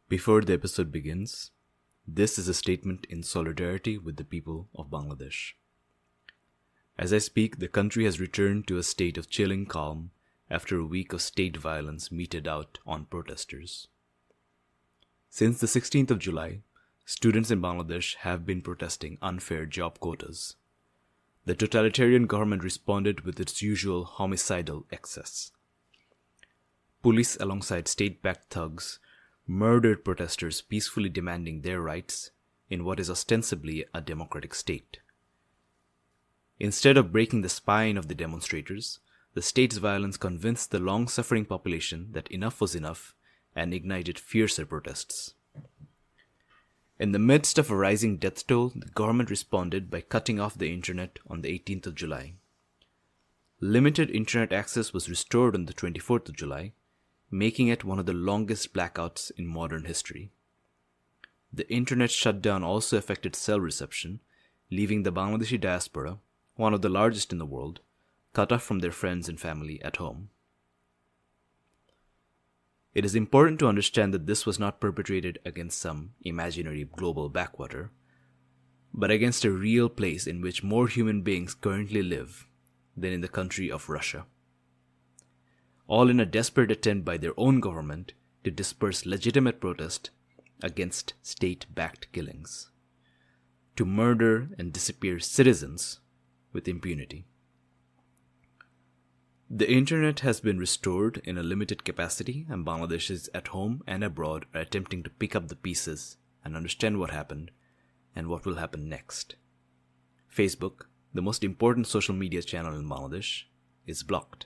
Before the episode begins, this is a statement in solidarity with the people of Bangladesh. As I speak, the country has returned to a state of chilling calm after a week of state violence meted out on protesters. Since the 16th of July, students in Bangladesh have been protesting unfair job quotas. The totalitarian government responded with its usual homicidal excess. Police, alongside state-backed thugs, murdered protesters peacefully demanding their rights in what is ostensibly a democratic state. Instead of breaking the spine of the demonstrators, the state's violence convinced the long-suffering population that enough was enough and ignited fiercer protests. In the midst of a rising death toll, the government responded by cutting off the internet on the 18th of July. Limited internet access was restored on the 24th of July, making it one of the longest blackouts in modern history. The internet shutdown also affected cell reception, leaving the Bangladeshi diaspora, one of the largest in the world, cut off from their friends and family at home. It is important to understand that this was not perpetrated against some imaginary global backwater, but against a real place in which more human beings currently live than in the country of Russia. All in a desperate attempt by their own government to disperse legitimate protest against state-backed killings, to murder and disappear citizens with impunity. The internet has been restored in a limited capacity, and Bangladeshis at home and abroad are attempting to pick up the pieces and understand what happened and what will happen next. Facebook, the most important social media channel in Bangladesh, is blocked.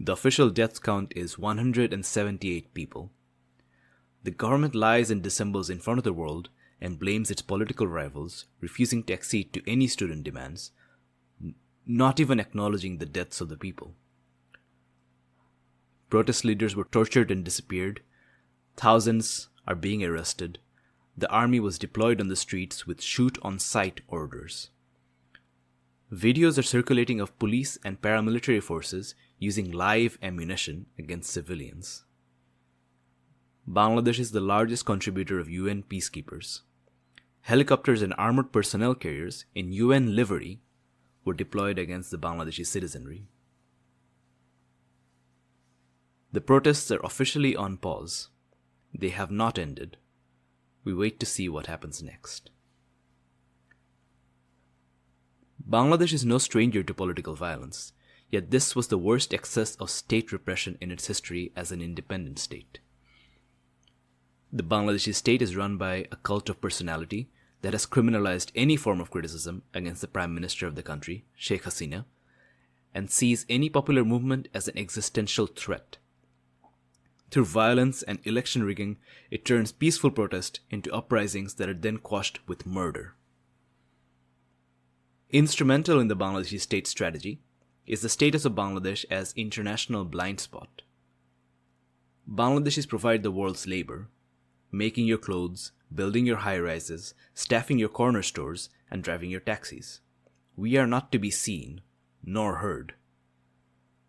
The official death count is 178 people. The government lies and dissembles in front of the world and blames its political rivals, refusing to accede to any student demands, not even acknowledging the deaths of the people. Protest leaders were tortured and disappeared. Thousands are being arrested. The army was deployed on the streets with shoot-on-sight orders. Videos are circulating of police and paramilitary forces using live ammunition against civilians. Bangladesh is the largest contributor of UN peacekeepers. Helicopters and armored personnel carriers in UN livery were deployed against the Bangladeshi citizenry. The protests are officially on pause. They have not ended. We wait to see what happens next. Bangladesh is no stranger to political violence, yet this was the worst excess of state repression in its history as an independent state. The Bangladeshi state is run by a cult of personality that has criminalized any form of criticism against the Prime Minister of the country, Sheikh Hasina, and sees any popular movement as an existential threat. Through violence and election rigging, it turns peaceful protest into uprisings that are then quashed with murder. Instrumental in the Bangladeshi state strategy is the status of Bangladesh as international blind spot. Bangladeshis provide the world's labor, making your clothes, building your high-rises, staffing your corner stores, and driving your taxis. We are not to be seen, nor heard.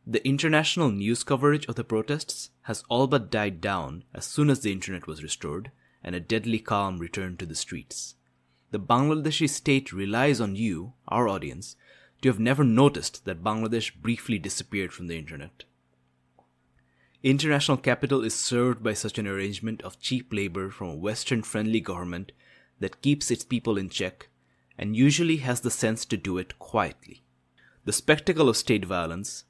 The international news coverage of the protests has all but died down as soon as the internet was restored and a deadly calm returned to the streets. The Bangladeshi state relies on you, our audience, to have never noticed that Bangladesh briefly disappeared from the internet. International capital is served by such an arrangement of cheap labor from a Western-friendly government that keeps its people in check and usually has the sense to do it quietly. The spectacle of state violence,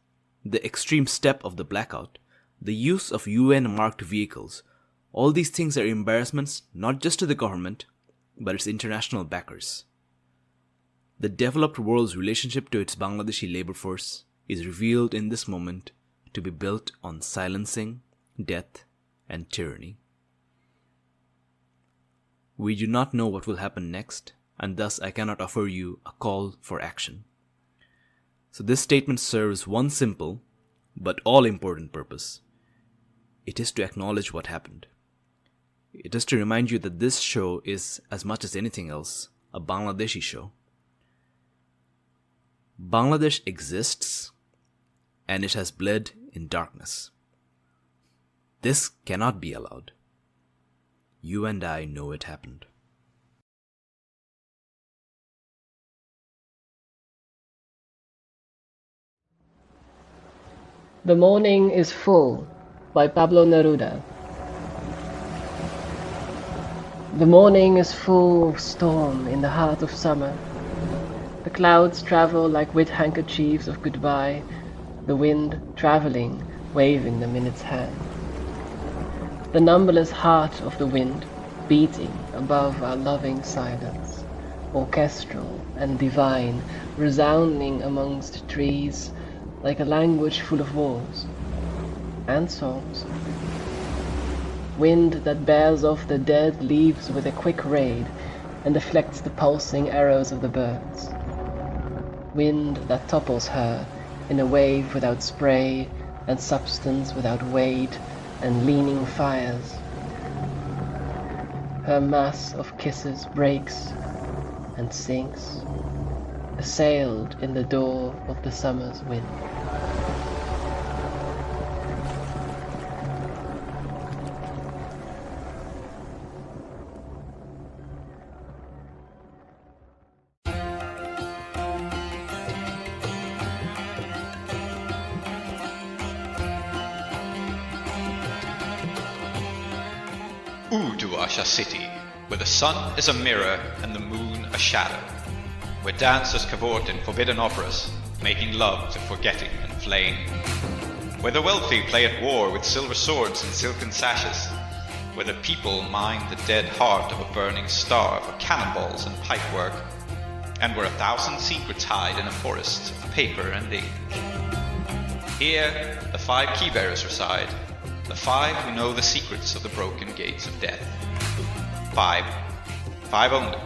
the extreme step of the blackout, the use of UN-marked vehicles, all these things are embarrassments not just to the government, but its international backers. The developed world's relationship to its Bangladeshi labor force is revealed in this moment to be built on silencing, death, and tyranny. We do not know what will happen next, and thus I cannot offer you a call for action. So this statement serves one simple, but all-important purpose. It is to acknowledge what happened. It is to remind you that this show is, as much as anything else, a Bangladeshi show. Bangladesh exists, and it has bled in darkness. This cannot be allowed. You and I know it happened. The Morning is Full by Pablo Neruda. The morning is full of storm in the heart of summer. The clouds travel like wet handkerchiefs of goodbye, the wind traveling, waving them in its hand. The numberless heart of the wind beating above our loving silence, orchestral and divine, resounding amongst trees like a language full of wars and songs. Wind that bears off the dead leaves with a quick raid and deflects the pulsing arrows of the birds. Wind that topples her in a wave without spray and substance without weight and leaning fires. Her mass of kisses breaks and sinks, assailed in the door of the summer's wind. Uduasha City, where the sun is a mirror and the moon a shadow, where dancers cavort in forbidden operas, making love to forgetting and flame, where the wealthy play at war with silver swords and silken sashes, where the people mine the dead heart of a burning star for cannonballs and pipework, and where 1,000 secrets hide in a forest of paper and ink. Here, the 5 key-bearers reside, the 5 who know the secrets of the broken gates of death. 5. 5 only.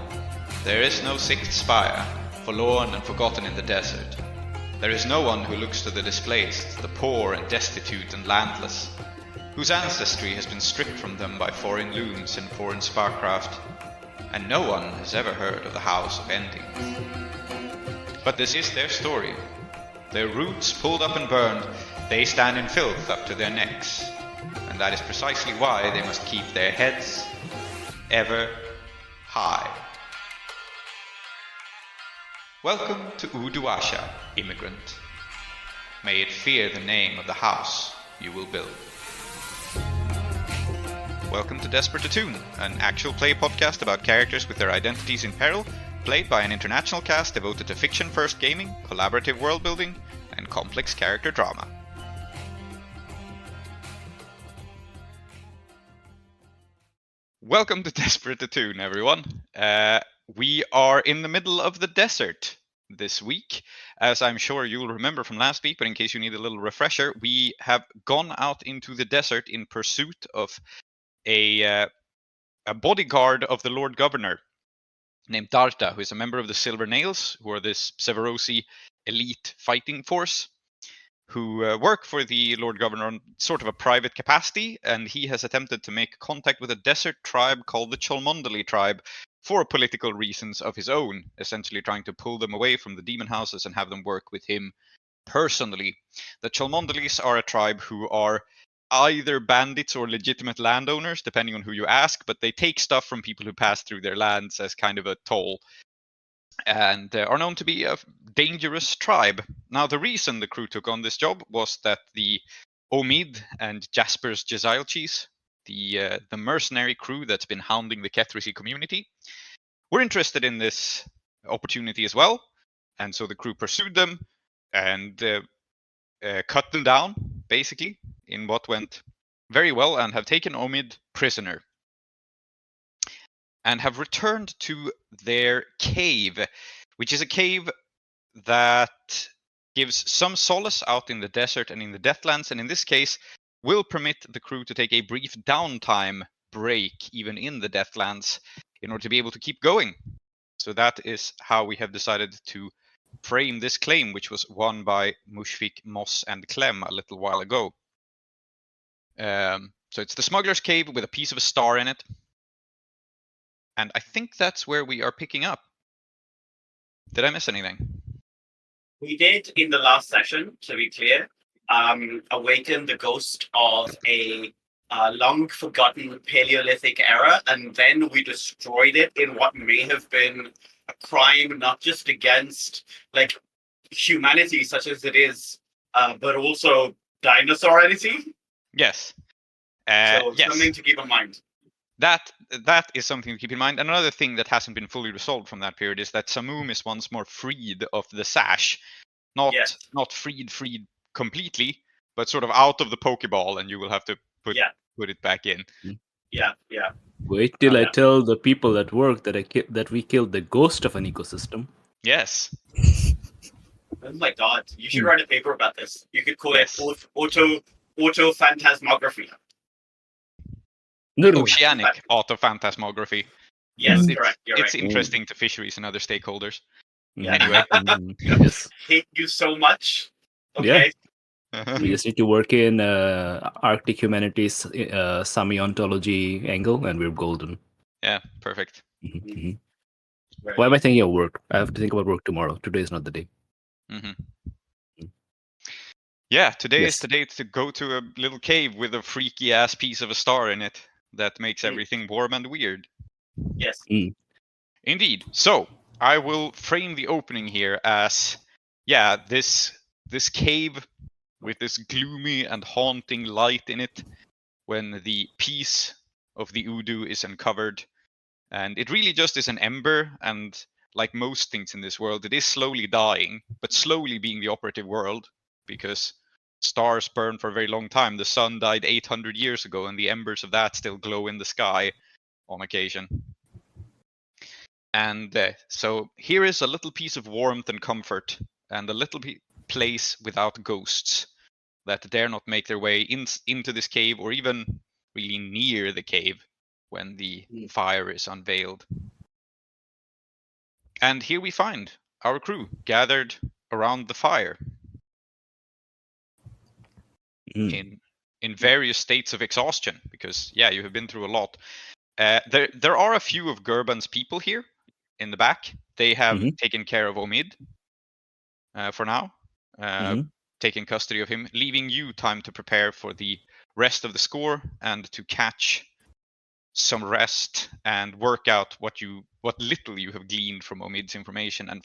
There is no 6th spire, forlorn and forgotten in the desert. There is no one who looks to the displaced, the poor and destitute and landless, whose ancestry has been stripped from them by foreign looms and foreign sparkcraft, and no one has ever heard of the House of Ending. But this is their story. Their roots pulled up and burned, they stand in filth up to their necks, and that is precisely why they must keep their heads ever high. Welcome to Uduasha, immigrant. May it fear the name of the house you will build. Welcome to Desperate Attune, an actual play podcast about characters with their identities in peril, played by an international cast devoted to fiction-first gaming, collaborative world-building, and complex character drama. Welcome to Desperate Attune, everyone. We are in the middle of the desert this week. As I'm sure you'll remember from last week, but in case you need a little refresher, we have gone out into the desert in pursuit of a bodyguard of the Lord Governor named Darta, who is a member of the Silver Nails, who are this Severosi elite fighting force, who work for the Lord Governor on sort of a private capacity, and he has attempted to make contact with a desert tribe called the Cholmondoleys tribe for political reasons of his own, essentially trying to pull them away from the demon houses and have them work with him personally. The Cholmondoleys are a tribe who are either bandits or legitimate landowners, depending on who you ask, but they take stuff from people who pass through their lands as kind of a toll, and are known to be a dangerous tribe. Now, the reason the crew took on this job was that the Omid and Jasper's Jezailchis, the mercenary crew that's been hounding the Kethrisi community, were interested in this opportunity as well, and so the crew pursued them and cut them down, basically, in what went very well, and have taken Omid prisoner, and have returned to their cave, which is a cave that gives some solace out in the desert and in the Deathlands, and in this case will permit the crew to take a brief downtime break even in the Deathlands in order to be able to keep going. So that is how we have decided to frame this claim, which was won by Mushfik, Moss, and Clem a little while ago. So it's the Smuggler's Cave with a piece of a star in it. And I think that's where we are picking up. Did I miss anything? We did, in the last session, to be clear, awaken the ghost of a long forgotten Paleolithic era, and then we destroyed it in what may have been a crime not just against like humanity, such as it is, but also dinosaurity. Yes. So Yes. something to keep in mind. That is something to keep in mind. Another thing that hasn't been fully resolved from that period is that Samum is once more freed of the sash, not freed completely, but sort of out of the Pokeball, and you will have to put it back in. Yeah. Wait till I tell the people at work that we killed the ghost of an ecosystem. Yes. Oh my god! You should write a paper about this. You could call it auto phantasmography. Oceanic autophantasmography. Yes, correct. You're it's right. interesting to fisheries and other stakeholders. Yeah. Anyway. Yes. Hate you so much. Okay. Yeah. We just need to work in Arctic humanities semi-ontology angle, and we're golden. Yeah, perfect. Mm-hmm. Why am I thinking of work? I have to think about work tomorrow. Today is not the day. Yeah, today is the day to go to a little cave with a freaky ass piece of a star in it that makes everything warm and weird. Yes. Indeed. So I will frame the opening here as, this cave with this gloomy and haunting light in it when the piece of the Udu is uncovered. And it really just is an ember, and like most things in this world, it is slowly dying, but slowly being the operative world, because stars burn for a very long time. The sun died 800 years ago, and the embers of that still glow in the sky on occasion. And so here is a little piece of warmth and comfort, and a little place without ghosts that dare not make their way into this cave, or even really near the cave when the fire is unveiled. And here we find our crew gathered around the fire in various states of exhaustion, because you have been through a lot. There are a few of Gurban's people here in the back. They have taken care of Omid for now, taking custody of him, leaving you time to prepare for the rest of the score and to catch some rest and work out what little you have gleaned from Omid's information, and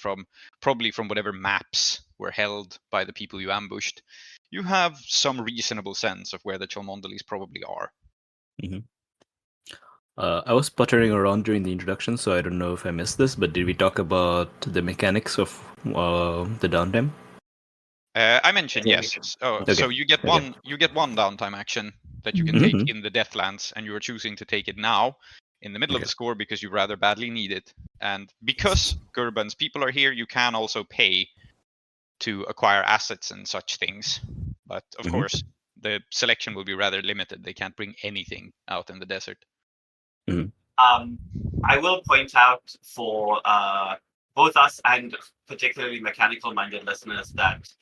probably from whatever maps were held by the people you ambushed. You have some reasonable sense of where the Cholmondoleys probably are. I was puttering around during the introduction, so I don't know if I missed this, but did we talk about the mechanics of the downtime? I mentioned yes. So you get one downtime action that you can take in the Deathlands, and you are choosing to take it now in the middle of the score because you rather badly need it. And because Gurban's people are here, you can also pay to acquire assets and such things. But of course, the selection will be rather limited. They can't bring anything out in the desert. I will point out for both us and particularly mechanical-minded listeners that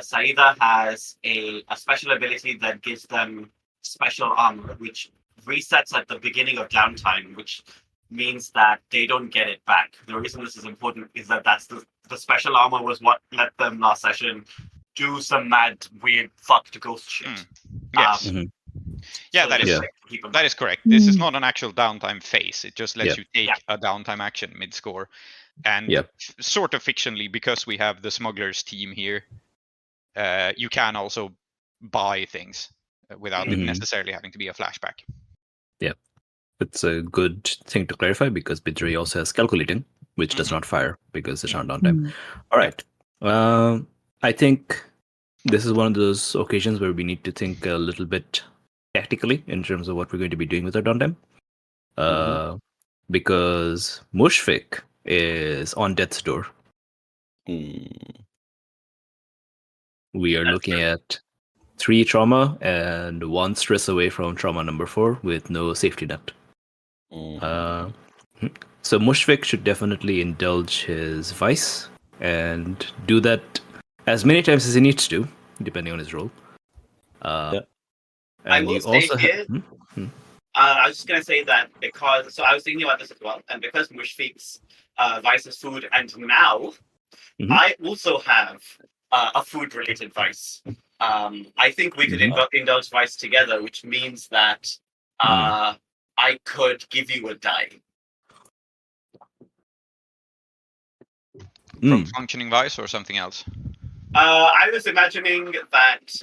Saida has a special ability that gives them special armor, which resets at the beginning of downtime, which means that they don't get it back. The reason this is important is that that's the special armor was what let them last session do some mad, weird, fucked ghost shit. Yes. Yeah, that is correct. This is not an actual downtime phase. It just lets you take a downtime action mid-score. And sort of fictionally, because we have the smugglers team here, you can also buy things without it necessarily having to be a flashback. Yeah, it's a good thing to clarify, because Bidri also has calculating, which does not fire because it's not downtime. All right. I think this is one of those occasions where we need to think a little bit tactically in terms of what we're going to be doing with our downtime. Because Mushfik is on death's door. We are looking at 3 trauma and 1 stress away from trauma number 4 with no safety net. So Mushfik should definitely indulge his vice and do that as many times as he needs to, depending on his role. I will say here, I was just going to say that because, so I was thinking about this as well, and because Mushfik's vice is food, and now I also have a food-related vice. I think we could indulge vice together, which means that I could give you a die. From functioning vice or something else? I was imagining that.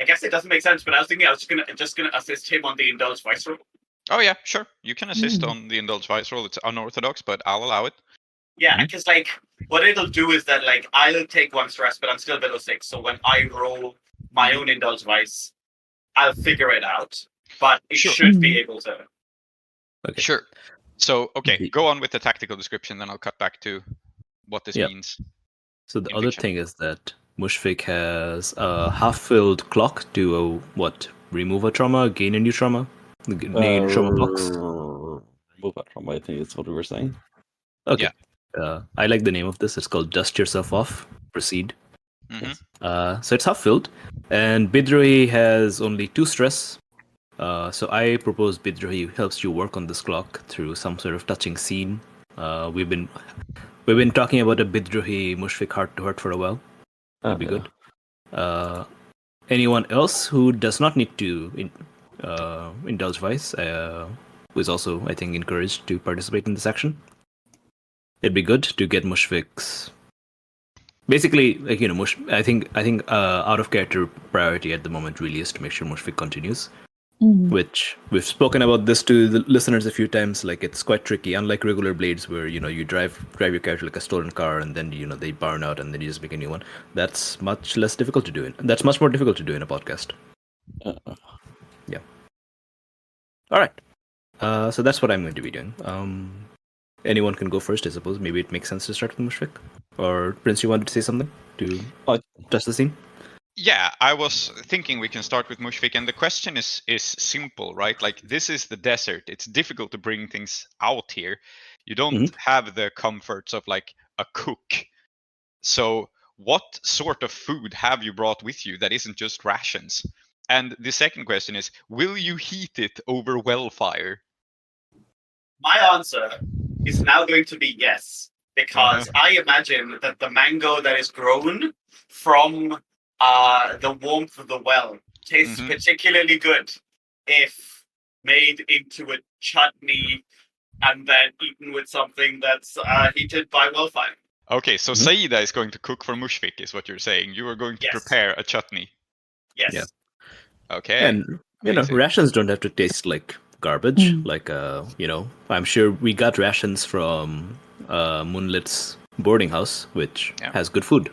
I guess it doesn't make sense, but I was thinking I was just gonna assist him on the indulge vice roll. Oh yeah, sure. You can assist on the indulge vice roll. It's unorthodox, but I'll allow it. Yeah, because like what it'll do is that like I'll take 1 stress, but I'm still below 6. So when I roll my own indulge vice, I'll figure it out. But it should be able to. Okay. Sure. So go on with the tactical description, then I'll cut back to what this means. So the other thing is that Mushfiq has a half-filled clock to remove a trauma, gain a new trauma, gain a trauma box. Remove a trauma, I think is what we were saying. Okay. Yeah. I like the name of this. It's called Dust Yourself Off. Proceed. Mm-hmm. So it's half-filled, and Bidrohi has only 2 stress. So I propose Bidrohi helps you work on this clock through some sort of touching scene. We've been talking about a Bidrohi Mushfiq heart-to-heart for a while. That'd be good. Anyone else who does not need to indulge vice, who is also, I think, encouraged to participate in this action. It'd be good to get Mushfiq's. Basically, like I think out of character priority at the moment really is to make sure Mushfiq continues. Which we've spoken about this to the listeners a few times. Like it's quite tricky, unlike regular blades where you drive your character like a stolen car and then they burn out and then you just make a new one. That's much less difficult to do. That's much more difficult to do in a podcast. Yeah. All right. So that's what I'm going to be doing. Anyone can go first, I suppose. Maybe it makes sense to start with Mushfiq. Or Prince, you wanted to say something to touch the scene? Yeah, I was thinking we can start with Mushfiq, and the question is simple, right? Like, this is the desert. It's difficult to bring things out here. You don't have the comforts of like a cook. So what sort of food have you brought with you that isn't just rations? And the second question is, will you heat it over well fire? My answer is now going to be yes, because I imagine that the mango that is grown from the warmth of the well tastes particularly good if made into a chutney and then eaten with something that's heated by well fire. Okay, so Saida is going to cook for Mushfiq, is what you're saying. You are going to prepare a chutney. Yes. Yeah. Okay. And rations don't have to taste like garbage. Like I'm sure we got rations from Moonlit's boarding house, which has good food.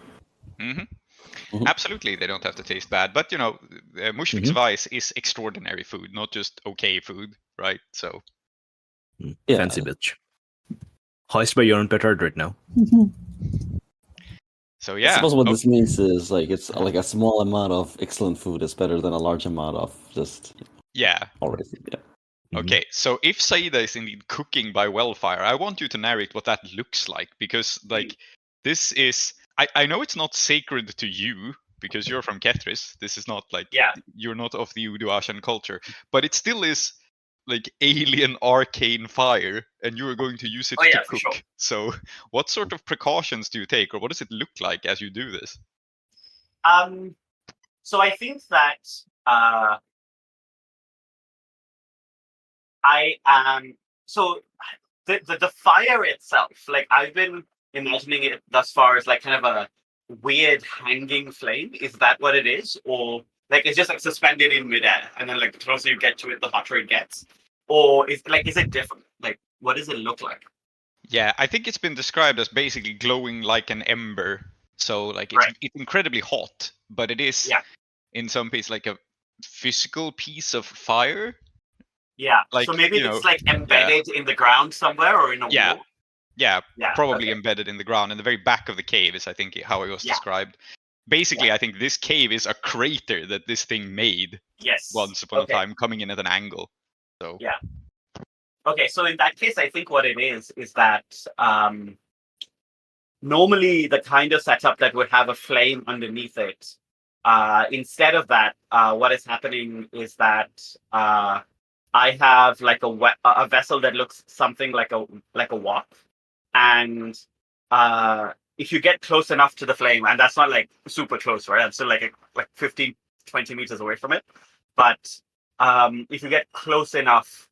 Absolutely, they don't have to taste bad, but Mushfiq's vice is extraordinary food, not just okay food, right? So fancy bitch. Hoist by your own petard right now. So yeah, I suppose what this means is like it's like a small amount of excellent food is better than a large amount of just already. Yeah. Okay, so if Saida is indeed cooking by wellfire, I want you to narrate what that looks like, because like this is. I know it's not sacred to you because you're from Kethris. This is not like you're not of the Uduashan culture, but it still is like alien arcane fire, and you are going to use it to cook. Sure. So, what sort of precautions do you take, or what does it look like as you do this? So I think that I am. So the fire itself, like I've been imagining it thus far as like kind of a weird hanging flame. Is that what it is? Or like it's just like suspended in midair and then like the closer you get to it, the hotter it gets? Or is it different? Like what does it look like? Yeah, I think it's been described as basically glowing like an ember. So like it's incredibly hot, but it is in some ways like a physical piece of fire. Yeah. Like, so maybe it's like embedded in the ground somewhere or in a wall. Yeah, probably embedded in the ground in the very back of the cave is I think how it was described. Basically, I think this cave is a crater that this thing made once upon a time, coming in at an angle. So Okay, so in that case, I think what it is that normally the kind of setup that would have a flame underneath it, instead of that, what is happening is that I have like a vessel that looks something like a wok, and if you get close enough to the flame, and that's not like super close, right? I'm still like 15, 20 meters away from it. But if you get close enough,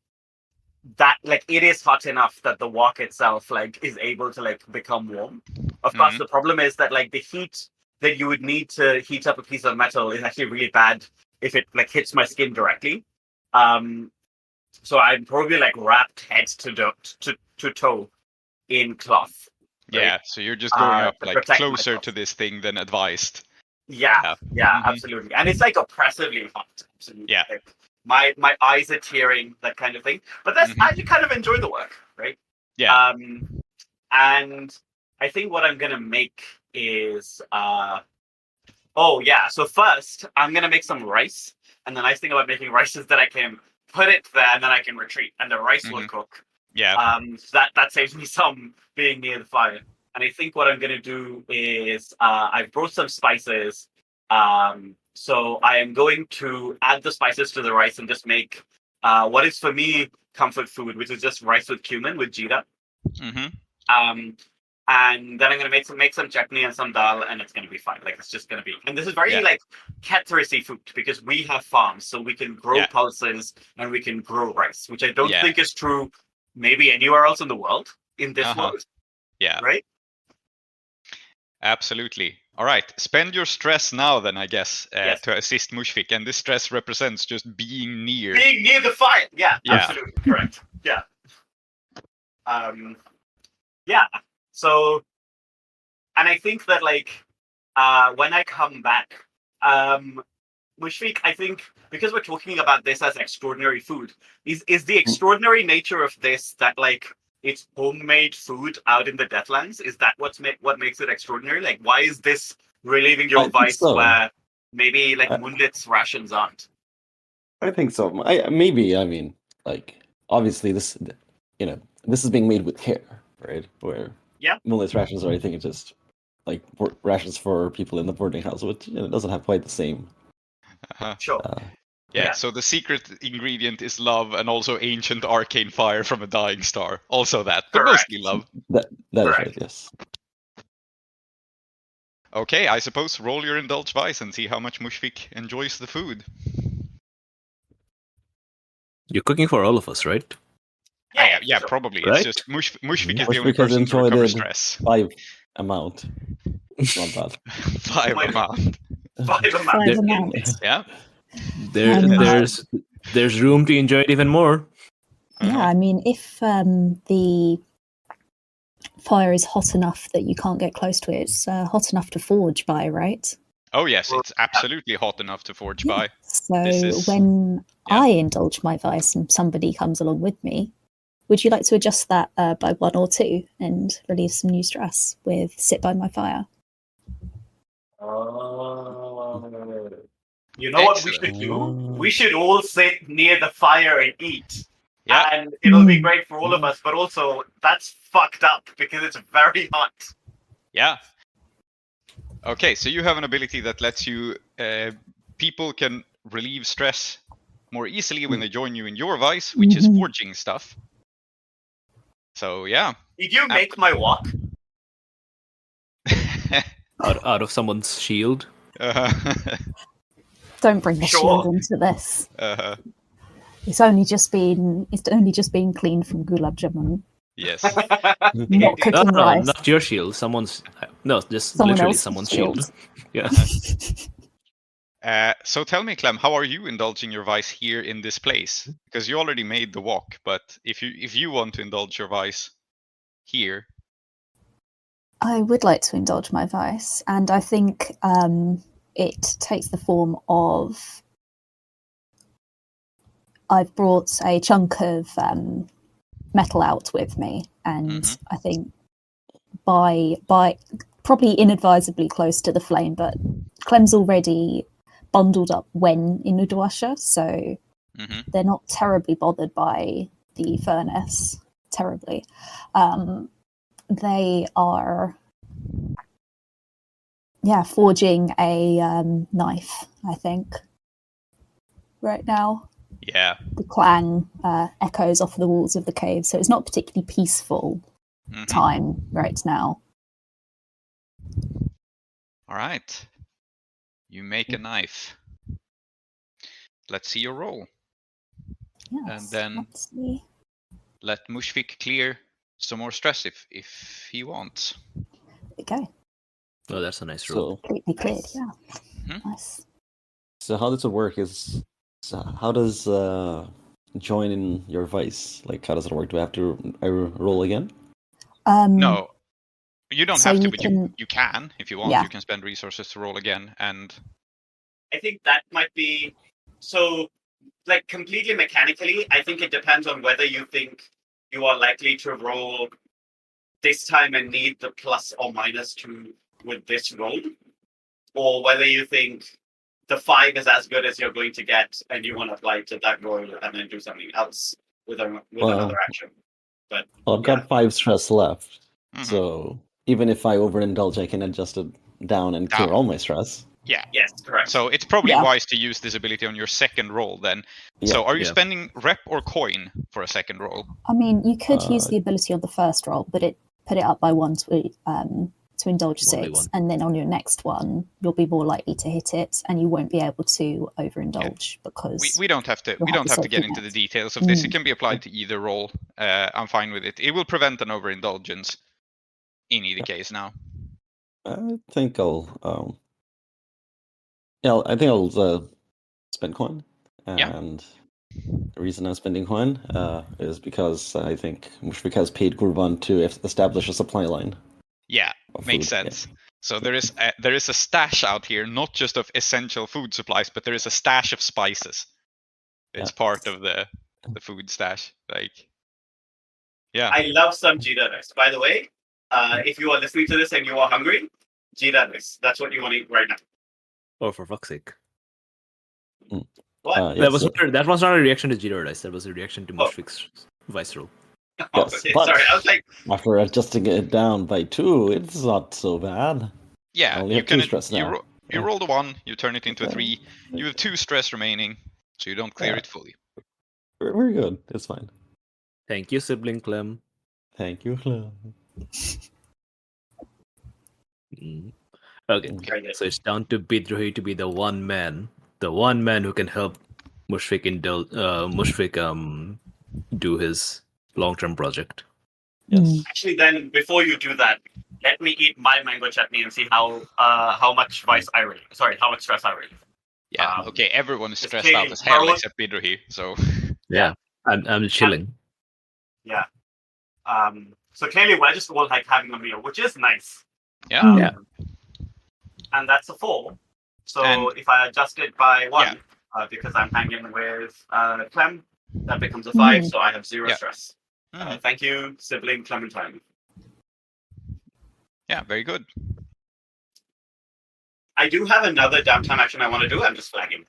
that like it is hot enough that the wok itself like is able to like become warm. Of course, the problem is that like the heat that you would need to heat up a piece of metal is actually really bad if it like hits my skin directly. So I'm probably like wrapped head to toe in cloth. Right? Yeah, so you're just going up like closer myself to this thing than advised. Yeah, absolutely. And it's like oppressively hot. Absolutely. Yeah. Like, my eyes are tearing, that kind of thing. But that's I kind of enjoy the work, right? Yeah. And I think what I'm gonna make is so first I'm gonna make some rice. And the nice thing about making rice is that I can put it there and then I can retreat and the rice will cook. Yeah. So that saves me some being near the fire. And I think what I'm going to do is I've brought some spices. So I am going to add the spices to the rice and just make what is for me comfort food, which is just rice with cumin, with jeera. And then I'm going to make some chutney and some dal, and it's going to be fine. Like, it's just going to be... And this is very, like, Khethrisi food, because we have farms, so we can grow pulses and we can grow rice, which I don't think is true maybe anywhere else in the world, in this world. Yeah. Right? Absolutely. All right. Spend your stress now, then, I guess, to assist Mushfiq. And this stress represents just being near. Being near the fire. Yeah. Absolutely. Correct. Yeah. So, and I think that, like, when I come back, Mushfiq, I think, because we're talking about this as extraordinary food, is the extraordinary nature of this that, like, it's homemade food out in the Deathlands? Is that what makes it extraordinary? Like, why is this relieving your vice where maybe, like, Mundit's rations aren't? I think so. I mean, like, obviously this is being made with care, right? Where Mundit's rations are, I think, it's just like rations for people in the boarding house, which it doesn't have quite the same. Sure. So the secret ingredient is love and also ancient arcane fire from a dying star. Also that, but mostly love. That is right, yes. Okay, I suppose roll your indulge vice and see how much Mushfiq enjoys the food. You're cooking for all of us, right? Yeah, probably. Right? It's just Mushfiq is the only person to recover stress. 5 amount. Not bad. 5 amount. 5 amount. Yeah. There's room to enjoy it even more. Yeah, I mean, if the fire is hot enough that you can't get close to it, it's hot enough to forge by, right? Oh yes, it's absolutely hot enough to forge by. So when I indulge my vice and somebody comes along with me, would you like to adjust that by 1 or 2 and relieve some new stress with sit by my fire? You know what we should do? We should all sit near the fire and eat. Yeah. And it'll be great for all of us, but also that's fucked up because it's very hot. Yeah. Okay, so you have an ability that lets you... people can relieve stress more easily when they join you in your vice, which is forging stuff. So, yeah. Did you make my wok? out of someone's shield? Don't bring the shield into this. It's only just been cleaned from gulab jamun. Yes. Not cooking rice. Not your shield. Just literally someone's shield. Yeah. So tell me, Clem, how are you indulging your vice here in this place? Because you already made the wok, but if you want to indulge your vice here, I would like to indulge my vice, and I think it takes the form of I've brought a chunk of metal out with me, and I think by probably inadvisably close to the flame, but Clem's already bundled up when in Uduasha, so they're not terribly bothered by the furnace. Terribly. They are forging a knife, I think, right now. Yeah. The clang echoes off the walls of the cave, so it's not particularly peaceful time right now. All right. You make a knife. Let's see your roll. Yes, And then let's see. let Mushfik clear some more stress if he wants. There we go. Oh, that's a nice roll. Completely cleared, yeah. Mm-hmm. Nice. So how does it work? How does join in your vice? Like, how does it work? Do I have to roll again? No, you don't so have to, you but can- you can if you want. Yeah. You can spend resources to roll again, and I think that might be so. Like completely mechanically, I think it depends on whether you think you are likely to roll this time and need the plus or minus 2 with this roll, or whether you think the 5 is as good as you're going to get and you want to apply to that roll and then do something else with another action. But I've got 5 stress left, Mhm. so even if I overindulge, I can adjust it down and clear Down. all my stress. yeah. yes, correct. So it's probably Yeah. wise to use this ability on your second roll then. Yeah. So are you Yeah. spending rep or coin for a second roll? I mean, you could use the ability on the first roll, but it put it up by 1 to indulge Only 6, one. and then on your next one, you'll be more likely to hit it, and you won't be able to overindulge because We don't have to You'll have to get safety into the net. details of this. It can be applied to either roll. I'm fine with it. It will prevent an overindulgence in either case now. I think I'll I think I'll spend coin, and the reason I'm spending coin is because I think Mushfik has paid Gurban to establish a supply line. Yeah, of makes food, sense. So there is a stash out here, not just of essential food supplies, but there is a stash of spices. It's part of the food stash. Like, yeah. I love some Jita rice. By the way, if you are listening to this and you are hungry, Jita rice. That's what you want to eat right now. Oh, for fuck's sake. What? That was not a reaction to Jiro Dice. That was a reaction to Oh. Mushfik's vice roll. Oh, Yes, okay, but- sorry. I was like, After adjusting it down by 2, it's not so bad. I Yeah, only you have 2 can stress now. you roll the 1, you turn it into a 3. Yeah. You have 2 stress remaining, so you don't clear Yeah. it fully. Very good. It's fine. Thank you, sibling Clem. Thank you, Klow. Okay, very good. so it's down to Bidrohi to be the one man who can help Mushfik do his long-term project. Yes. Actually, then before you do that, let me eat my mango chutney and see how much vice I relieve. Sorry, how much stress I relieve. Yeah, okay, everyone is it's stressed out clearly as hell both- except Bidrohi, so Yeah, I'm chilling. Yeah. So clearly we're just all like having a meal, which is nice. yeah. Yeah. And that's a 4. So And- if I adjust it by 1, Yeah. because I'm hanging with Clem, that becomes a 5. So I have 0 Yeah. stress. Mhm. Thank you, sibling Clementine. Yeah, very good. I do have another downtime action I want to do. I'm just flagging.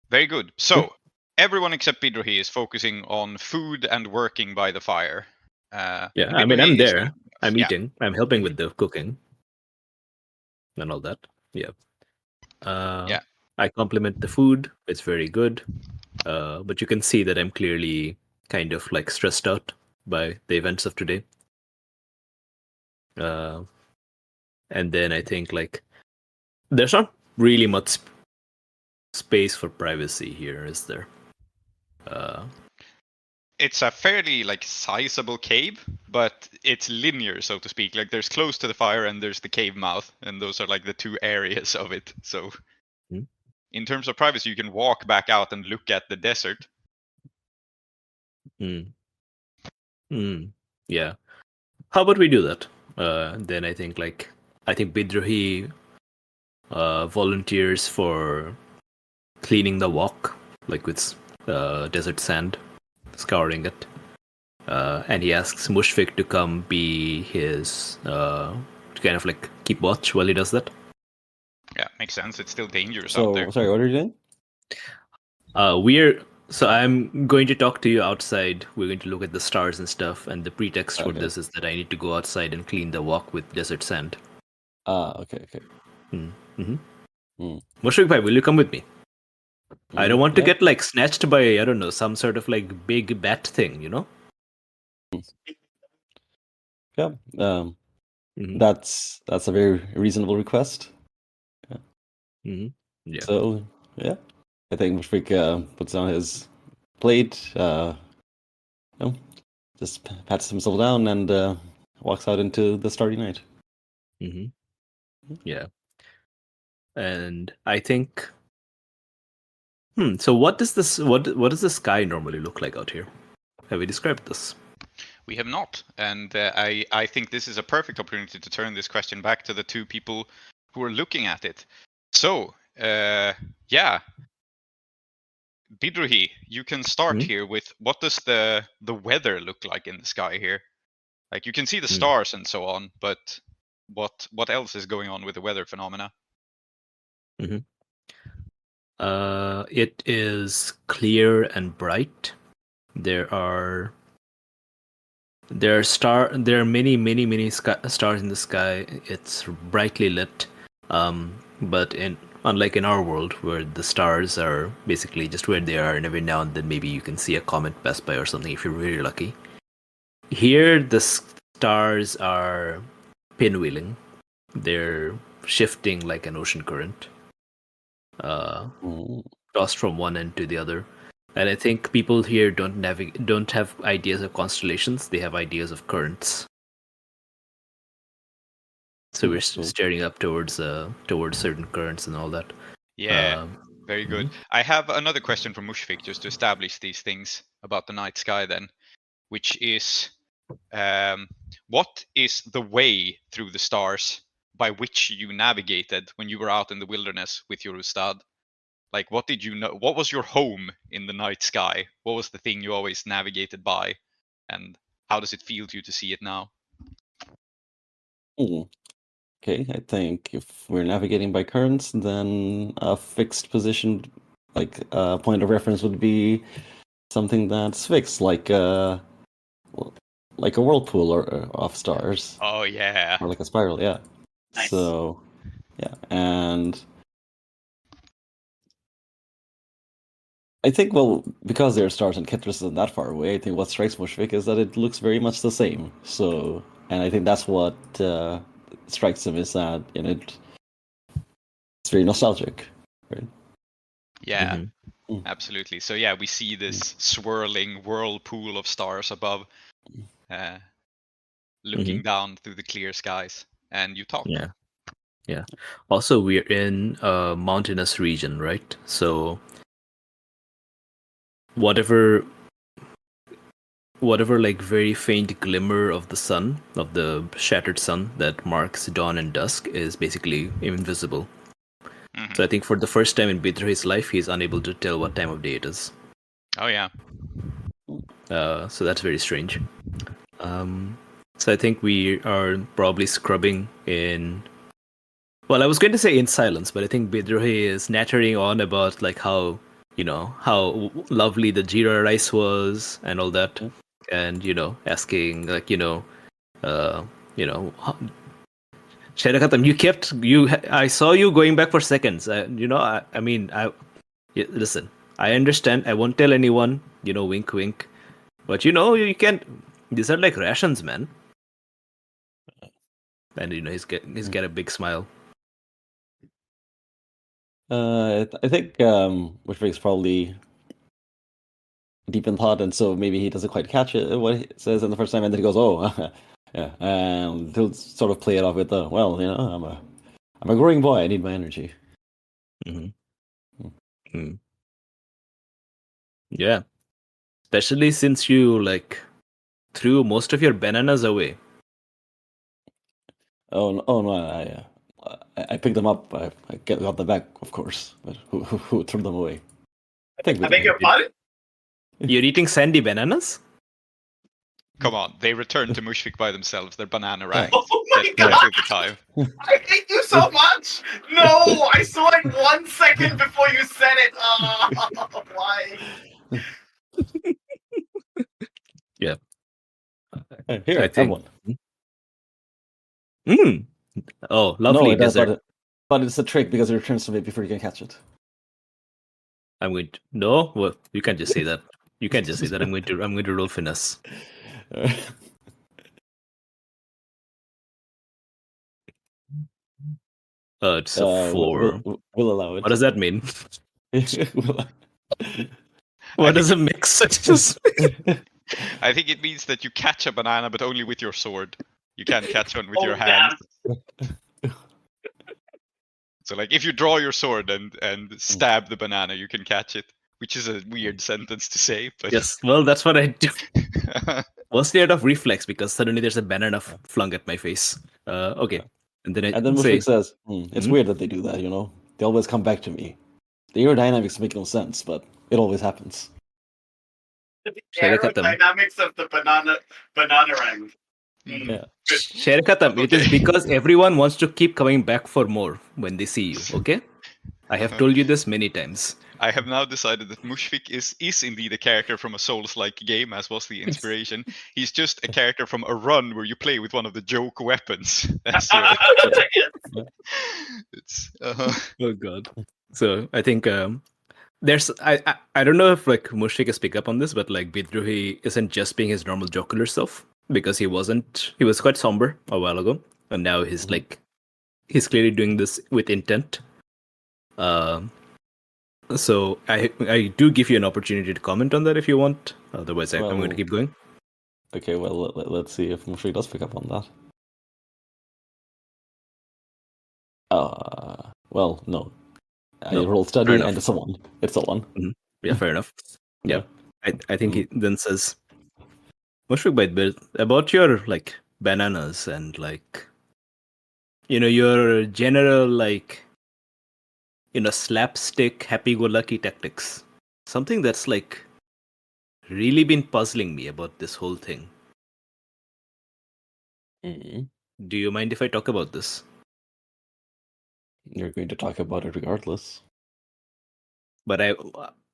Very good. So everyone except Bidrohi is focusing on food and working by the fire. Yeah, I mean, I'm Bidrohi is- there. I'm yeah. eating. I'm helping with the cooking and all that. Yeah. Yeah. I compliment the food. It's very good. But you can see that I'm clearly kind of like stressed out by the events of today. And then I think like there's not really much space for privacy here, is there? It's a fairly like sizable cave, but it's linear, so to speak. Like there's close to the fire and there's the cave mouth, and those are like the 2 areas of it. So in terms of privacy, you can walk back out and look at the desert. Yeah. How about we do that? Then I think Bidrohi volunteers for cleaning the walk, like with desert sand, scouring it. And he asks Mushfik to come be his to kind of like keep watch while he does that. Yeah, makes sense. It's still dangerous out So, there. sorry, what are you doing? So I'm going to talk to you outside. We're going to look at the stars and stuff. And the pretext for Okay. this is that I need to go outside and clean the walk with desert sand. Okay. Mushfik bhai, will you come with me? I don't want to Yeah. get like snatched by, I don't know, some sort of like big bat thing, you know? Yeah. Mhm. That's a very reasonable request. Mhm. Yeah. So yeah, I think Mushfiq puts on his plate, just pats himself down and walks out into the starry night. Mhm. Yeah. And I think. So what does this? What does the sky normally look like out here? Have we described this? We have not, and I think this is a perfect opportunity to turn this question back to the two people who are looking at it. So, yeah, Bidruhi, you can start Mhm. here with what does the weather look like in the sky here? Like you can see the Mm. stars and so on, but what else is going on with the weather phenomena? It is clear and bright. There are many stars in the sky. It's brightly lit. But unlike in our world where the stars are basically just where they are, and every now and then maybe you can see a comet pass by or something if you're really lucky. Here the stars are pinwheeling. They're shifting like an ocean current. Tossed from one end to the other. And I think people here don't have ideas of constellations. They have ideas of currents. So we're staring up towards certain currents and all that. Yeah, very good. Mhm. I have another question from Mushfiq just to establish these things about the night sky then, which is what is the way through the stars by which you navigated when you were out in the wilderness with your ustad? Like, what did you know? What was your home in the night sky? What was the thing you always navigated by? And how does it feel to you to see it now? Okay, I think if we're navigating by currents, then a fixed position, like a point of reference, would be something that's fixed, like a whirlpool or of stars, Oh yeah. or like a spiral. Yeah. Nice. So, yeah, and I think, well, because there are stars and Ketras isn't that far away, I think what strikes Mushfiq is that it looks very much the same. So, and I think that's what strikes him, is that it's very nostalgic, right? Yeah, Mm. absolutely. So yeah, we see this swirling whirlpool of stars above, looking down through the clear skies, and you talk. Yeah. Also, we're in a mountainous region, right? So whatever like very faint glimmer of the sun, of the shattered sun that marks dawn and dusk, is basically invisible. Mhm. So I think for the first time in Bidruhi's life, he's unable to tell what time of day it is. Oh yeah. So that's very strange. So I think we are probably scrubbing in. Well, I was going to say in silence, but I think Bidruhi is nattering on about like how lovely the jeera rice was and all that, and asking like Sherakatam, I saw you going back for seconds. Listen, I understand. I won't tell anyone. Wink, wink. But you can't. These are like rations, man. And he's got a big smile. I think Mushfiq's probably deep in thought, and so maybe he doesn't quite catch it what he says in the first time, and then he goes, "Oh, yeah," and he'll sort of play it off with the, "Well, I'm a growing boy. I need my energy." Mm-hmm. Yeah, especially since you like threw most of your bananas away. Oh no! I picked them up. I got them back, of course. But who threw them away? I beg your pardon? You're eating sandy bananas? Come on, they returned to Mushfiq by themselves. They're banana ranks. Oh my Get god! with the time. I hate you so much! No! I saw it 1 second before you said it! Oh, why? Yeah. Here, have one. Oh, lovely. No, it does, but it's a trick because it returns to me before you can catch it. I'm going to no. Well, you can't just say that. You can't just say that. I'm going to roll finesse. It's a 4. We'll allow it. What does that mean? We'll- What does it make sense? I think it means that you catch a banana, but only with your sword. You can't catch one with your damn. hand. So, like, if you draw your sword and stab the banana, you can catch it. Which is a weird sentence to say, but Yes, well, that's what I do. Mostly out of reflex, because suddenly there's a banana flung at my face. Okay. And then Mushrik says, it's weird that they do that, you know? They always come back to me. The aerodynamics make no sense, but it always happens. The aerodynamics of the banana-rang. Yeah. Sherikatam, it is because everyone wants to keep coming back for more when they see you, okay? I have told you this many times. I have now decided that Mushfik is indeed a character from a Souls-like game, as was the inspiration. He's just a character from a run where you play with one of the joke weapons. That's it's Oh god. So I think there's I don't know if like Mushfik has picked up on this, but like Bidruhi isn't just being his normal jocular self, because he was quite somber a while ago, and now he's like he's clearly doing this with intent. So I do give you an opportunity to comment on that if you want. Otherwise, I'm going to keep going. Okay, well, let's see if Mushrik does pick up on that. Well, no. I rolled study and it's a 1. It's a 1. Mm-hmm. Yeah, fair enough. Yeah. I think he then says, Mushrik Bait, about your like bananas and like, you know, your general like, you know, slapstick, happy-go-lucky tactics. Something that's like really been puzzling me about this whole thing. Do you mind if I talk about this? You're going to talk about it regardless. But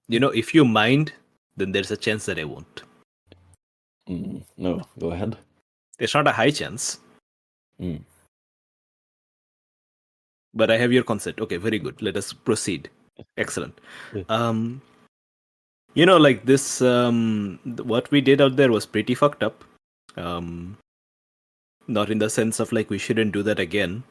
if you mind, then there's a chance that I won't. No, go ahead. It's not a high chance. But I have your consent. Okay, very good. Let us proceed. Excellent. Yeah. You know, like this, what we did out there was pretty fucked up. Not in the sense of like we shouldn't do that again.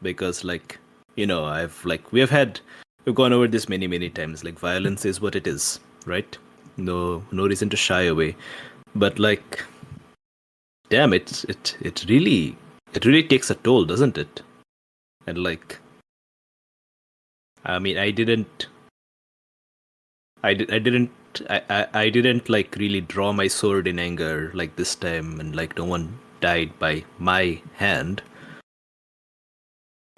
Because like, you know, we've gone over this many times. Like violence is what it is, right? No reason to shy away. But like, damn, it really takes a toll, doesn't it? And like, I mean, I didn't like really draw my sword in anger like this time, and like no one died by my hand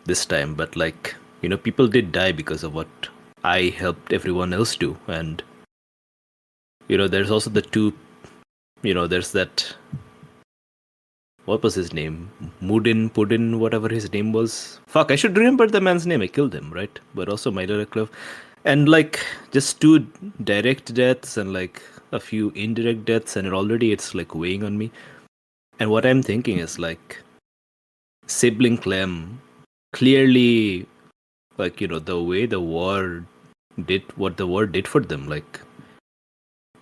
this time, but like, you know, people did die because of what I helped everyone else do. And you know, there's also there's that, what was his name? Puddin, whatever his name was. Fuck, I should remember the man's name. I killed him, right? But also my little Klow. And like, just 2 direct deaths and like a few indirect deaths, and already it's like weighing on me. And what I'm thinking is like, sibling Clem, clearly, like, you know, the way the war did what the war did for them, like,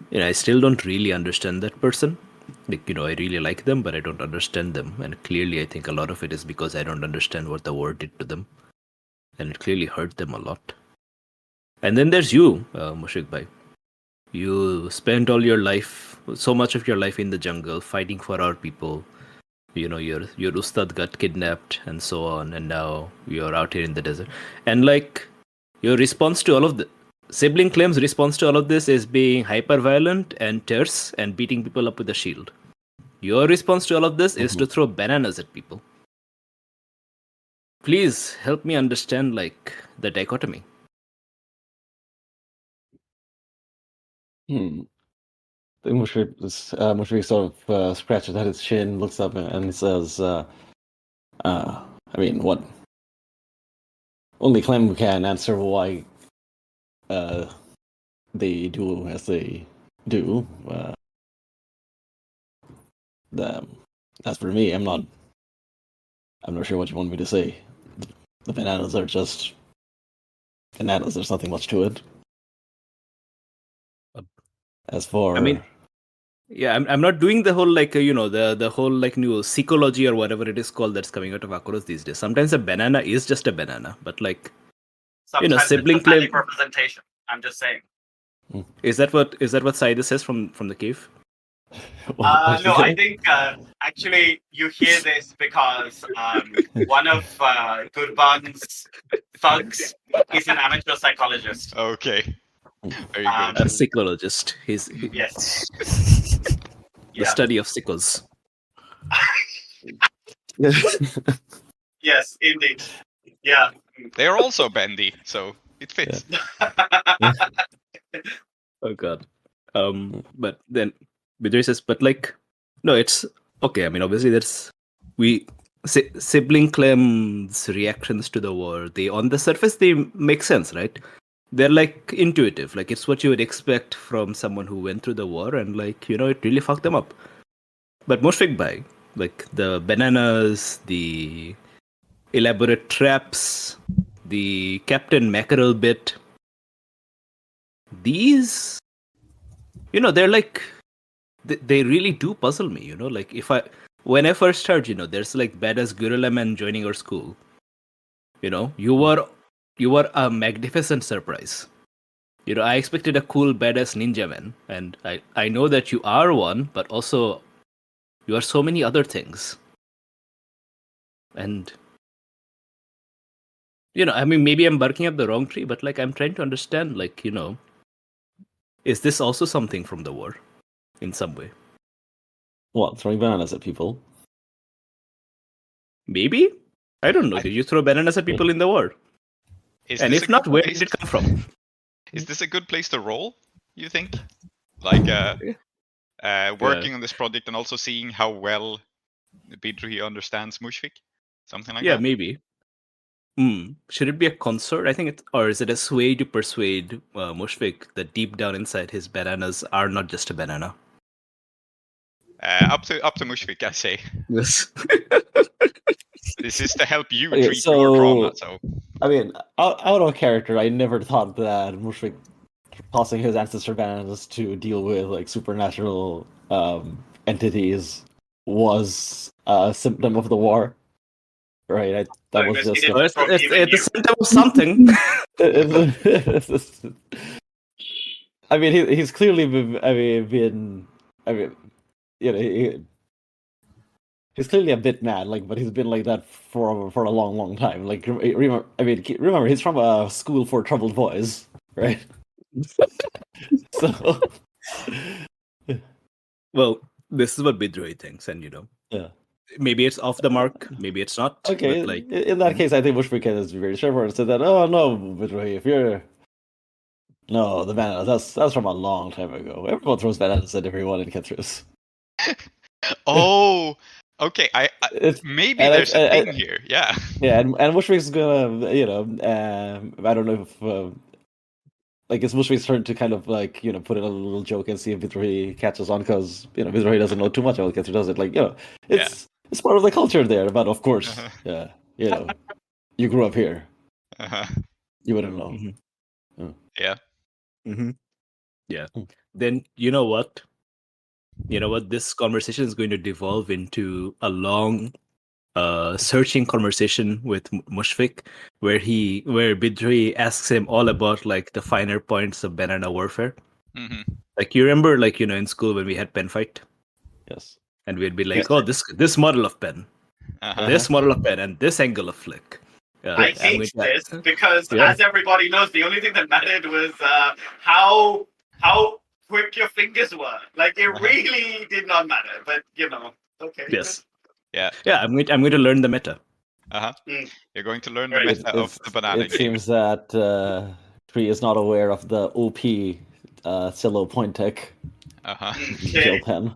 you know, I still don't really understand that person. Like, you know, I really like them, but I don't understand them. And clearly, I think a lot of it is because I don't understand what the war did to them. And it clearly hurt them a lot. And then there's you, Mushrik Bhai. You spent all your life, so much of your life in the jungle, fighting for our people. You know, your Ustad got kidnapped and so on. And now you're out here in the desert. And like, your response to all of the sibling Clem's response to all of this is being hyper-violent and terse and beating people up with a shield. Your response to all of this is to throw bananas at people. Please help me understand, like, the dichotomy. The Mushrik sort of scratches at his chin, looks up, and says, I mean, what? Only Clem can answer why they do as they do. As for me, I'm not sure what you want me to say. The bananas are just bananas. There's nothing much to it. As for, I mean, Yeah, I'm not doing the whole like the whole like new psychology or whatever it is called that's coming out of Akoros these days. Sometimes a banana is just a banana, but like Sometimes sibling it's a phallic claim. representation. I'm just saying. Is that what Saida says from the cave? No, I think actually you hear this because one of Gurban's thugs is an amateur psychologist. Okay. Very good. A psychologist. Yes. The study of sickles. Yes, indeed. Yeah. They are also bendy, so it fits. Oh god. But then Bidri says, but like, no, it's okay. I mean, obviously, sibling Clem's reactions to the war. They on the surface they make sense, right? They're like intuitive, like it's what you would expect from someone who went through the war, and like it really fucked them up. But Mushfiq Bhai, like the bananas, the elaborate traps, the Captain Mackerel bit, these, they're like, they really do puzzle me, like when I first heard, there's like badass gorilla man joining our school, you were a magnificent surprise. I expected a cool badass ninja man, and I know that you are one, but also you are so many other things. And I mean, maybe I'm barking up the wrong tree, but like I'm trying to understand, like, is this also something from the war in some way? What, throwing bananas at people? Maybe? I don't know. Did you throw bananas at people in the war? And if not, where did it come from? Is this a good place to roll, you think? Like working on this project and also seeing how well Bidri understands Mushfiq? Something like that? Yeah, maybe. Should it be a concert? I think or is it a sway to persuade Mushfiq that deep down inside his bananas are not just a banana? Up to Mushfiq, I say. Yes. This is to help you treat your trauma. So, I mean, out of character, I never thought that Mushfiq tossing his ancestor bananas to deal with like supernatural entities was a symptom of the war. Right, that was just it's a symptom of something. I mean, he's clearly been. He's clearly a bit mad, like, but he's been like that for a long time. Like, remember, he's from a school for troubled boys, right? So, well, this is what Bidroi thinks, and yeah. Maybe it's off the mark, maybe it's not. Okay, but like, in that case, I think Mushfiq is very straightforward and said that, oh no, Bidroi, the bananas, that's from a long time ago. Everyone throws bananas at everyone in Kethrus. Oh, okay. Maybe there's a thing here. Yeah. Yeah, and Mushfiq's gonna, I don't know if like it's Mushfiq's turn to kind of like put in a little joke and see if Bidroi catches on, because Bidroi doesn't know too much about Kethrus, does it? Like it's part of the culture there, but of course, you grew up here, you wouldn't know. Mm-hmm. Yeah. Mm-hmm. Yeah. Then you know what? This conversation is going to devolve into a long searching conversation with Mushfiq, where Bidri asks him all about like the finer points of banana warfare. Mm-hmm. Like, you remember, like, in school when we had pen fight? Yes. And we'd be like, oh, this model of pen, this model of pen, and this angle of flick. I hate this because, as everybody knows, the only thing that mattered was how quick your fingers were. Like, it really did not matter. But okay. Yes. Yeah. Yeah. I'm going to learn the meta. You're going to learn the meta of the banana. It seems that Tree is not aware of the OP Cello point tech gel pen.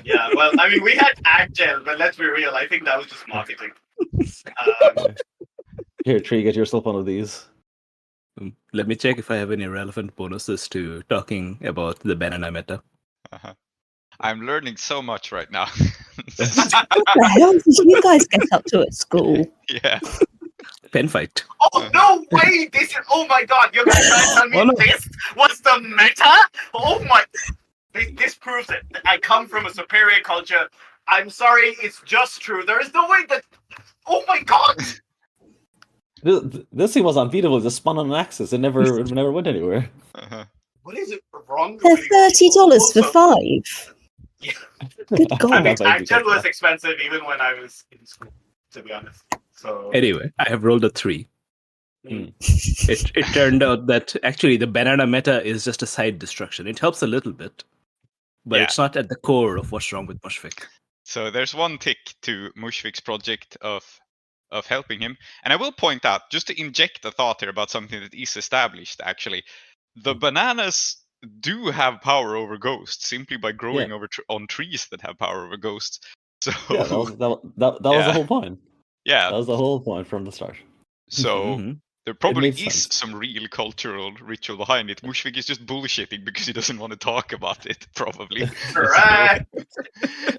Yeah, well, I mean, we had Ag Gel, but let's be real, I think that was just marketing. Here, Tree, get yourself one of these. Let me check if I have any relevant bonuses to talking about the banana meta. I'm learning so much right now. What the hell did you guys get up to at school? Yeah. Pen fight. Oh, no way! Oh my god, you're going to try and tell me this was the meta? Oh my... This proves it. I come from a superior culture. I'm sorry, it's just true. There is no way that. Oh my god! This thing was unbeatable. It just spun on an axis. It never went anywhere. What is it wrong? They're with $30 for Also- 5. Yeah. Good I God. mean, Attune was expensive even when I was in school, to be honest. So Anyway, I have rolled a 3. Mm. It turned out that actually the banana meta is just a side destruction. It helps a little bit, but it's not at the core of what's wrong with Mushfik. So there's one tick to Mushfik's project of helping him. And I will point out, just to inject a thought here about something that is established, actually, the bananas do have power over ghosts simply by growing on trees that have power over ghosts. So Yeah, that was the whole point. Yeah. That was the whole point from the start. So there probably made is sense. some real cultural ritual behind it. Mushfik is just bullshitting because he doesn't want to talk about it, probably. Correct.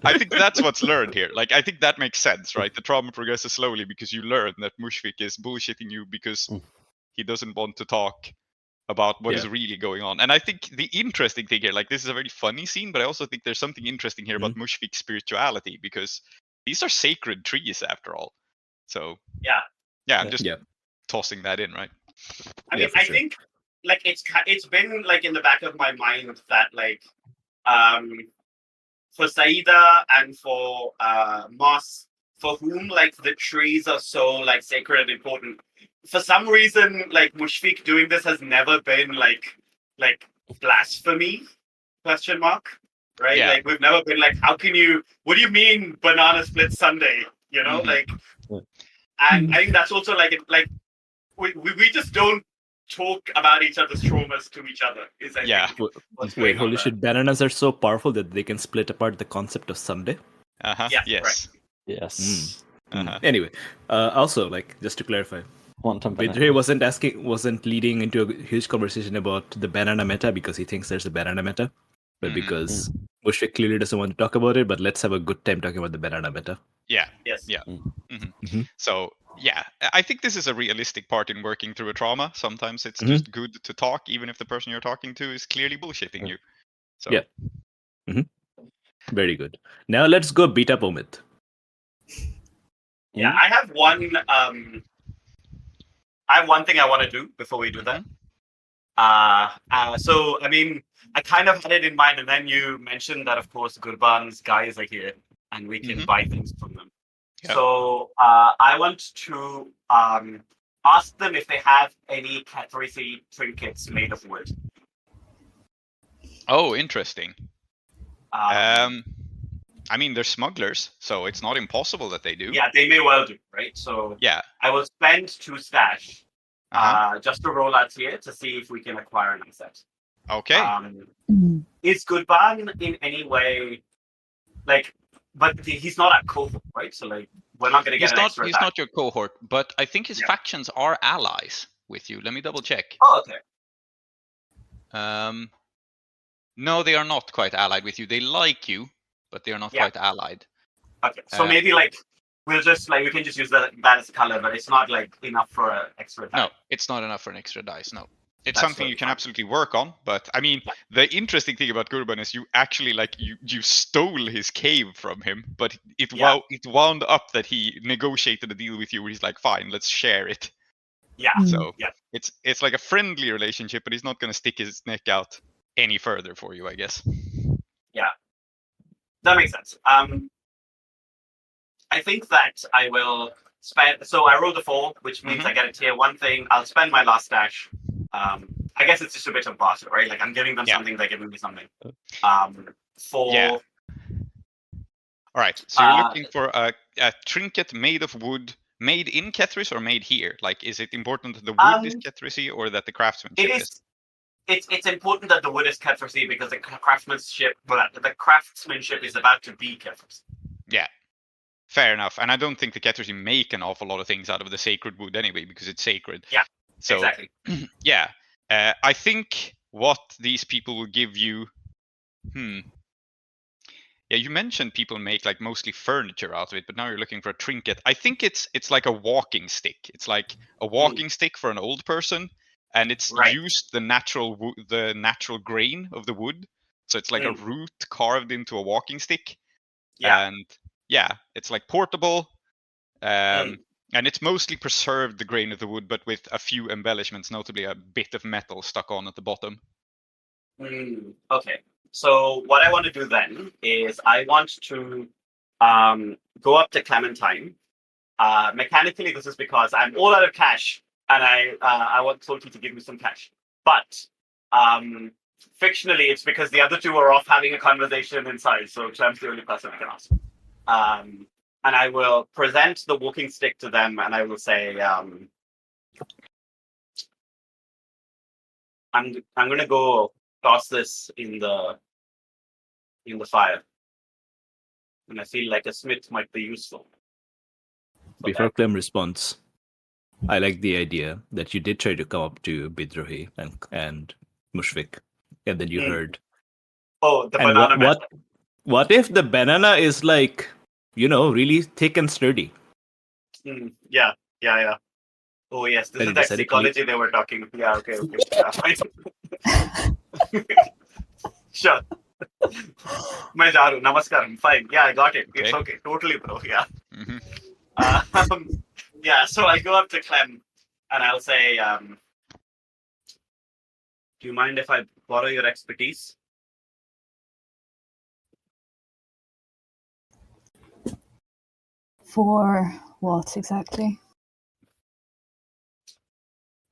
I think that's what's learned here. Like, I think that makes sense, right? The trauma progresses slowly because you learn that Mushfik is bullshitting you because he doesn't want to talk about what is really going on. And I think the interesting thing here, like, this is a very funny scene, but I also think there's something interesting here about Mushfik's spirituality, because these are sacred trees after all. So I'm just tossing that in, right? I mean, I think like it's been like in the back of my mind that like for Saida and for Moss, for whom like the trees are so like sacred and important, for some reason like Mushfik doing this has never been like blasphemy ? Right? Like we've never been like, how can you? What do you mean banana split Sunday? You know, like, and I think that's also like we just don't talk about each other's traumas to each other. Is I think what's Wait, going on holy there. shit! Bananas are so powerful that they can split apart the concept of Sunday. Yeah, Yes. Yes. Anyway, also, like, just to clarify, Quantum banana. Bidre wasn't leading into a huge conversation about the banana meta because he thinks there's a banana meta, but because Mushfik clearly doesn't want to talk about it. But let's have a good time talking about the banana meta. Yeah. Yes. Yeah. So yeah, I think this is a realistic part in working through a trauma. Sometimes it's just good to talk, even if the person you're talking to is clearly bullshitting you. So Yeah. Very good. Now let's go beat up Omid. Yeah, I have one. I have one thing I want to do before we do that. So I mean, I kind of had it in mind, and then you mentioned that, of course, Gurban's guys are here, and we can buy things from them. Yeah. So I want to ask them if they have any Catharisi trinkets made of wood. Oh, interesting. I mean, they're smugglers, so it's not impossible that they do. Yeah, they may well do, right? So Yeah. I will spend 2 stash just to roll out here to see if we can acquire an asset. Okay. Is Gurban in any way like? But he's not a cohort, right? So like, we're not going to get an extra. He's not your cohort, but I think his factions are allies with you. Let me double check. Oh, okay. No, they are not quite allied with you. They like you, but they are not quite allied. Okay, so maybe like we'll just like we can just use that as a color, but it's not like enough for an extra die. No, it's not enough for an extra dice. No, it's That's something you can absolutely work on. But I mean, the interesting thing about Gurban is you actually like you stole his cave from him, but it wound up that he negotiated a deal with you where he's like, fine, let's share it. Yeah. So it's like a friendly relationship, but he's not going to stick his neck out any further for you, I guess. Yeah, that makes sense. I think that I will spend. So I rolled a 4, which means I get a tier 1 thing. I'll spend my last stash. I guess it's just a bit of barter, right? Like I'm giving them something, they're giving me something. All right. So you're looking for a trinket made of wood, made in Kethris or made here? Like, is it important that the wood is Kethrisi or that the craftsmanship is? It's important that the wood is Kethrisi because the craftsmanship is about to be Kethrisi. Yeah. Fair enough. And I don't think the Kethrisi make an awful lot of things out of the sacred wood anyway, because it's sacred. Yeah, so, exactly. Yeah. I think what these people will give you... Yeah, you mentioned people make like mostly furniture out of it, but now you're looking for a trinket. I think it's like a walking stick. It's like a walking stick for an old person, and it's used the natural grain of the wood. So it's like a root carved into a walking stick. Yeah. And yeah, it's like portable. And it's mostly preserved the grain of the wood, but with a few embellishments, notably a bit of metal stuck on at the bottom. Okay. So what I want to do then is I want to go up to Clementine. Mechanically, this is because I'm all out of cash, and I want Solti to give me some cash. But fictionally, it's because the other two are off having a conversation inside, so Clem's the only person I can ask. And I will present the walking stick to them, and I will say, I'm going to go toss this in the fire, and I feel like a smith might be useful. Before Clem responds, I like the idea that you did try to come up to Bidrohi and Mushfik, and then you heard. Oh, the and banana. What if the banana is like, really thick and sturdy? Yeah. Oh yes, this is that psychology they were talking. Yeah, okay. Yeah, sure. My Jaru, namaskaram. Fine. Yeah, I got it. Okay. It's okay. Totally, bro. Yeah. Yeah, so I go up to Clem and I'll say, do you mind if I borrow your expertise? For what exactly?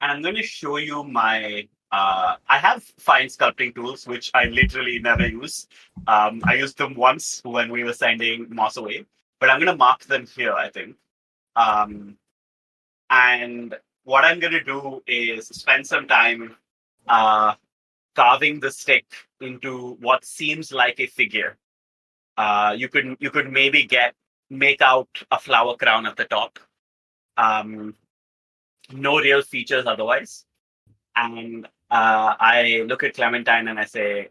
And I'm going to show you my... I have fine sculpting tools, which I literally never use. I used them once when we were sending moss away, but I'm going to mark them here, I think. And what I'm going to do is spend some time carving the stick into what seems like a figure. You could maybe make out a flower crown at the top. No real features otherwise. And I look at Clementine and I say,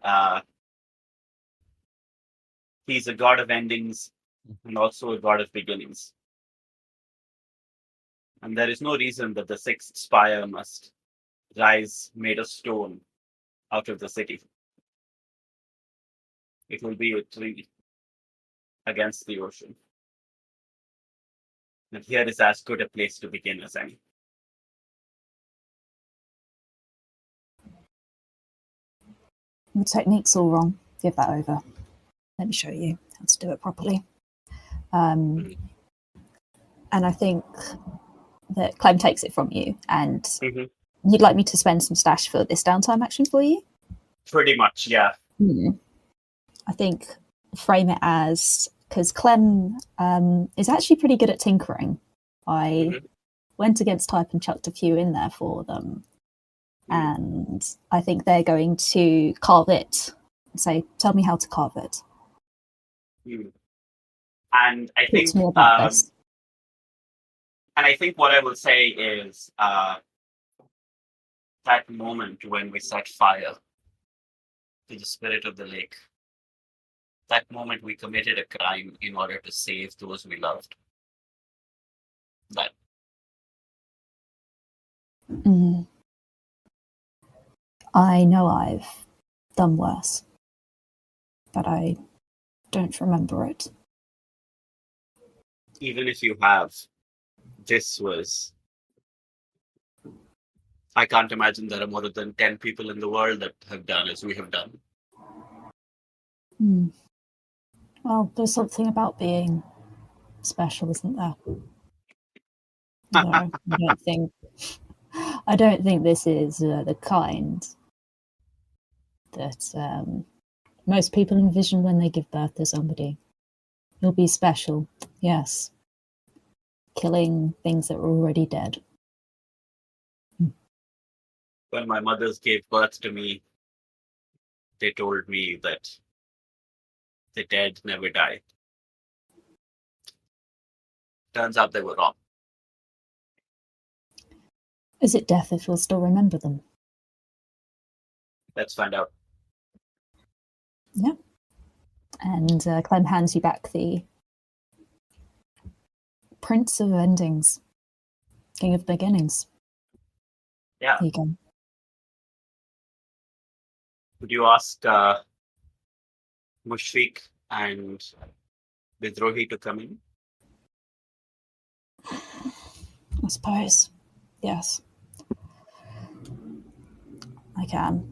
he's a god of endings and also a god of beginnings. And there is no reason that the sixth spire must rise made of stone out of the city. It will be a tree against the ocean. And here is as good a place to begin as any. The technique's all wrong. Give that over. Let me show you how to do it properly. And I think that Clem takes it from you, and you'd like me to spend some stash for this downtime action for you? Pretty much, yeah. I think frame it as, because Clem is actually pretty good at tinkering. I went against type and chucked a few in there for them. And I think they're going to carve it. Say, tell me how to carve it. And I think, Talk to me about this. And I think what I will say is that moment when we set fire to the spirit of the lake, that moment we committed a crime in order to save those we loved. That. I know I've done worse, but I don't remember it. Even if you have, this was... I can't imagine there are more than 10 people in the world that have done as we have done. Well, there's something about being special, isn't there? No, I don't think this is the kind that most people envision when they give birth to somebody. You'll be special, yes. Killing things that were already dead. When my mothers gave birth to me, they told me that the dead never die. Turns out they were wrong. Is it death if we'll still remember them? Let's find out. Yeah. And Clem hands you back the Prince of Endings, King of Beginnings. Yeah. There you go. Would you ask Mushfiq and Vidrohi to come in? I suppose. Yes. I can.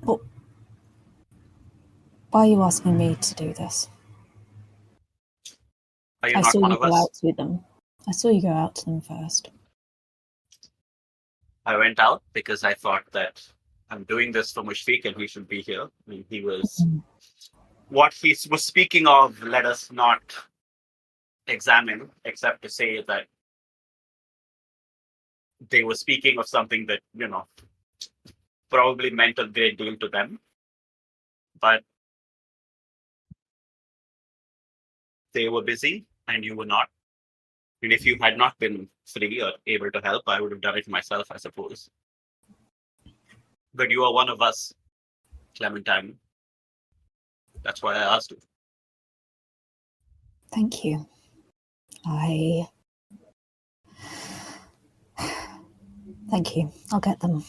But why are you asking me to do this? Are you I not saw one you of go us? out to them. I saw you go out to them first. I went out because I thought that I'm doing this for Mushfiq and he should be here. I mean, he was what he was speaking of. Let us not examine, except to say that they were speaking of something that probably meant a great deal to them, but they were busy and you were not. And if you had not been free or able to help, I would have done it myself, I suppose. But you are one of us, Clementine. That's why I asked you. Thank you. Thank you. I'll get them.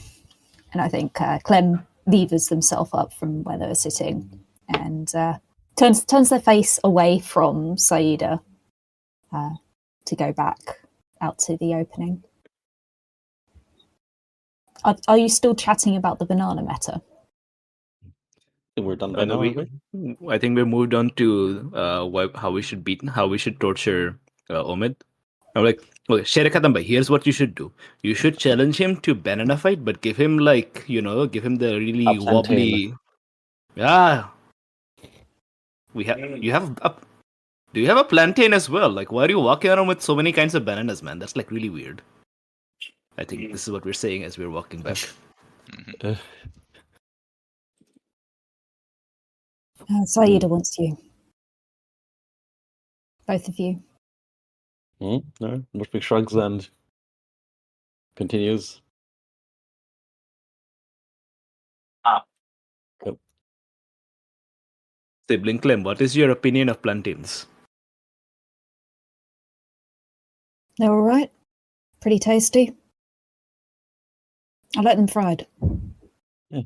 And I think Clem levers themselves up from where they were sitting and turns their face away from Saida to go back out to the opening. Are you still chatting about the banana matter? We're done by now, aren't we? I think we moved on to how we should torture Omid. I'm like, okay, Sherekatan, here's what you should do. You should challenge him to banana fight, but give him give him the really A plantain. wobbly. Yeah. You have do you have a plantain as well? Like, why are you walking around with so many kinds of bananas, man? That's like really weird. I think this is what we're saying as we're walking back. Saida wants you. Both of you. No, Mushfiq shrugs and continues. Yep. Sibling Clem, what is your opinion of plantains? They're all right. Pretty tasty. I like them fried. Yeah.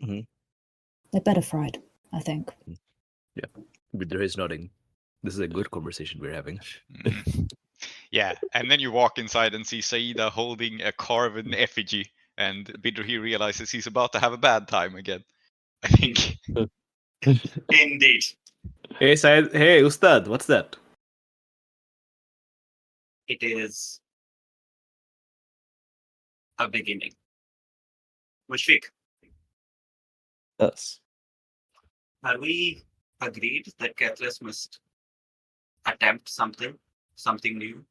Mm-hmm. They're better fried, I think. Yeah. Vidra is nodding. This is a good conversation we're having. Yeah, and then you walk inside and see Saida holding a carven effigy, and Bidruhi realizes he's about to have a bad time again. I think. Indeed. Hey, Syed. Hey, Ustad, what's that? It is a beginning. Mushfiq, Yes. are we agreed that Catholics must attempt something new?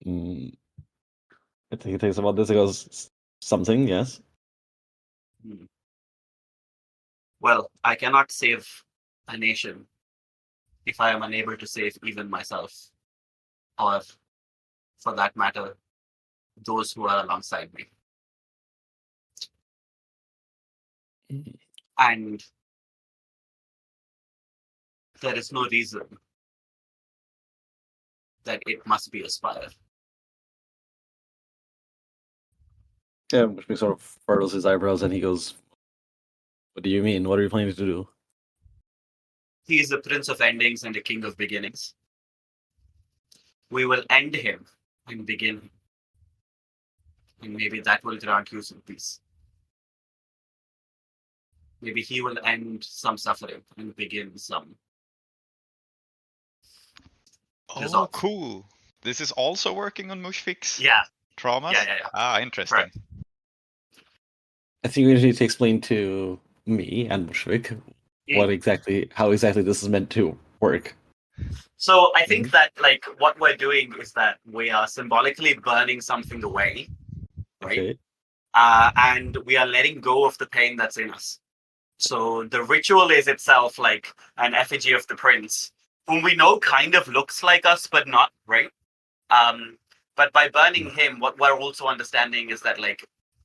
I think he thinks about this. He goes, something, yes. Well, I cannot save a nation if I am unable to save even myself, or for that matter, those who are alongside me. And there is no reason that it must be a spire. Yeah, Mushfiq sort of furrows his eyebrows and he goes, what do you mean? What are you planning to do? He is the prince of endings and the king of beginnings. We will end him and begin him. And maybe that will grant you some peace. Maybe he will end some suffering and begin some. Oh, cool. This is also working on Mushfiq's traumas? Yeah. Ah, interesting. Right. I think we need to explain to me and Mushfiq how exactly this is meant to work. So I think that what we're doing is that we are symbolically burning something away, right? Okay. And we are letting go of the pain that's in us. So the ritual is itself like an effigy of the prince, whom we know kind of looks like us, but not, right? But by burning him, what we're also understanding is that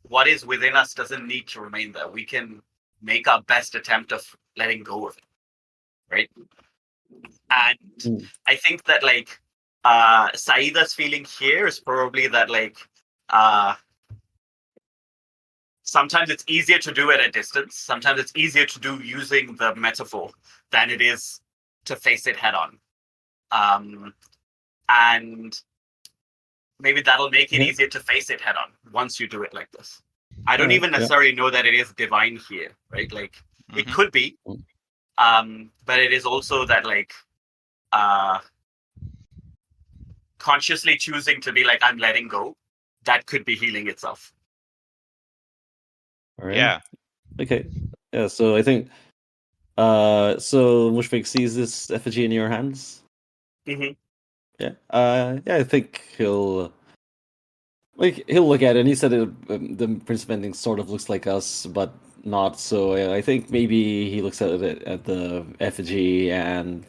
what is within us doesn't need to remain there. We can make our best attempt of letting go of it, right? And I think that Saida's feeling here is probably that sometimes it's easier to do at a distance. Sometimes it's easier to do using the metaphor than it is to face it head on. And maybe that'll make it easier to face it head on once you do it like this. I don't even necessarily know that it is divine here, right? Like, it could be, but it is also that, like, consciously choosing to be like, I'm letting go, that could be healing itself. All right. Yeah. Okay. Yeah. So I think. So Mushfiq sees this effigy in your hands. Mm-hmm. Yeah. Yeah. I think he'll look at it. And he said the Prince of Ending sort of looks like us, but not. So I think maybe he looks at it at the effigy and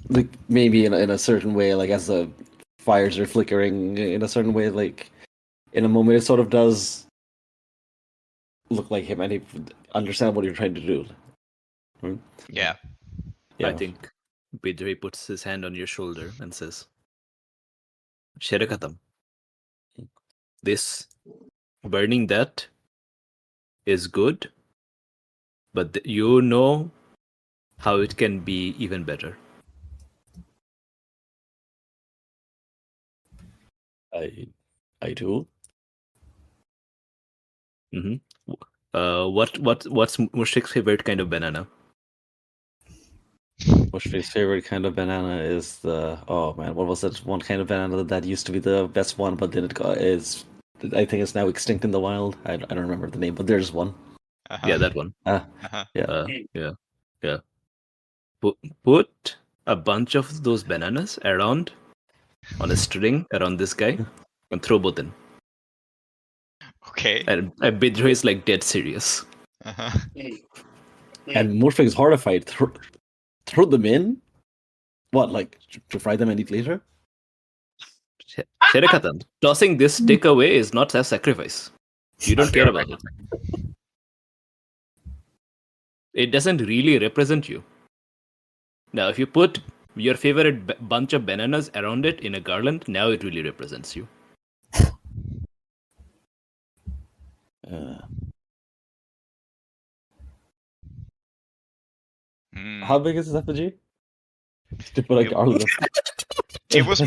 like maybe in a certain way, like as the fires are flickering in a certain way, like in a moment it sort of does look like him, and he understand what you're trying to do. Right? Yeah. I think Bidri puts his hand on your shoulder and says, Sherakatam, this burning that is good, but you know how it can be even better. I do. Mm-hmm. What's Mushik's favorite kind of banana? Mushfiq's favorite kind of banana is what was that one kind of banana that used to be the best one, but then I think it's now extinct in the wild. I don't remember the name, but there's one. Yeah, that one. Yeah. Put a bunch of those bananas around on a string around this guy and throw both in. Okay. And Bidro is like dead serious. And Mushfiq is horrified. Throw them in? What, like to fry them and eat later? Sherakatan, tossing this stick away is not a sacrifice. You don't care about it. It doesn't really represent you. Now, if you put your favorite bunch of bananas around it in a garland, now it really represents you. How big is this effigy? To put a garland. It was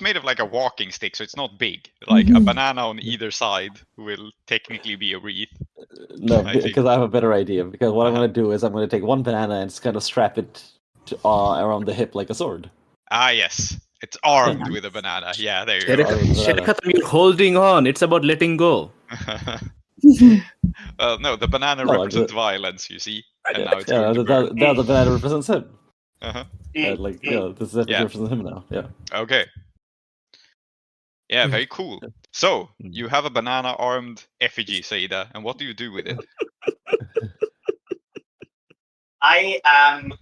made of like a walking stick, so it's not big. Like a banana on either side will technically be a wreath. No, because I have a better idea. Because what I'm going to do is I'm going to take one banana and just kind of strap it around the hip like a sword. Ah, yes. It's armed with a banana. Yeah, there you go. Sherakatan, you're holding on. It's about letting go. Well, no, the banana represents violence, you see. And now it's now the banana represents him. This is represents him now. Yeah. Okay. Yeah, very cool. So, you have a banana-armed effigy, Saida, and what do you do with it? I am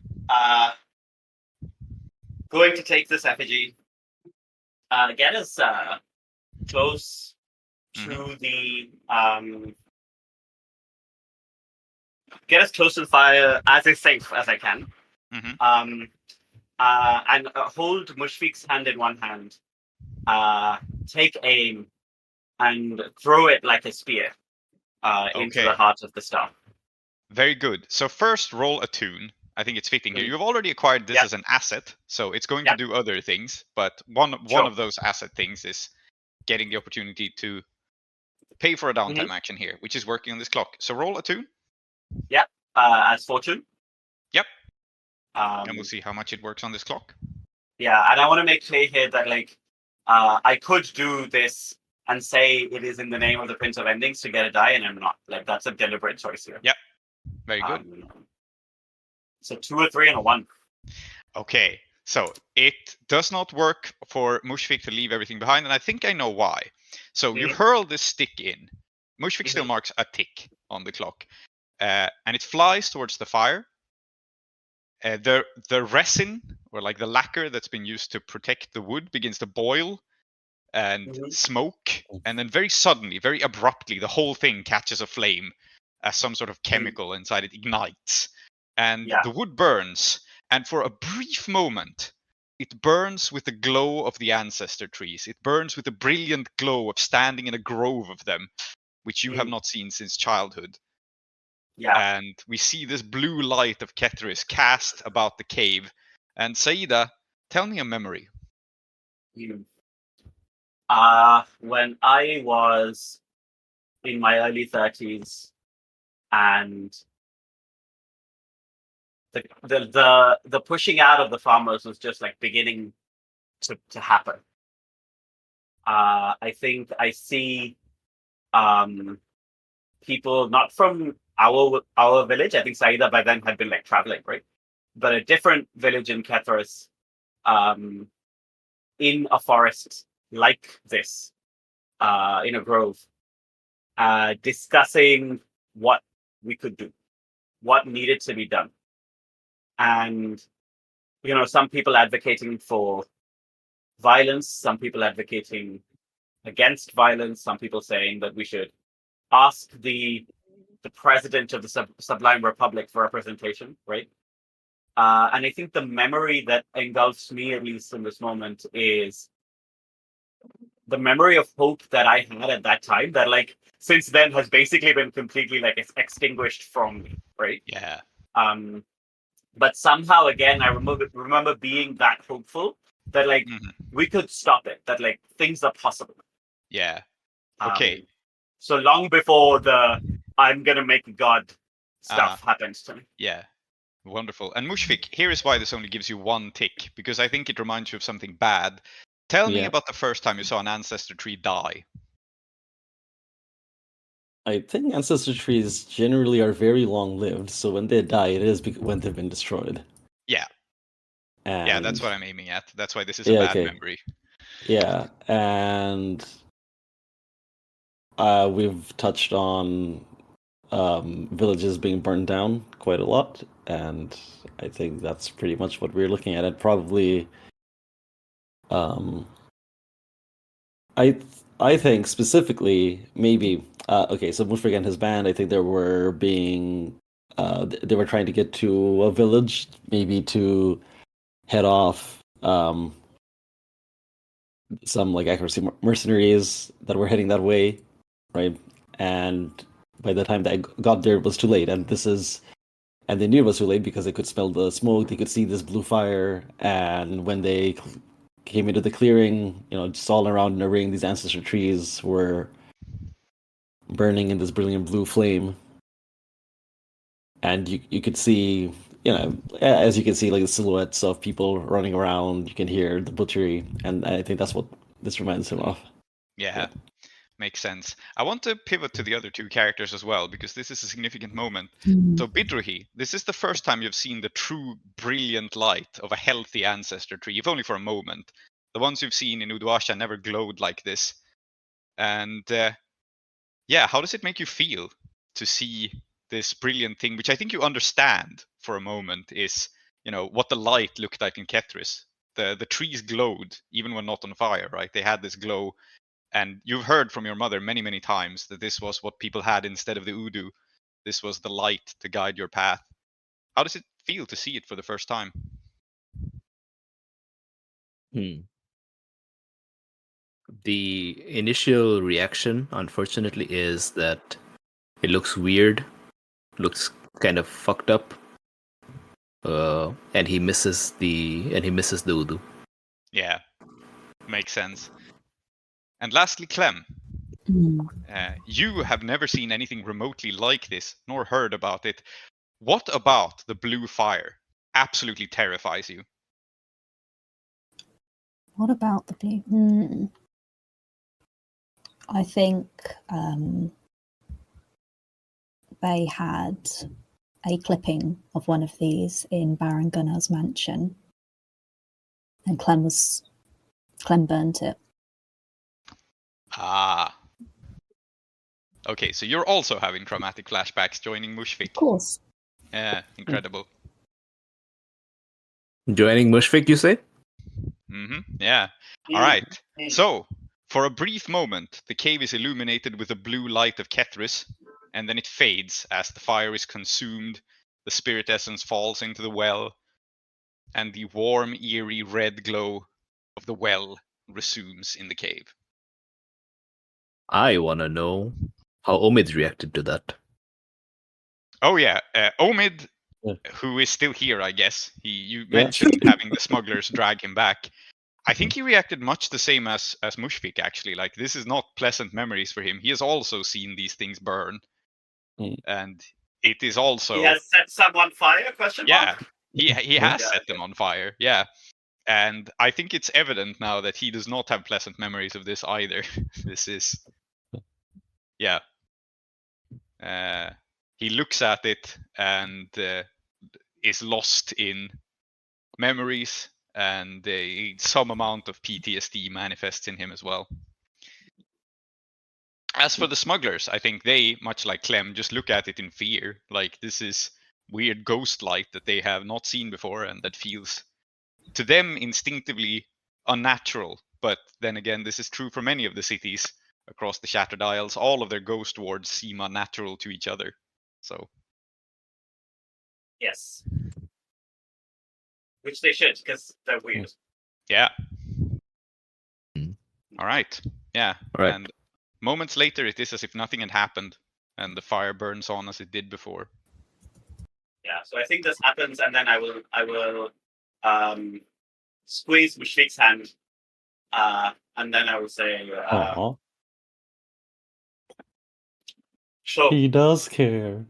going to take this effigy, get as close to the get as close to the fire as is safe as I can, and hold Mushfiq's hand in one hand, take aim, and throw it like a spear into the heart of the star. Very good. So first, roll Attune. I think it's fitting here. You've already acquired this as an asset, so it's going to do other things. But one of those asset things is getting the opportunity to pay for a downtime action here, which is working on this clock. So roll Attune. Yep. As fortune. Yep. And we'll see how much it works on this clock. Yeah, and I want to make clear here that I could do this and say it is in the name of the Prince of Endings to get a die, and I'm not. Like, that's a deliberate choice here. Yep. Very good. So 2 or 3 and a 1. Okay, so it does not work for Mushfiq to leave everything behind, and I think I know why. So you hurl this stick in. Mushfiq still marks a tick on the clock, and it flies towards the fire. The resin, or like the lacquer that's been used to protect the wood, begins to boil and smoke, and then very suddenly, very abruptly, the whole thing catches a flame as some sort of chemical inside it ignites, and the wood burns, and for a brief moment it burns with the glow of the ancestor trees. It burns with the brilliant glow of standing in a grove of them, which you have not seen since childhood. Yeah. And we see this blue light of Kethris cast about the cave. And Saida, tell me a memory. When I was in my early 30s, and the pushing out of the farmers was just like beginning to happen. I think I see people not from our village. I think Saida by then had been like traveling, right? But a different village in Kethris, in a forest like this, in a grove, discussing what we could do, what needed to be done. And, some people advocating for violence, some people advocating against violence, some people saying that we should ask the president of the Sublime Republic for representation, right? And I think the memory that engulfs me, at least in this moment, is the memory of hope that I had at that time that, like, since then has basically been completely, like, extinguished from me, right? Yeah. But somehow, again, I remember being that hopeful that, like, we could stop it, that, like, things are possible. Yeah. Okay. So long before the I'm gonna make God stuff happens to me. Yeah. Wonderful. And Mushfik, here is why this only gives you one tick, because I think it reminds you of something bad. Tell me about the first time you saw an ancestor tree die. I think ancestor trees generally are very long-lived, so when they die, it is when they've been destroyed. Yeah. And yeah, that's what I'm aiming at. That's why this is a bad memory. Yeah, and we've touched on villages being burned down quite a lot, and I think that's pretty much what we're looking at. And probably, I think specifically maybe okay. So Mushfik and his band, I think they were trying to get to a village, maybe to head off some like accuracy mercenaries that were heading that way, right? And by the time they got there, it was too late. And they knew it was too late because they could smell the smoke. They could see this blue fire. And when they came into the clearing, just all around in a ring, these ancestor trees were burning in this brilliant blue flame. And you could see, as you can see, like the silhouettes of people running around. You can hear the butchery, and I think that's what this reminds him of. Yeah. Makes sense. I want to pivot to the other two characters as well, because this is a significant moment. So Bidruhi, this is the first time you've seen the true brilliant light of a healthy ancestor tree, if only for a moment. The ones you've seen in Uduasha never glowed like this. And how does it make you feel to see this brilliant thing, which I think you understand for a moment, is what the light looked like in Kethris. The trees glowed even when not on fire, right? They had this glow. And you've heard from your mother many, many times that this was what people had instead of the Udu. This was the light to guide your path. How does it feel to see it for the first time? The initial reaction, unfortunately, is that it looks weird, looks kind of fucked up, and he misses the Udu. Yeah, makes sense. And lastly, Clem, you have never seen anything remotely like this, nor heard about it. What about the blue fire absolutely terrifies you? What about the blue? I think they had a clipping of one of these in Baron Gunnar's mansion, and Clem burnt it. Okay, so you're also having traumatic flashbacks joining Mushfik. Of course. Yeah, incredible. Joining Mushfik, you say? Yeah. All right. So, for a brief moment, the cave is illuminated with the blue light of Kethris, and then it fades as the fire is consumed, the spirit essence falls into the well, and the warm, eerie red glow of the well resumes in the cave. I want to know how Omid reacted to that. Oh yeah, Omid, Yeah. who is still here, I guess. You mentioned having the smugglers drag him back. I think he reacted much the same as Mushfik, actually. Like, this is not pleasant memories for him. He has also seen these things burn. And it is also... He has set some on fire, question mark? Yeah, he has set them on fire, yeah. And I think it's evident now that he does not have pleasant memories of this either. This is... Yeah. He looks at it and is lost in memories, and some amount of PTSD manifests in him as well. As for the smugglers, I think they, much like Clem, just look at it in fear. Like, this is weird ghost light that they have not seen before, and that feels, to them, instinctively unnatural. But then again, this is true for many of the cities across the Shattered Isles. All of their ghost wards seem unnatural to each other. So... Yes. Which they should, because they're weird. Yeah. All right. Yeah. All right. And moments later, it is as if nothing had happened, and the fire burns on as it did before. Yeah. So I think this happens, and then I will squeeze Mushfik's hand, and then I will say, "So he does care."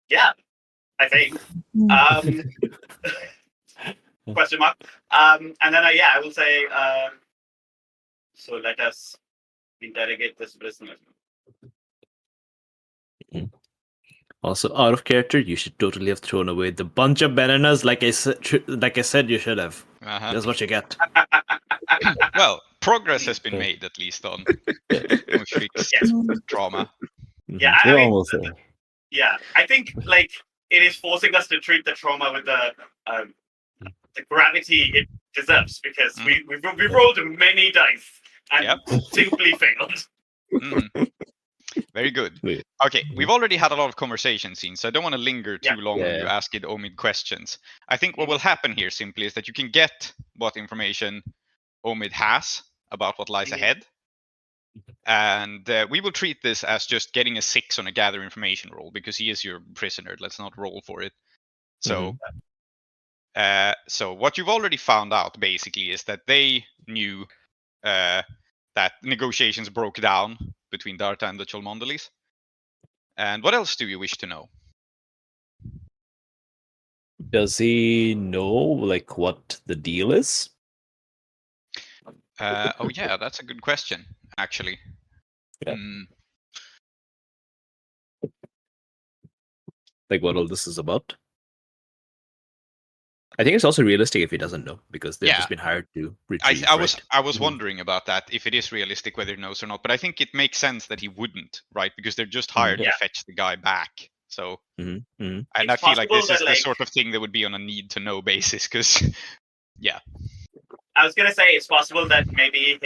Yeah, I think. Question mark. And then I will say, so let us interrogate this prisoner. Also, out of character, you should totally have thrown away the bunch of bananas like I said you should have. That's what you get. Well, progress has been made, at least, on Mushfik's trauma. Yeah, We're almost there. Yeah, I think, like, it is forcing us to treat the trauma with the gravity it deserves, because we rolled many dice and simply failed. Very good. Okay, we've already had a lot of conversation scenes, so I don't want to linger too long when you ask Omid questions. I think what will happen here simply is that you can get what information Omid has about what lies ahead, and we will treat this as just getting a 6 on a gather information roll, because he is your prisoner. Let's not roll for it. So, so what you've already found out, basically, is that they knew that negotiations broke down between Darta and the Cholmondoleys. And what else do you wish to know? Does he know, like, what the deal is? Oh yeah, that's a good question, actually. Yeah. Like, what all this is about? I think it's also realistic if he doesn't know, because they've just been hired to retrieve. I was wondering about that, if it is realistic whether he knows or not. But I think it makes sense that he wouldn't, right? Because they're just hired to fetch the guy back. So, and I feel like this is the sort of thing that would be on a need-to-know basis. Because, I was gonna say it's possible that maybe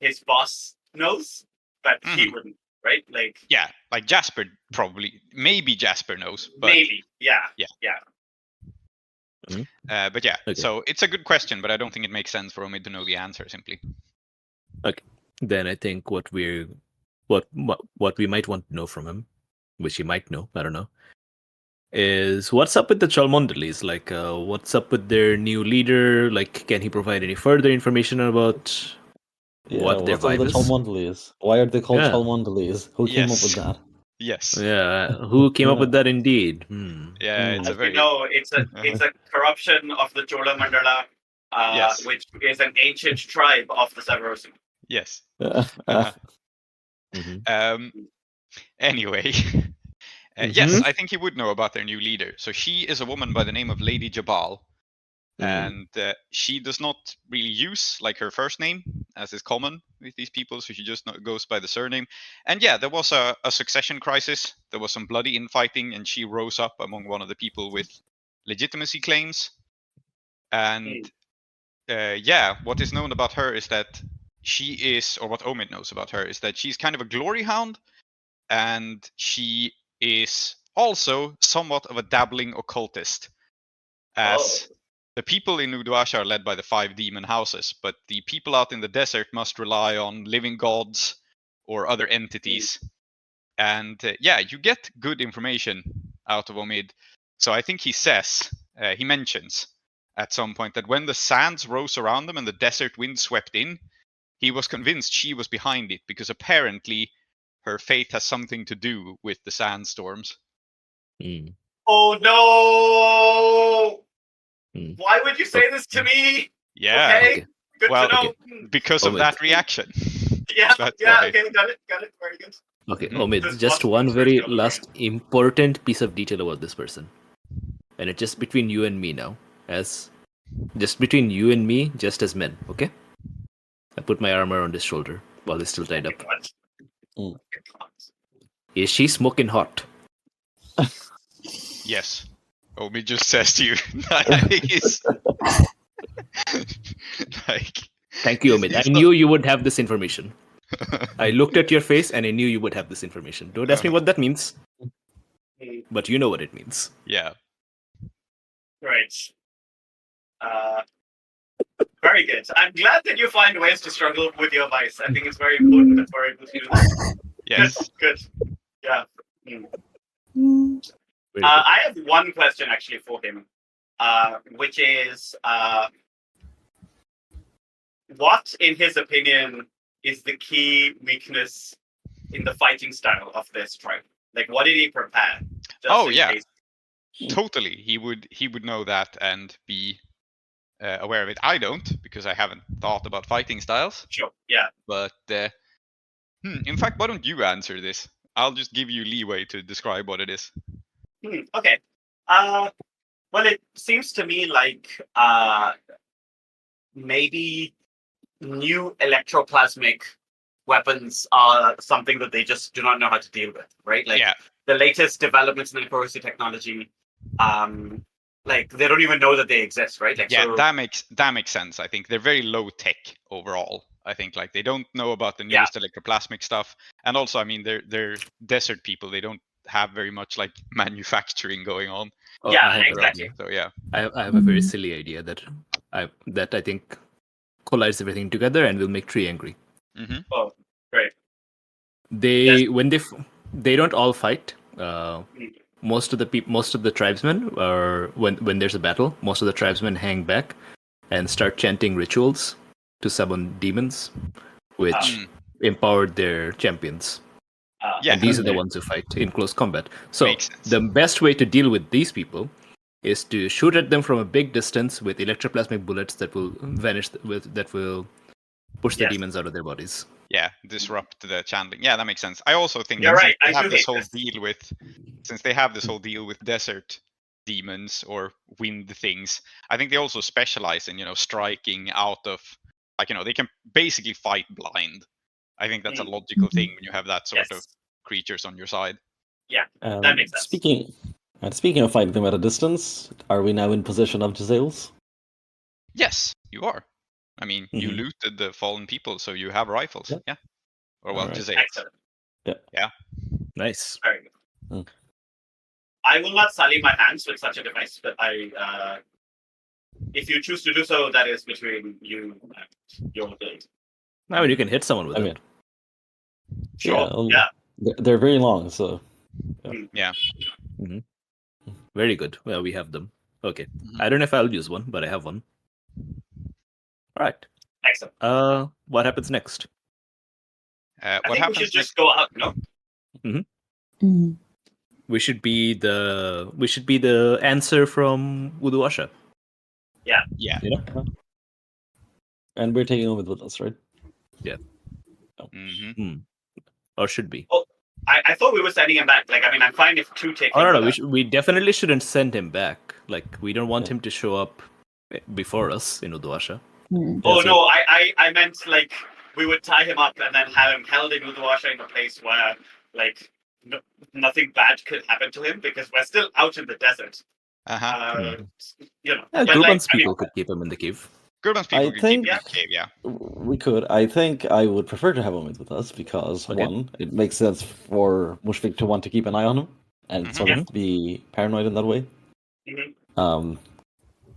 his boss knows, but he wouldn't, right? Like, yeah, like Jasper probably, maybe Jasper knows, but maybe, yeah. But yeah, so it's a good question, but I don't think it makes sense for Omid to know the answer simply. Okay, then I think what we might want to know from him, which he might know, I don't know, is what's up with the Cholmondoleys? Like, what's up with their new leader? Like, can he provide any further information about what their vibe is? Cholmondoleys? Why are they called Cholmondoleys? Who came up with that? Yes. Yeah. Who came up with that? Indeed. Yeah, it's a very. It's a corruption of the Cholamandala, which is an ancient tribe of the Severosi. Yes. Anyway, yes, I think he would know about their new leader. So she is a woman by the name of Lady Jabal, and she does not really use like her first name, as is common with these people. So she just goes by the surname. And yeah, there was a succession crisis. There was some bloody infighting, and she rose up among one of the people with legitimacy claims. And what is known about her is that she is, or what Omid knows about her is that she's kind of a glory hound, and she is also somewhat of a dabbling occultist, as the people in Uduasha are led by the 5 demon houses, but the people out in the desert must rely on living gods or other entities. And you get good information out of Omid. So I think he says, he mentions at some point that when the sands rose around them and the desert wind swept in, he was convinced she was behind it because apparently her faith has something to do with the sandstorms. Mm. Oh no! Mm. Why would you say this to me? Yeah. Okay. Good to know. Because of that reaction. Yeah, That's yeah, why. okay, got it, very good. Okay, Mhm. Omid, This just must one be very special. last important piece of detail about this person. And it's just between you and me now. Just between you and me, just as men, okay? I put my arm around his shoulder while he's still tied up. What? Mm. Is she smoking hot? Yes. Omid just says to you. I think he's like. Thank you, Omid. I knew you would have this information. I looked at your face and I knew you would have this information. Don't ask me what that means, but you know what it means. Yeah. Right. Very good. I'm glad that you find ways to struggle with your vice. I think it's very important that we're able to do that. Yes. Good. Yeah. Very good. I have one question actually for him, which is, what, in his opinion, is the key weakness in the fighting style of this tribe? Like, what did he prepare? Oh, in yeah. case? Totally. He would know that and be aware of it. I don't, because I haven't thought about fighting styles. Sure. Yeah. But in fact, why don't you answer this? I'll just give you leeway to describe what it is. Okay. Well, it seems to me like maybe new electroplasmic weapons are something that they just do not know how to deal with, right? Like the latest developments in necrosis technology, like they don't even know that they exist, right? Like, yeah, so that makes sense. I think they're very low tech overall. I think like they don't know about the newest electroplasmic stuff, and also, I mean, they're desert people. They don't have very much like manufacturing going on. Oh, yeah, exactly. So yeah, I have a very silly idea that I think collides everything together and will make Tree angry. Mm-hmm. Oh, great. When they don't all fight. Most of the tribesmen are when there's a battle. Most of the tribesmen hang back and start chanting rituals to summon demons, which empowered their champions. And these are the ones who fight in close combat. So the best way to deal with these people is to shoot at them from a big distance with electroplasmic bullets that will push the demons out of their bodies. Yeah, disrupt the chanting. Yeah, that makes sense. I also think You're right. They have this whole deal with desert demons or wind things. I think they also specialize in striking out of they can basically fight blind. I think that's a logical thing when you have that sort of creatures on your side. Yeah, that makes sense. Speaking of fighting them at a distance, are we now in possession of Giselles? Yes, you are. I mean, you looted the fallen people, so you have rifles. Yeah. Or well, Giselles. Excellent. Yeah. Nice. Very good. I will not sully my hands with such a device, but if you choose to do so, that is between you and your ability. I mean, you can hit someone with it. Sure. They're very long, so. Yeah. Mm-hmm. Very good. Well, we have them. Okay. I don't know if I'll use one, but I have one. All right. Excellent. What happens next? I think we should just go out. No. We should be the answer from Uduasha. Yeah. Yeah. And we're taking Omid with us, right? Yeah. Mm-hmm. Or should be. Oh, I thought we were sending him back. Like, I mean, I'm fine if two take him. Oh, no. We definitely shouldn't send him back. Like, we don't want him to show up before us in Uduasha. Oh, no, I meant, like, we would tie him up and then have him held in Uduasha in a place where, like, nothing bad could happen to him because we're still out in the desert. Gurban's people could keep him in the cave. Gurban's people could keep him in the cave, yeah. We could. I think I would prefer to have Omid with us because, one, it makes sense for Mushfiq to want to keep an eye on him and sort of be paranoid in that way.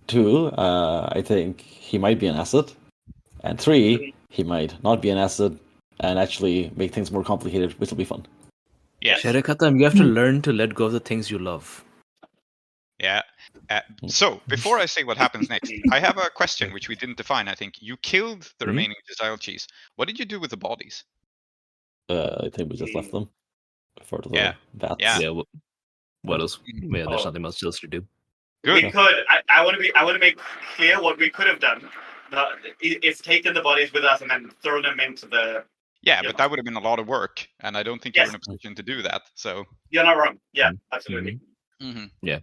Two, I think he might be an asset. And three, he might not be an asset, and actually make things more complicated, which will be fun. Yes. Sherikatam, you have to learn to let go of the things you love. Yeah. So, before I say what happens next, I have a question which we didn't define, I think. You killed the remaining Jezile. What did you do with the bodies? I think we just left them for the Yeah. bats. Yeah. What else? Yeah, there's Oh. nothing much else to do. Good. We could. I want to make clear what we could have done. Is taken the bodies with us and then thrown them into the. Yeah, but that would have been a lot of work, and I don't think you're in a position to do that. So you're not wrong. Yeah, absolutely. Yeah.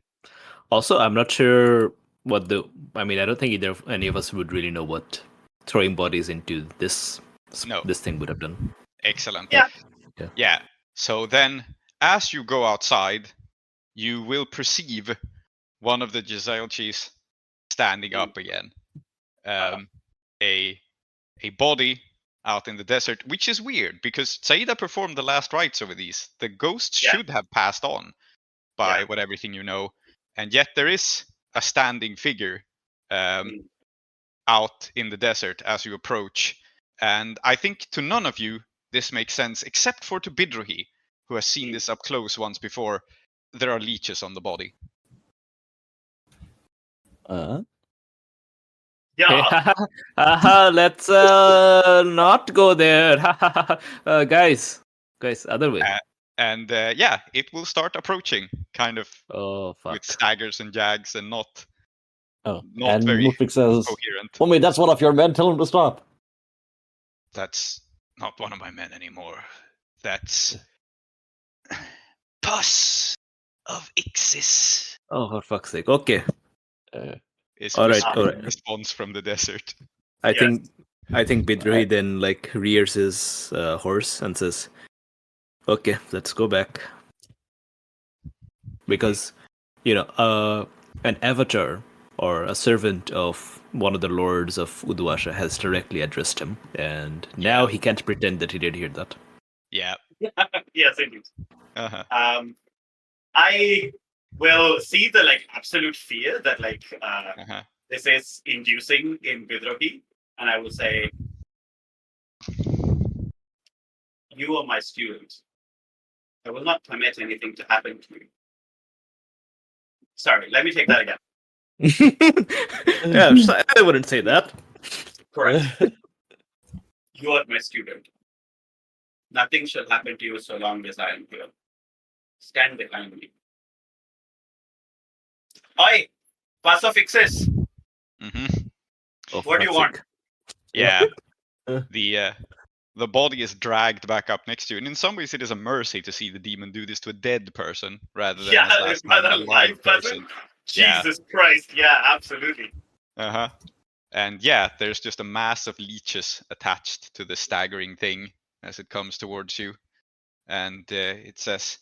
Also, I'm not sure what the. I mean, I don't think any of us would really know what throwing bodies into this thing would have done. Excellent. Yeah. So then, as you go outside, you will perceive one of the Jezile standing up again. A body out in the desert, which is weird because Saida performed the last rites over these. The ghosts should have passed on by what everything you know, and yet there is a standing figure out in the desert as you approach. And I think to none of you this makes sense, except for to Bidrohi, who has seen this up close once before. There are leeches on the body. Yeah. Let's not go there. Guys, other way. And it will start approaching, kind of with staggers and jags, and not and very Ludwig says, coherent. "Well, wait, that's one of your men. Tell him to stop." That's not one of my men anymore. That's Pus of Ixis. Oh, for fuck's sake. Okay. All right. Response from the desert. I think Bidrohi then rears his horse and says, "Okay, let's go back." Because an avatar or a servant of one of the lords of Uduasha has directly addressed him, and now he can't pretend that he did hear that. Yeah. Yes, indeed. I will see the absolute fear that this is inducing in Bidrohi, and I will say, "You are my student. I will not permit anything to happen to you." Sorry, let me take that again. I wouldn't say that. Correct. You are my student. Nothing shall happen to you so long as I am here. Stand behind me. Oi! Pass of Ixis! What do you want? Yeah. The body is dragged back up next to you, and in some ways it is a mercy to see the demon do this to a dead person rather than a live person. Jesus Christ, yeah, absolutely. And there's just a mass of leeches attached to the staggering thing as it comes towards you. And it says,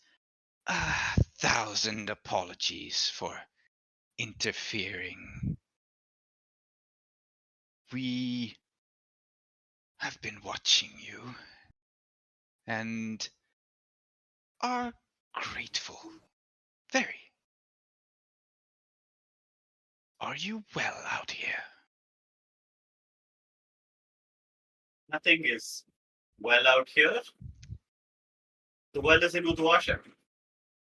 1,000 apologies for interfering. We have been watching you and are grateful. Very. Are you well out here? Nothing is well out here. The world is in Uduasha.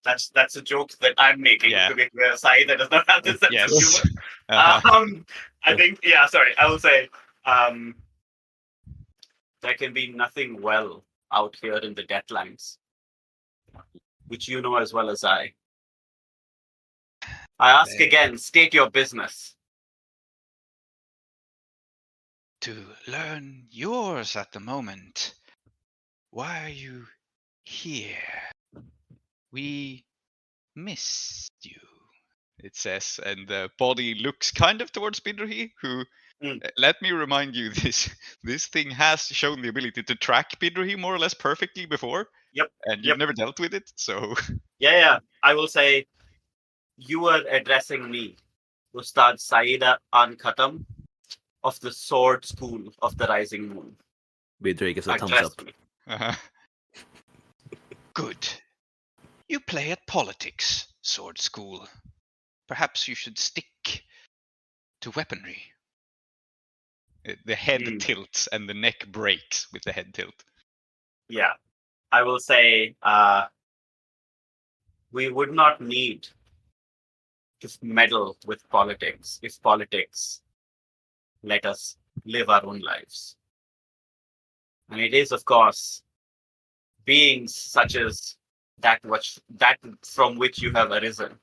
That's a joke that I'm making to be clear. Sai that does not have this sense of humor. I think, I will say, there can be nothing well out here in the Deathlands, which you know as well as I. I ask again, state your business. To learn yours at the moment. Why are you here? We missed you, it says, and the body looks kind of towards Bidrohi, who, let me remind you, this thing has shown the ability to track Bidrohi more or less perfectly before. Yep. And you've never dealt with it, so... Yeah. I will say, you are addressing me, Ustad Saida Khatam of the Sword School of the Rising Moon. Bidrohi gives a thumbs up. Good. You play at politics, Sword School. Perhaps you should stick to weaponry. The head tilts and the neck breaks with the head tilt. Yeah. I will say we would not need to meddle with politics if politics let us live our own lives. And it is, of course, beings such as that from which you have arisen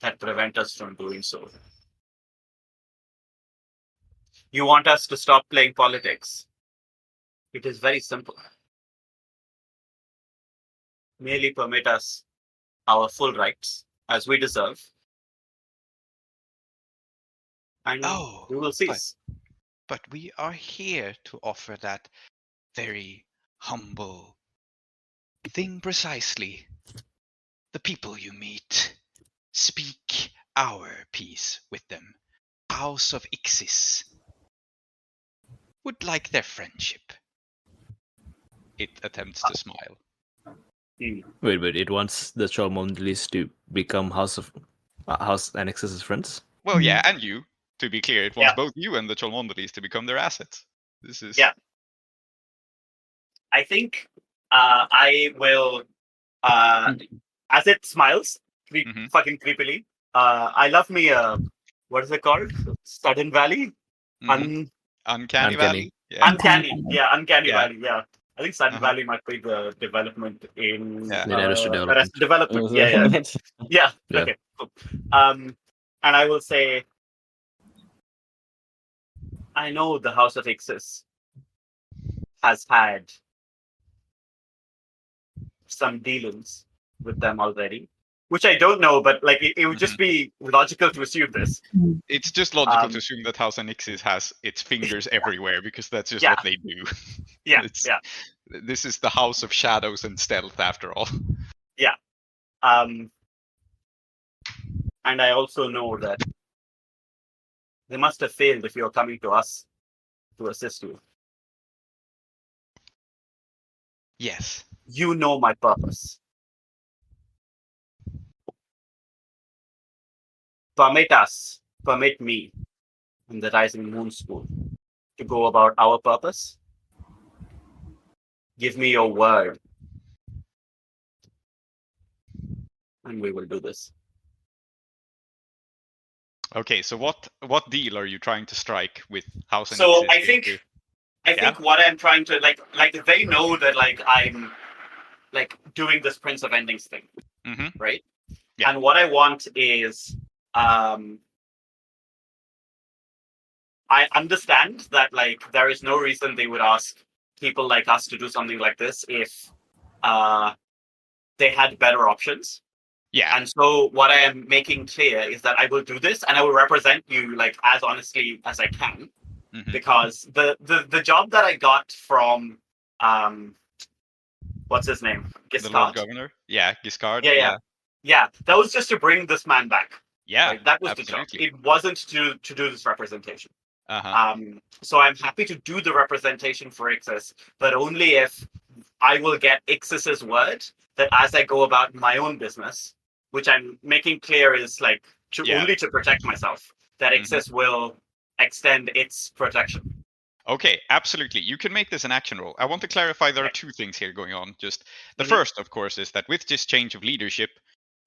that prevent us from doing so. You want us to stop playing politics? It is very simple. Merely permit us our full rights as we deserve, and we will cease. But we are here to offer that very humble thing precisely. The people you meet, speak our peace with them. House of Ixis would like their friendship. It attempts to smile. Wait, it wants the Cholmondoleys to become House and Ixis' friends? Well, yeah, and you. To be clear, it wants both you and the Cholmondoleys to become their assets. This is... Yeah. I think I will, as it smiles, fucking creepily, I love me, what is it called? Sudden Valley? Uncanny Valley? Yeah. Uncanny Valley, yeah. I think Sudden Valley might be the development in Arrested Development. Development. Yeah. Okay, cool. And I will say, I know the House of Ixis has had some dealings with them already, which I don't know, but like it would just be logical to assume this. It's just logical to assume that House and Ixis has its fingers everywhere, because that's just what they do. This is the House of Shadows and Stealth, after all. Yeah. And I also know that they must have failed if you're coming to us to assist you. Yes. You know my purpose. Permit me, in the Rising Moon School, to go about our purpose. Give me your word, and we will do this. Okay, so what deal are you trying to strike with House and So Ixis? I think what I'm trying to like they know that like I'm like doing this Prince of Endings thing, right? Yeah. And what I want is I understand that like there is no reason they would ask people like us to do something like this if they had better options. Yeah. And so what I am making clear is that I will do this and I will represent you like as honestly as I can. Because the job that I got from what's his name? Giscard. The Lord Governor? Yeah, Giscard. Yeah. That was just to bring this man back. Yeah. Right? That was absolutely. the job. It wasn't to do this representation. So I'm happy to do the representation for Ixis, but only if I will get Ixis's word that as I go about my own business, which I'm making clear is like only to protect myself, that Ixis will extend its protection. Okay, absolutely. You can make this an action roll. I want to clarify there are two things here going on. Just the first, of course, is that with this change of leadership,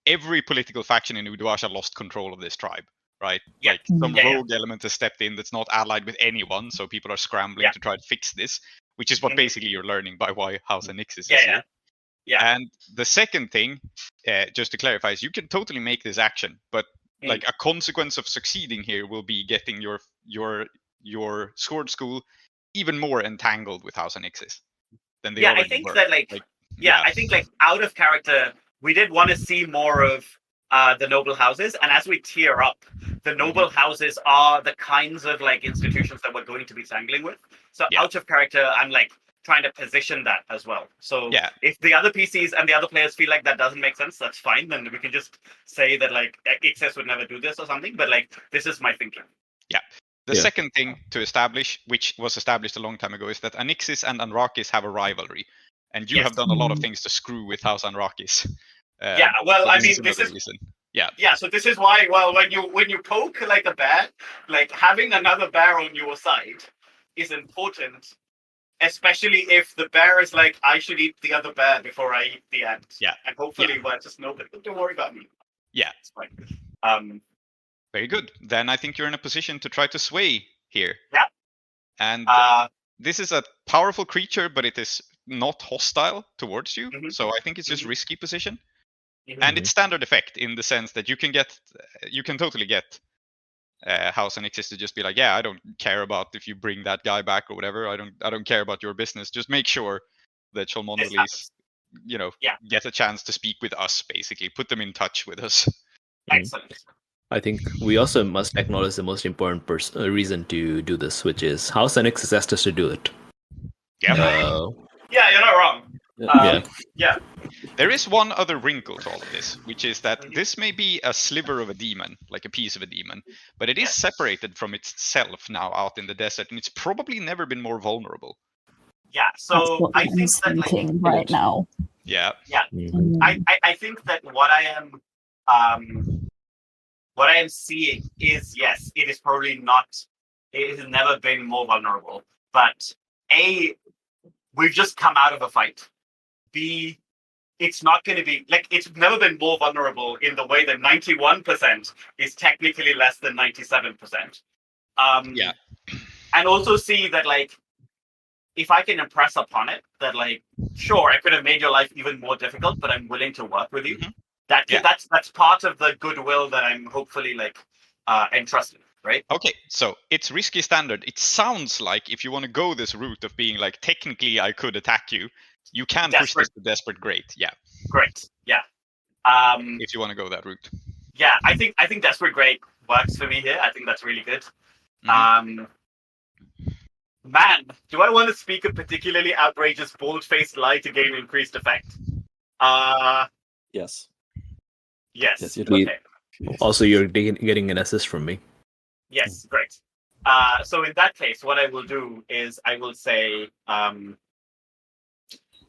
every political faction in Uduasha lost control of this tribe, right? Yeah. Like some rogue element has stepped in that's not allied with anyone, so people are scrambling to try to fix this, which is what basically you're learning by why House and Ixis is here. Yeah. And the second thing, just to clarify, is you can totally make this action, but like a consequence of succeeding here will be getting your sword school even more entangled with House and Ixis than they already I think were. that I think like out of character, we did want to see more of the noble houses, and as we tier up, the noble houses are the kinds of like institutions that we're going to be tangling with. So out of character, I'm like trying to position that as well. So if the other PCs and the other players feel like that doesn't make sense, that's fine. Then we can just say that like Ixis would never do this or something. But like this is my thinking. Yeah. The second thing to establish, which was established a long time ago, is that Anixis and Anrakis have a rivalry, and you have done a lot of things to screw with House Anrakis. Well, I mean, this is reason. Yeah. So this is why. Well, when you poke like a bear, like having another bear on your side is important, especially if the bear is like, I should eat the other bear before I eat the ant. Yeah. And hopefully, well, just nobody. Don't worry about me. Yeah. It's fine. Very good. Then I think you're in a position to try to sway here. Yeah. And this is a powerful creature, but it is not hostile towards you. So I think it's just risky position. And it's standard effect in the sense that you can totally get House and Ixis to just be like, yeah, I don't care about if you bring that guy back or whatever. I don't care about your business. Just make sure that Cholmondoleys, get a chance to speak with us. Basically, put them in touch with us. Excellent. I think we also must acknowledge the most important reason to do this, which is House and Ixis asked us to do it. Yeah. Yeah, you're not wrong. Yeah. There is one other wrinkle to all of this, which is that this may be a sliver of a demon, like a piece of a demon, but it is separated from itself now out in the desert, and it's probably never been more vulnerable. Yeah, so That's what I I'm think that thinking right now. Yeah. Yeah. I think that what I am seeing is, yes, it is probably not, it has never been more vulnerable, but A, we've just come out of a fight. B, it's not going to be, like, it's never been more vulnerable in the way that 91% is technically less than 97%. Yeah. And also see that, like, if I can impress upon it, that, like, sure, I could have made your life even more difficult, but I'm willing to work with you. That's part of the goodwill that I'm hopefully, like, entrusted, right? Okay, so it's risky standard. It sounds like if you want to go this route of being like, technically I could attack you, you can push this to desperate great. Yeah. Great. Yeah. If you want to go that route. Yeah, I think desperate great works for me here. I think that's really good. Man, do I want to speak a particularly outrageous, bold-faced lie to gain increased effect? Yes. Yes. You do. Okay. Also, you're getting an assist from me. Yes, great. So in that case, what I will do is I will say,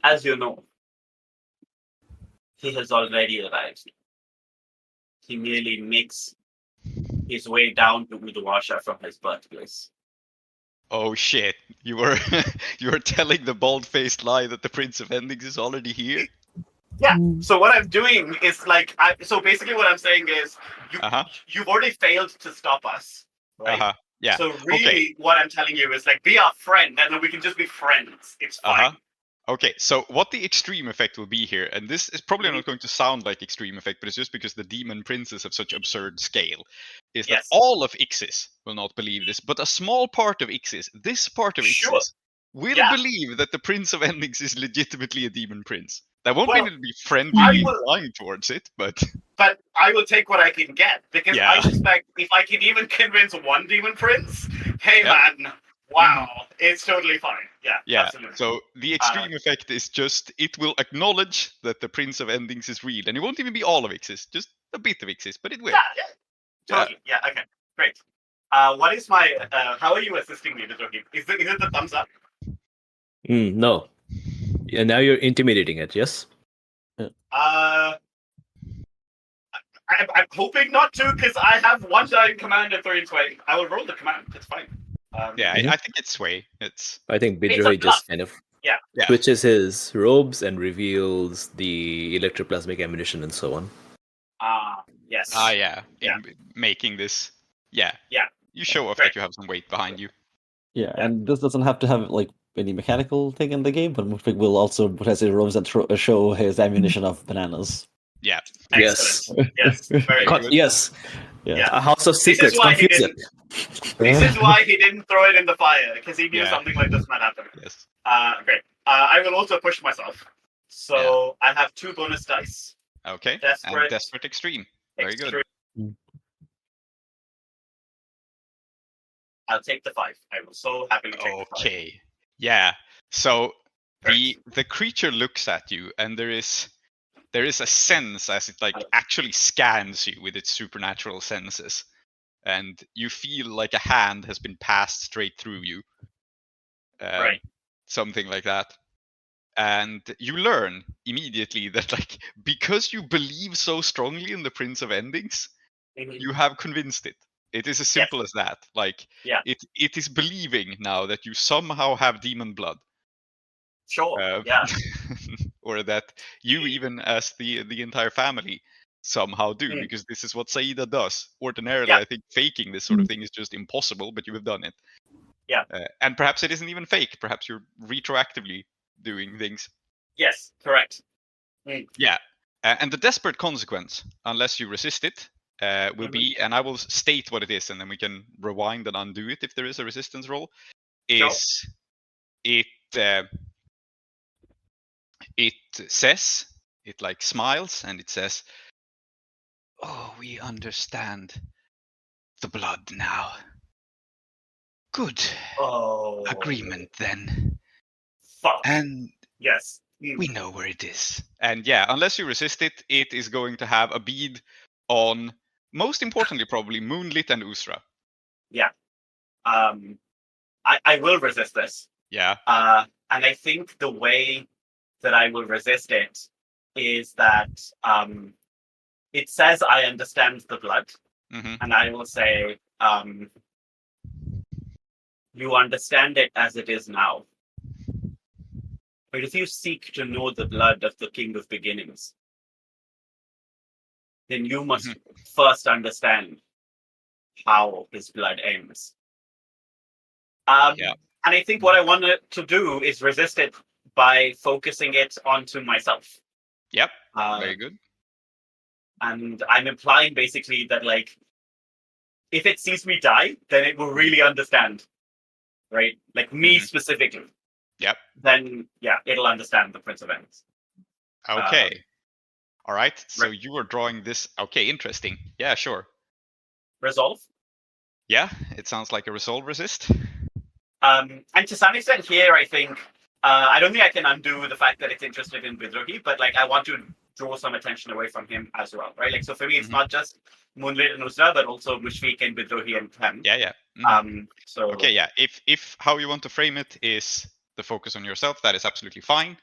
as you know, he has already arrived. He merely makes his way down to Udawasha from his birthplace. Oh shit! You were telling the bald-faced lie that the Prince of Endings is already here. Yeah. So what I'm doing is like, so basically what I'm saying is, you've already failed to stop us, right? Yeah. So really, what I'm telling you is like, be our friend, and then we can just be friends. It's fine. Okay, so what the extreme effect will be here, and this is probably not going to sound like extreme effect, but it's just because the demon princes have such absurd scale, is that all of Ixis will not believe this, but a small part of Ixis, this part of Ixis, will believe that the Prince of Endings is legitimately a demon prince. That won't mean it'll be friendly inclined towards it, but I will take what I can get, because I suspect if I can even convince one demon prince, hey man, wow, it's totally fine. Yeah, absolutely. So the extreme effect is just, it will acknowledge that the Prince of Endings is real, and it won't even be all of Ixis, just a bit of Ixis, but it will. Yeah, totally. Yeah, okay, great. What is my, how are you assisting me, Zoheb? Is it the thumbs up? No. Yeah, now you're intimidating it, yes? I'm hoping not to, because I have one die in command and 3 in sway. I will roll the command, it's fine. I think it's sway. I think Bidroy just kind of switches his robes and reveals the electroplasmic ammunition and so on. Yes. Making this. Yeah. You show off Great. that you have some weight behind you. Yeah, and this doesn't have to have like any mechanical thing in the game, but Mufik will also put his robes and show his ammunition of bananas. Yeah. Excellent. Yes. Very good. Yes. Yeah. A house of secrets. Confuse it. This is why he didn't throw it in the fire, because he knew something like this might happen. Yes. Great. I will also push myself. So I have 2 bonus dice. Okay. Desperate. And desperate extreme. Very good. I'll take the 5. I will so happily take the 5. Okay. Yeah. So the creature looks at you, and there is a sense as it like actually scans you with its supernatural senses, and you feel like a hand has been passed straight through you. Something like that. And you learn immediately that, like, because you believe so strongly in the Prince of Endings, you have convinced it. It is as simple as that. Like, it is believing now that you somehow have demon blood, Sure. Yeah. Or that you even as the entire family somehow do, because this is what Saida does. Ordinarily, I think faking this sort of thing is just impossible, but you have done it. Yeah. And perhaps it isn't even fake. Perhaps you're retroactively doing things. Yes, correct. Yeah. And the desperate consequence, unless you resist it, will be, and I will state what it is, and then we can rewind and undo it if there is a resistance roll, is it says, it like smiles, and it says, "Oh, we understand the blood now. Good. Oh. Agreement then. Fuck. And yes. We know where it is." And yeah, unless you resist it, it is going to have a bead on, most importantly, probably Moonlit and Usra. Yeah. I will resist this. Yeah. And I think the way that I will resist it is that it says I understand the blood, and I will say, you understand it as it is now. But if you seek to know the blood of the King of Beginnings, then you must first understand how his blood ends. And I think what I wanted to do is resist it by focusing it onto myself. Yep. Very good. And I'm implying basically that, like, if it sees me die, then it will really understand, right? Like me specifically. Yep. Then, yeah, it'll understand the Prince of Ends. Okay. All right. So you are drawing this. Okay, interesting. Yeah, sure. Resolve? Yeah, it sounds like a resolve resist. And to some extent here, I think, I don't think I can undo the fact that it's interested in Vidrohi, but like I want to draw some attention away from him as well, right? Like, so for me, it's not just Moonlit and Usra, but also Mushfiq and Vidrohi and Pam. Yeah. So okay, yeah. If how you want to frame it is the focus on yourself, that is absolutely fine.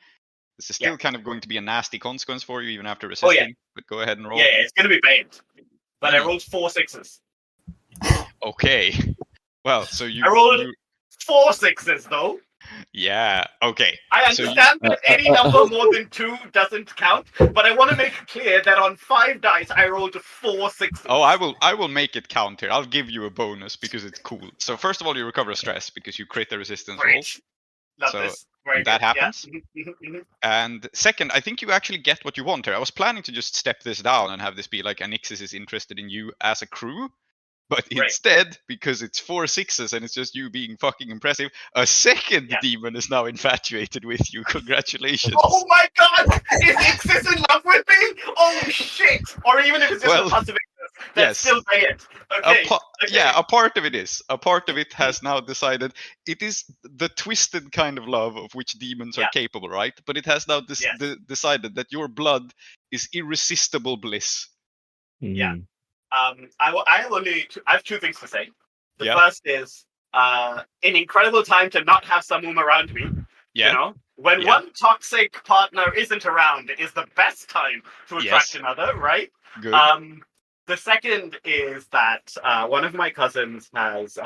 This is still kind of going to be a nasty consequence for you, even after resisting. But go ahead and roll. Yeah, it's going to be bad. But I rolled 4 6s. Okay. Well, so you... I rolled 4 6s, though. Yeah, okay. I understand that any number more than 2 doesn't count, but I want to make it clear that on 5 dice, I rolled 4 6s. Oh, I will make it count here. I'll give you a bonus because it's cool. So first of all, you recover stress because you crit the resistance roll. Love so this. Very that good. happens. Yeah. And second, I think you actually get what you want here. I was planning to just step this down and have this be like an Ixis is interested in you as a crew. But instead, because it's 4 6s and it's just you being fucking impressive, a second demon is now infatuated with you. Congratulations. Oh my god! Is Ixis in love with me? Oh shit! Or even if it's just a passive Ixis, that's still bad. Okay. Yeah, a part of it is. A part of it has now decided it is the twisted kind of love of which demons are capable, right? But it has now decided that your blood is irresistible bliss. Yeah. I have 2 things to say. The first is an incredible time to not have Samum around me. You know, when one toxic partner isn't around, is the best time to attract another, right? Good. The second is that one of my cousins has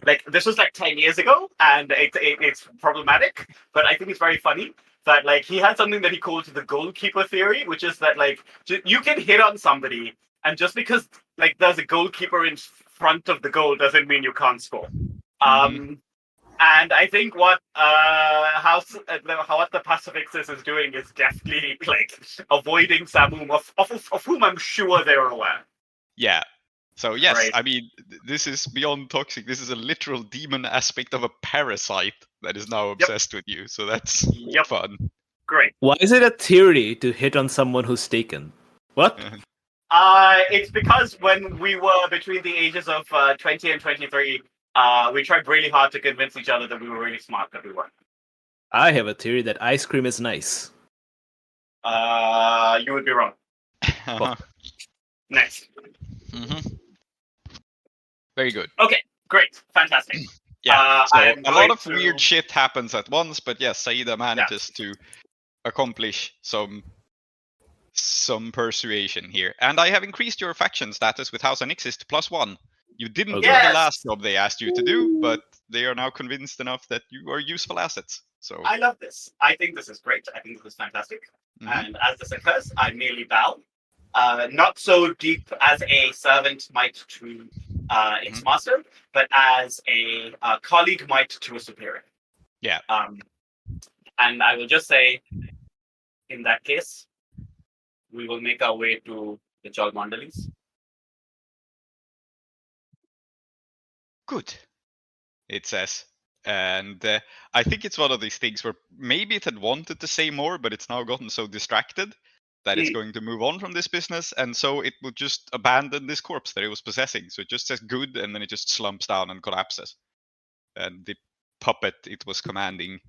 like, this was like 10 years ago, and it's problematic, but I think it's very funny that, like, he had something that he calls the goalkeeper theory, which is that, like, you can hit on somebody, and just because, like, there's a goalkeeper in front of the goal doesn't mean you can't score. And I think what the Pacifics is doing is definitely, like, avoiding Samum, of whom I'm sure they're aware. Yeah. So yes, I mean, this is beyond toxic. This is a literal demon aspect of a parasite that is now obsessed with you. So that's fun. Great. Why is it a theory to hit on someone who's taken? What? It's because when we were between the ages of 20 and 23, we tried really hard to convince each other that we were really smart, that we weren't. I have a theory that ice cream is nice. You would be wrong. Next. Very good. Okay, great, fantastic. Yeah, so a lot of weird shit happens at once, but yes, Saida manages to accomplish some persuasion here. And I have increased your faction status with House and Ixis to +1. You didn't do the last job they asked you to do, but they are now convinced enough that you are useful assets. So I love this. I think this is great. I think this is fantastic. And as this occurs, I merely bow. Not so deep as a servant might to its master, but as a colleague might to a superior. Yeah. And I will just say, in that case, we will make our way to the Cholmondoleys. Good, it says. And I think it's one of these things where maybe it had wanted to say more, but it's now gotten so distracted that it's going to move on from this business, and so it will just abandon this corpse that it was possessing. So it just says good, and then it just slumps down and collapses. And the puppet it was commanding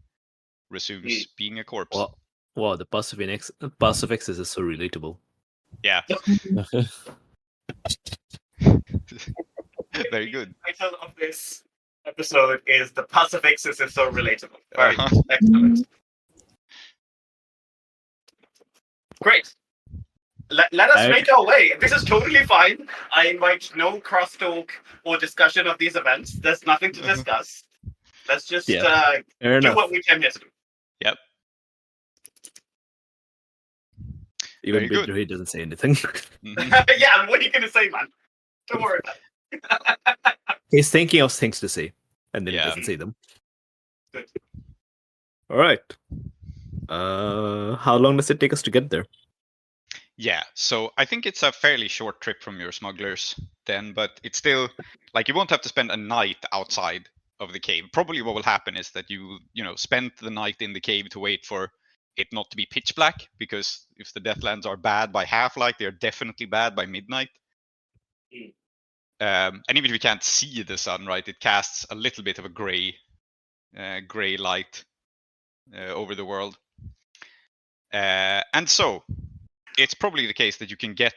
resumes being a corpse. Wow, the passive X is so relatable. Yeah. Very good. The title of this episode is "The Pacifixus is so relatable." Very excellent. Great. Let us make our way. This is totally fine. I invite no crosstalk or discussion of these events. There's nothing to discuss. Let's just do what we came here to do. Yep. Even Bidro doesn't say anything. Yeah, what are you going to say, man? Don't worry about it. He's thinking of things to say, and then he doesn't say them. Good. All right. How long does it take us to get there? Yeah, so I think it's a fairly short trip from your smugglers then, but it's still like you won't have to spend a night outside of the cave. Probably what will happen is that you spend the night in the cave to wait for it not to be pitch black, because if the Deathlands are bad by half-light, they're definitely bad by midnight. And even if you can't see the sun, right, it casts a little bit of a gray light over the world. And so it's probably the case that you can get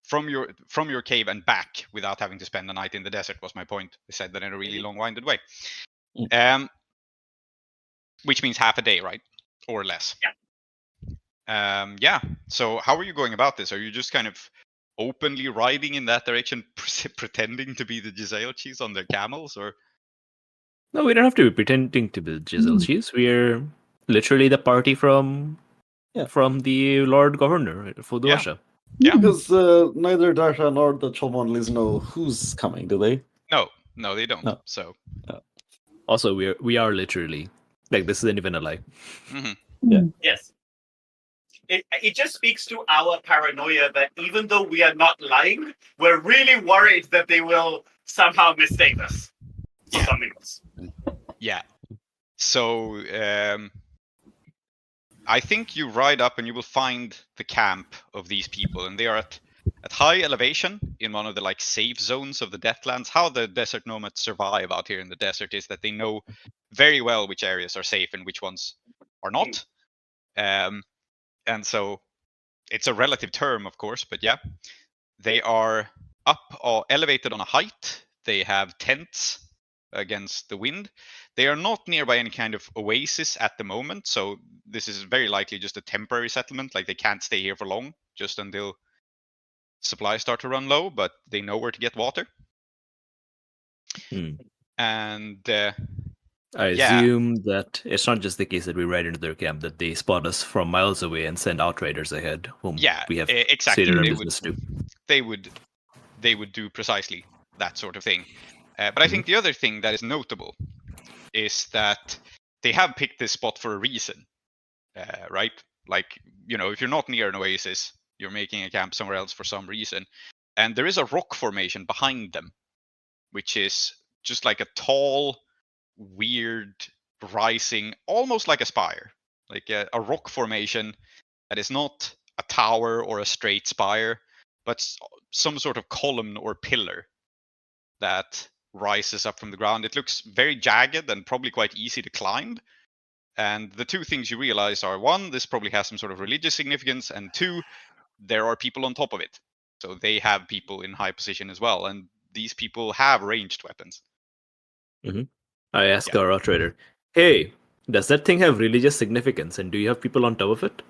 from your cave and back without having to spend the night in the desert, was my point. I said that in a really long-winded way. Which means half a day, right? Or less. Yeah. So how are you going about this? Are you just kind of openly riding in that direction, pretending to be the Giselchis on their camels, or? No, we don't have to be pretending to be the Giselchis. We're literally the party from the Lord Governor for Dwasha. Yeah. Because neither Darsha nor the Cholmondoleys know who's coming, do they? No, they don't. No. So. Also, we are literally this isn't even a lie. Yeah. Yes. It just speaks to our paranoia that even though we are not lying, we're really worried that they will somehow mistake us for something else. Yeah. So I think you ride up and you will find the camp of these people, and they are at high elevation in one of the safe zones of the Deathlands. How the desert nomads survive out here in the desert is that they know very well which areas are safe and which ones are not. And so it's a relative term, of course, but yeah, they are up or elevated on a height. They have tents against the wind. They are not nearby any kind of oasis at the moment, so this is very likely just a temporary settlement. They can't stay here for long, just until supplies start to run low, but they know where to get water. And I assume that it's not just the case that we ride into their camp, that they spot us from miles away and send outriders ahead, whom we have exactly. stated our business to. They would do precisely that sort of thing. But I think the other thing that is notable is that they have picked this spot for a reason, right? If you're not near an oasis, you're making a camp somewhere else for some reason. And there is a rock formation behind them, which is just like a tall, weird, rising, almost like a spire. A rock formation that is not a tower or a straight spire, but some sort of column or pillar that rises up from the ground. It looks very jagged and probably quite easy to climb. And the two things you realize are, one, this probably has some sort of religious significance, and two, there are people on top of it. So they have people in high position as well, and these people have ranged weapons. I ask our outrider, hey, does that thing have religious significance, and do you have people on top of it?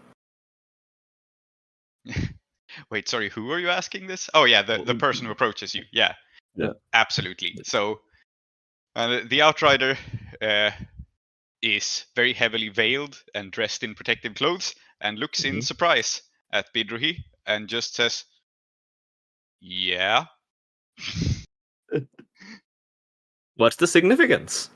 Wait, sorry, who are you asking this? Oh yeah, the person who approaches you. Yeah. Absolutely. So And the outrider is very heavily veiled and dressed in protective clothes and looks in surprise at Bidruhi and just says, "Yeah." What's the significance?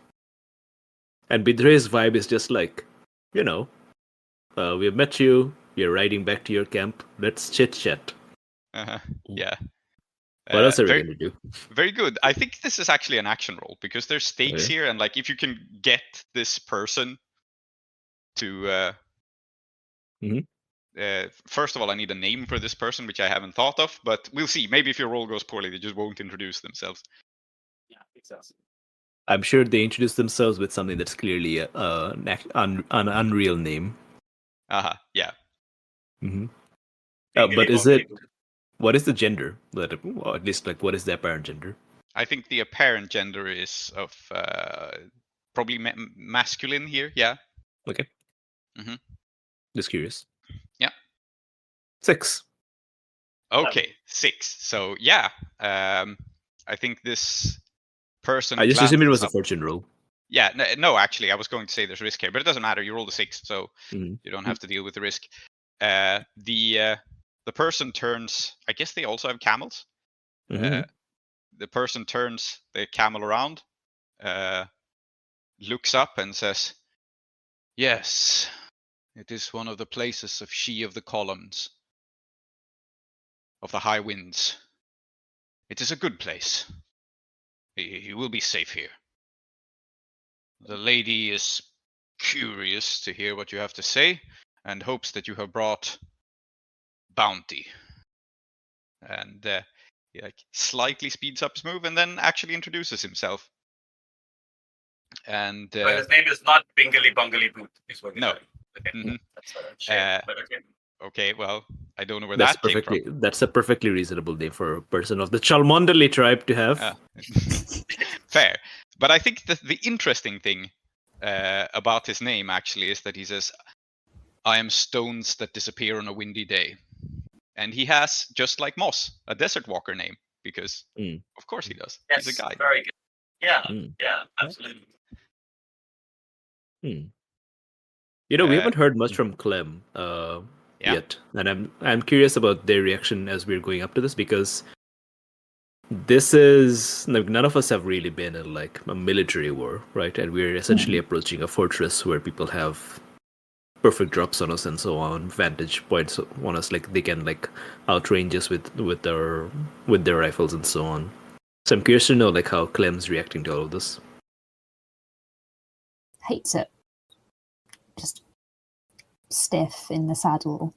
And Bidruhi's vibe is just like, we have met you. You're riding back to your camp. Let's chit chat. Yeah. What else are we going to do? Very good. I think this is actually an action roll because there's stakes here, and like if you can get this person to first of all, I need a name for this person, which I haven't thought of, but we'll see. Maybe if your roll goes poorly, they just won't introduce themselves. Yeah, exactly. I'm sure they introduce themselves with something that's clearly an unreal name. Yeah. Mm-hmm. But is it? What is the gender? Or at least, like, what is the apparent gender? I think the apparent gender is of probably masculine here. Yeah. Okay. Just curious. Yeah. 6. Okay, 6. So yeah, I think this person. I just assumed it was a fortune roll. Yeah, no, actually, I was going to say there's risk here, but it doesn't matter. You rolled a 6, so you don't have to deal with the risk. The person turns. I guess they also have camels. The person turns the camel around, looks up, and says, "Yes, it is one of the places of she of the columns, of the high winds. It is a good place. You will be safe here. The lady is curious to hear what you have to say and hopes that you have brought bounty." And he like slightly speeds up his move and then actually introduces himself. And but his name is not Bingley Bungley Boot. Is what no. Okay. That's a shame, but okay. Okay, well, I don't know where that's that came from. That's a perfectly reasonable name for a person of the Cholmondoleys tribe to have. Fair. But I think that the interesting thing about his name actually is that he says, "I am stones that disappear on a windy day." And he has, just like Moss, a desert walker name, because of course he does. Yes, he's a guide. Very good. Yeah, yeah, absolutely. We haven't heard much from Clem yet, and I'm curious about their reaction as we're going up to this, because this is like, none of us have really been in like a military war, right? And we're essentially approaching a fortress where people have perfect drops on us and so on, vantage points on us, like they can like outrange us with their rifles and so on. So I'm curious to know like how Clem's reacting to all of this. Hates it. Just stiff in the saddle,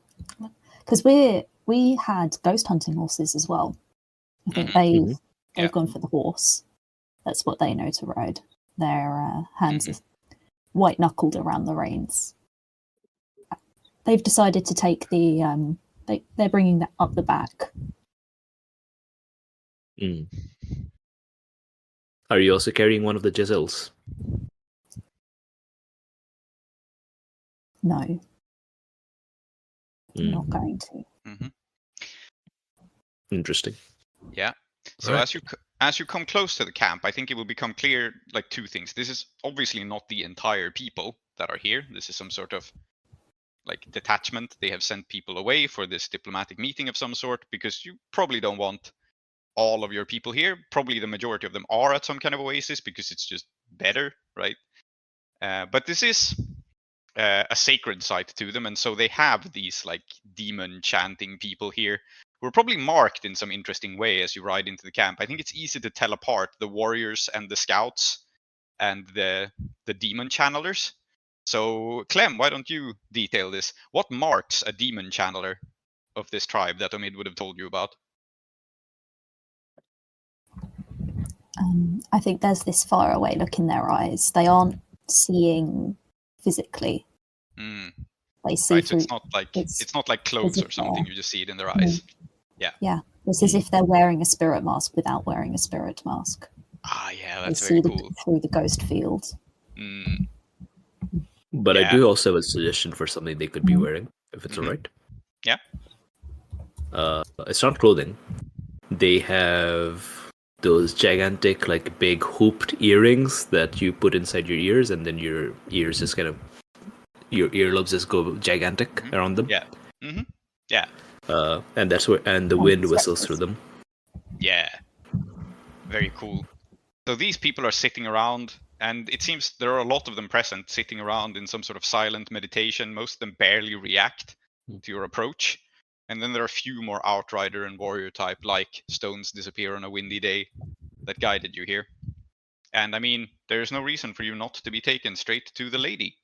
because we had ghost hunting horses as well. I think they've gone for the horse. That's what they know to ride. Their hands are white knuckled around the reins. They've decided to take the they're bringing that up the back. Are you also carrying one of the Giselles? No, I'm not going to. Interesting. Yeah. So as you come close to the camp, I think it will become clear like two things. This is obviously not the entire people that are here. This is some sort of like detachment. They have sent people away for this diplomatic meeting of some sort, because you probably don't want all of your people here. Probably the majority of them are at some kind of oasis because it's just better, right? But this is a sacred site to them, and so they have these like demon chanting people here who are probably marked in some interesting way as you ride into the camp. I think it's easy to tell apart the warriors and the scouts and the demon channelers. So Clem, why don't you detail this? What marks a demon channeler of this tribe that Omid would have told you about? I think there's this faraway look in their eyes. They aren't seeing physically. They see right, through. So it's not like clothes or something. You just see it in their eyes. Yeah. It's as if they're wearing a spirit mask without wearing a spirit mask. Yeah, that's they very see cool. Through the ghost field. But I do also have a suggestion for something they could be wearing, if it's all right. Yeah. It's not clothing. They have those gigantic, like, big hooped earrings that you put inside your ears, and then your ears just kind of, your earlobes just go gigantic around them. Yeah. Yeah. And that's where, and the wind whistles through them. Yeah. Very cool. So these people are sitting around, and it seems there are a lot of them present, sitting around in some sort of silent meditation. Most of them barely react to your approach. And then there are a few more outrider and warrior type, like stones disappear on a windy day, that guided you here. And I mean, there's no reason for you not to be taken straight to the lady.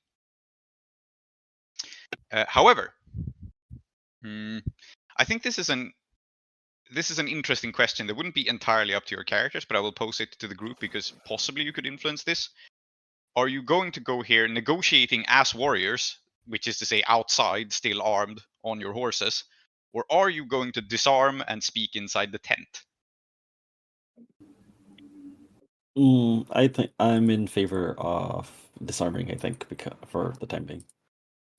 However, I think this is an interesting question that wouldn't be entirely up to your characters, but I will pose it to the group because possibly you could influence this. Are you going to go here negotiating as warriors, which is to say outside, still armed, on your horses, or are you going to disarm and speak inside the tent? I think I'm in favor of disarming, I think, for the time being.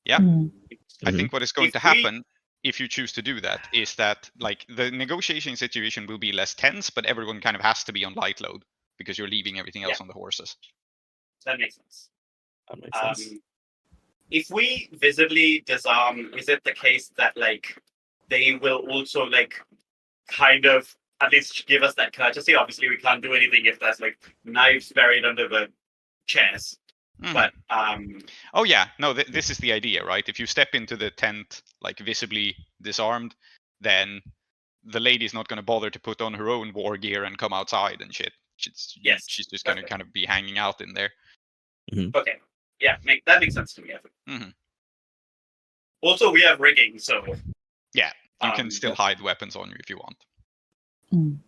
Yeah. I think what is going to happen, if you choose to do that, is that like the negotiation situation will be less tense, but everyone kind of has to be on light load because you're leaving everything else on the horses. That makes sense. That makes sense. If we visibly disarm, is it the case that like they will also like kind of at least give us that courtesy? Obviously, we can't do anything if there's like knives buried under the chairs. But oh yeah, no, this is the idea, right? If you step into the tent like visibly disarmed, then the lady's not going to bother to put on her own war gear and come outside and shit. She's just going to kind of be hanging out in there. Okay, yeah, that makes sense to me. I think. Also, we have rigging, so yeah, you can still hide weapons on you if you want.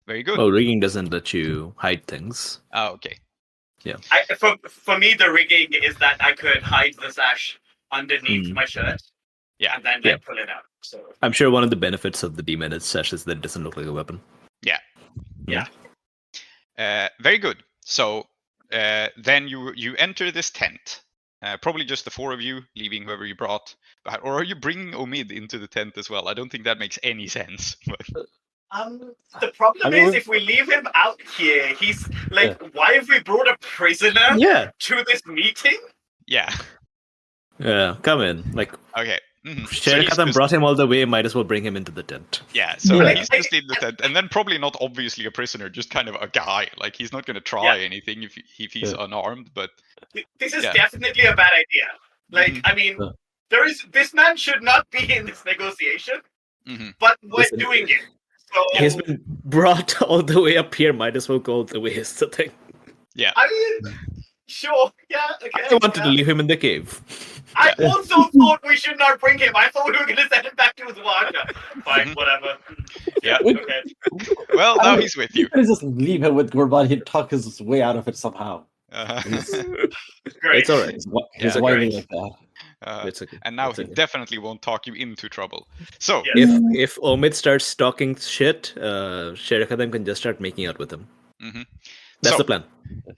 Very good. Well, rigging doesn't let you hide things. Oh, okay. Yeah. For me, the rigging is that I could hide the sash underneath my shirt. Yeah. And then pull it out. So I'm sure one of the benefits of the demanted sash is that it doesn't look like a weapon. Yeah. Yeah. Very good. So then you enter this tent. Probably just the four of you, leaving whoever you brought. Or are you bringing Omid into the tent as well? I don't think that makes any sense. The problem is if we leave him out here, he's like, why have we brought a prisoner to this meeting? Yeah. Yeah, come in. Like, okay. Shankarabharanam brought him all the way, might as well bring him into the tent. Yeah, so he's just in the tent, and then probably not obviously a prisoner, just kind of a guy. Like, he's not going to try anything if he's unarmed, but... This is definitely a bad idea. Like, I mean, this man should not be in this negotiation, but we're doing it. So, he's been brought all the way up here, might as well go all the way, is the thing. Yeah. I mean, sure, yeah, okay. I wanted to leave him in the cave. I also thought we should not bring him. I thought we were going to send him back to his Waka. Fine, whatever. Yeah. Okay. Well, now he's with you. Just leave him with Gurban. He'd talk his way out of it somehow. Great. It's all right. He's whining like that. It's okay. And now he definitely won't talk you into trouble. So if Omid starts talking shit, Shankarabharanam can just start making out with him. That's the plan.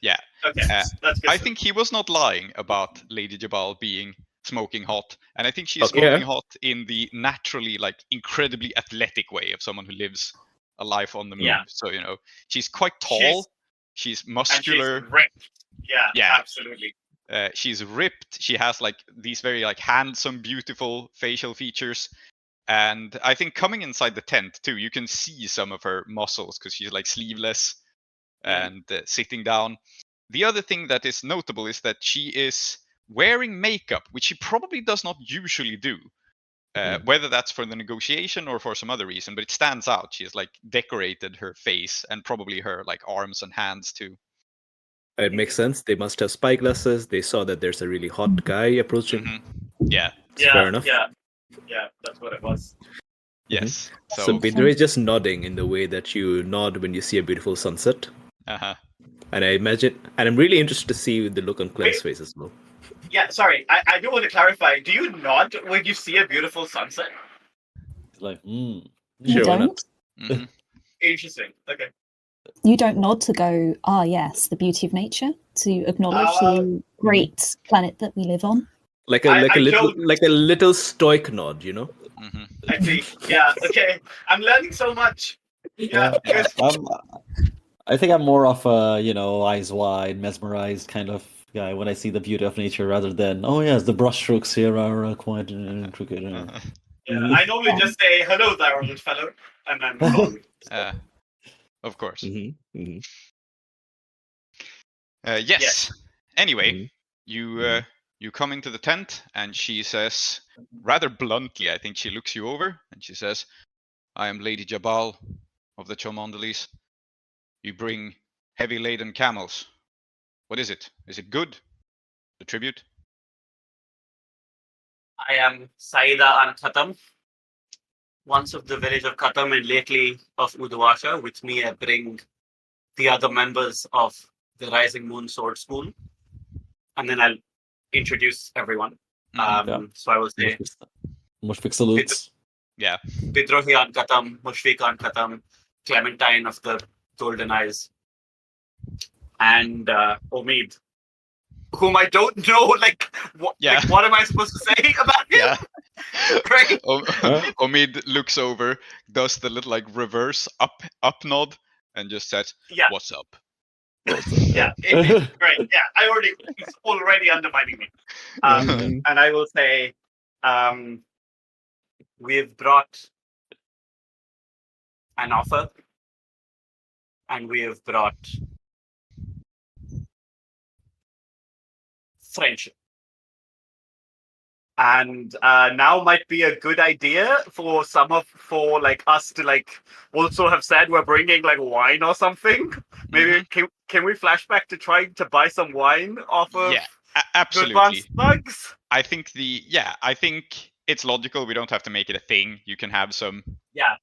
Yeah. Okay. That's good. I think he was not lying about Lady Jabal being smoking hot, and I think she's smoking hot in the naturally, like, incredibly athletic way of someone who lives a life on the move. Yeah. So she's quite tall. She's muscular. And she's ripped. Yeah. Absolutely. She's ripped. She has like these very like handsome, beautiful facial features. And I think coming inside the tent too, you can see some of her muscles because she's like sleeveless and sitting down. The other thing that is notable is that she is wearing makeup, which she probably does not usually do. Whether that's for the negotiation or for some other reason, but it stands out. She has like decorated her face and probably her like arms and hands too. It makes sense. They must have spyglasses. They saw that there's a really hot guy approaching. Yeah. Fair enough. Yeah, that's what it was. Yes. So Bidre is just nodding in the way that you nod when you see a beautiful sunset. And I imagine, and I'm really interested to see the look on Clem's face as well. Yeah, sorry. I do want to clarify. Do you nod when you see a beautiful sunset? It's like, You Sure, why don't? not? Interesting. Okay. You don't nod to go, yes, the beauty of nature, to acknowledge the great planet that we live on. Like a little stoic nod, I see. Yeah. Okay. I'm learning so much. Yeah. I think I'm more of a, eyes wide, mesmerized kind of guy when I see the beauty of nature rather than, oh yes, the brushstrokes here are quite intricate. Yeah, I normally just say, hello there, old fellow, and then move on. Of course. Mm-hmm. Mm-hmm. Yes. Anyway, Mm-hmm. you come into the tent, and she says, rather bluntly, I think she looks you over, and she says, I am Lady Jabal of the Cholmondoleys. You bring heavy laden camels. What is it? Is it good? The tribute? I am Saida An Khatam, once of the village of Khatam and lately of Udwasha. With me, I bring the other members of the Rising Moon Sword School. And then I'll introduce everyone. So I will say Mushfiq salutes. Yeah. Bidrohi An Khatam, Mushfiq An Khatam, Clementine of the Golden Eyes, and Omid, whom I don't know. What am I supposed to say about him? Yeah. Right. Omid looks over, does the little reverse up nod, and just says, "What's up?" Yeah, indeed. Great. Yeah, he's already undermining me. And I will say, we've brought an offer, and we have brought friendship. And now might be a good idea for us to also have said we're bringing wine or something. Maybe can we flashback to trying to buy some wine off of absolutely. the advanced thugs? I think it's logical. We don't have to make it a thing. You can have some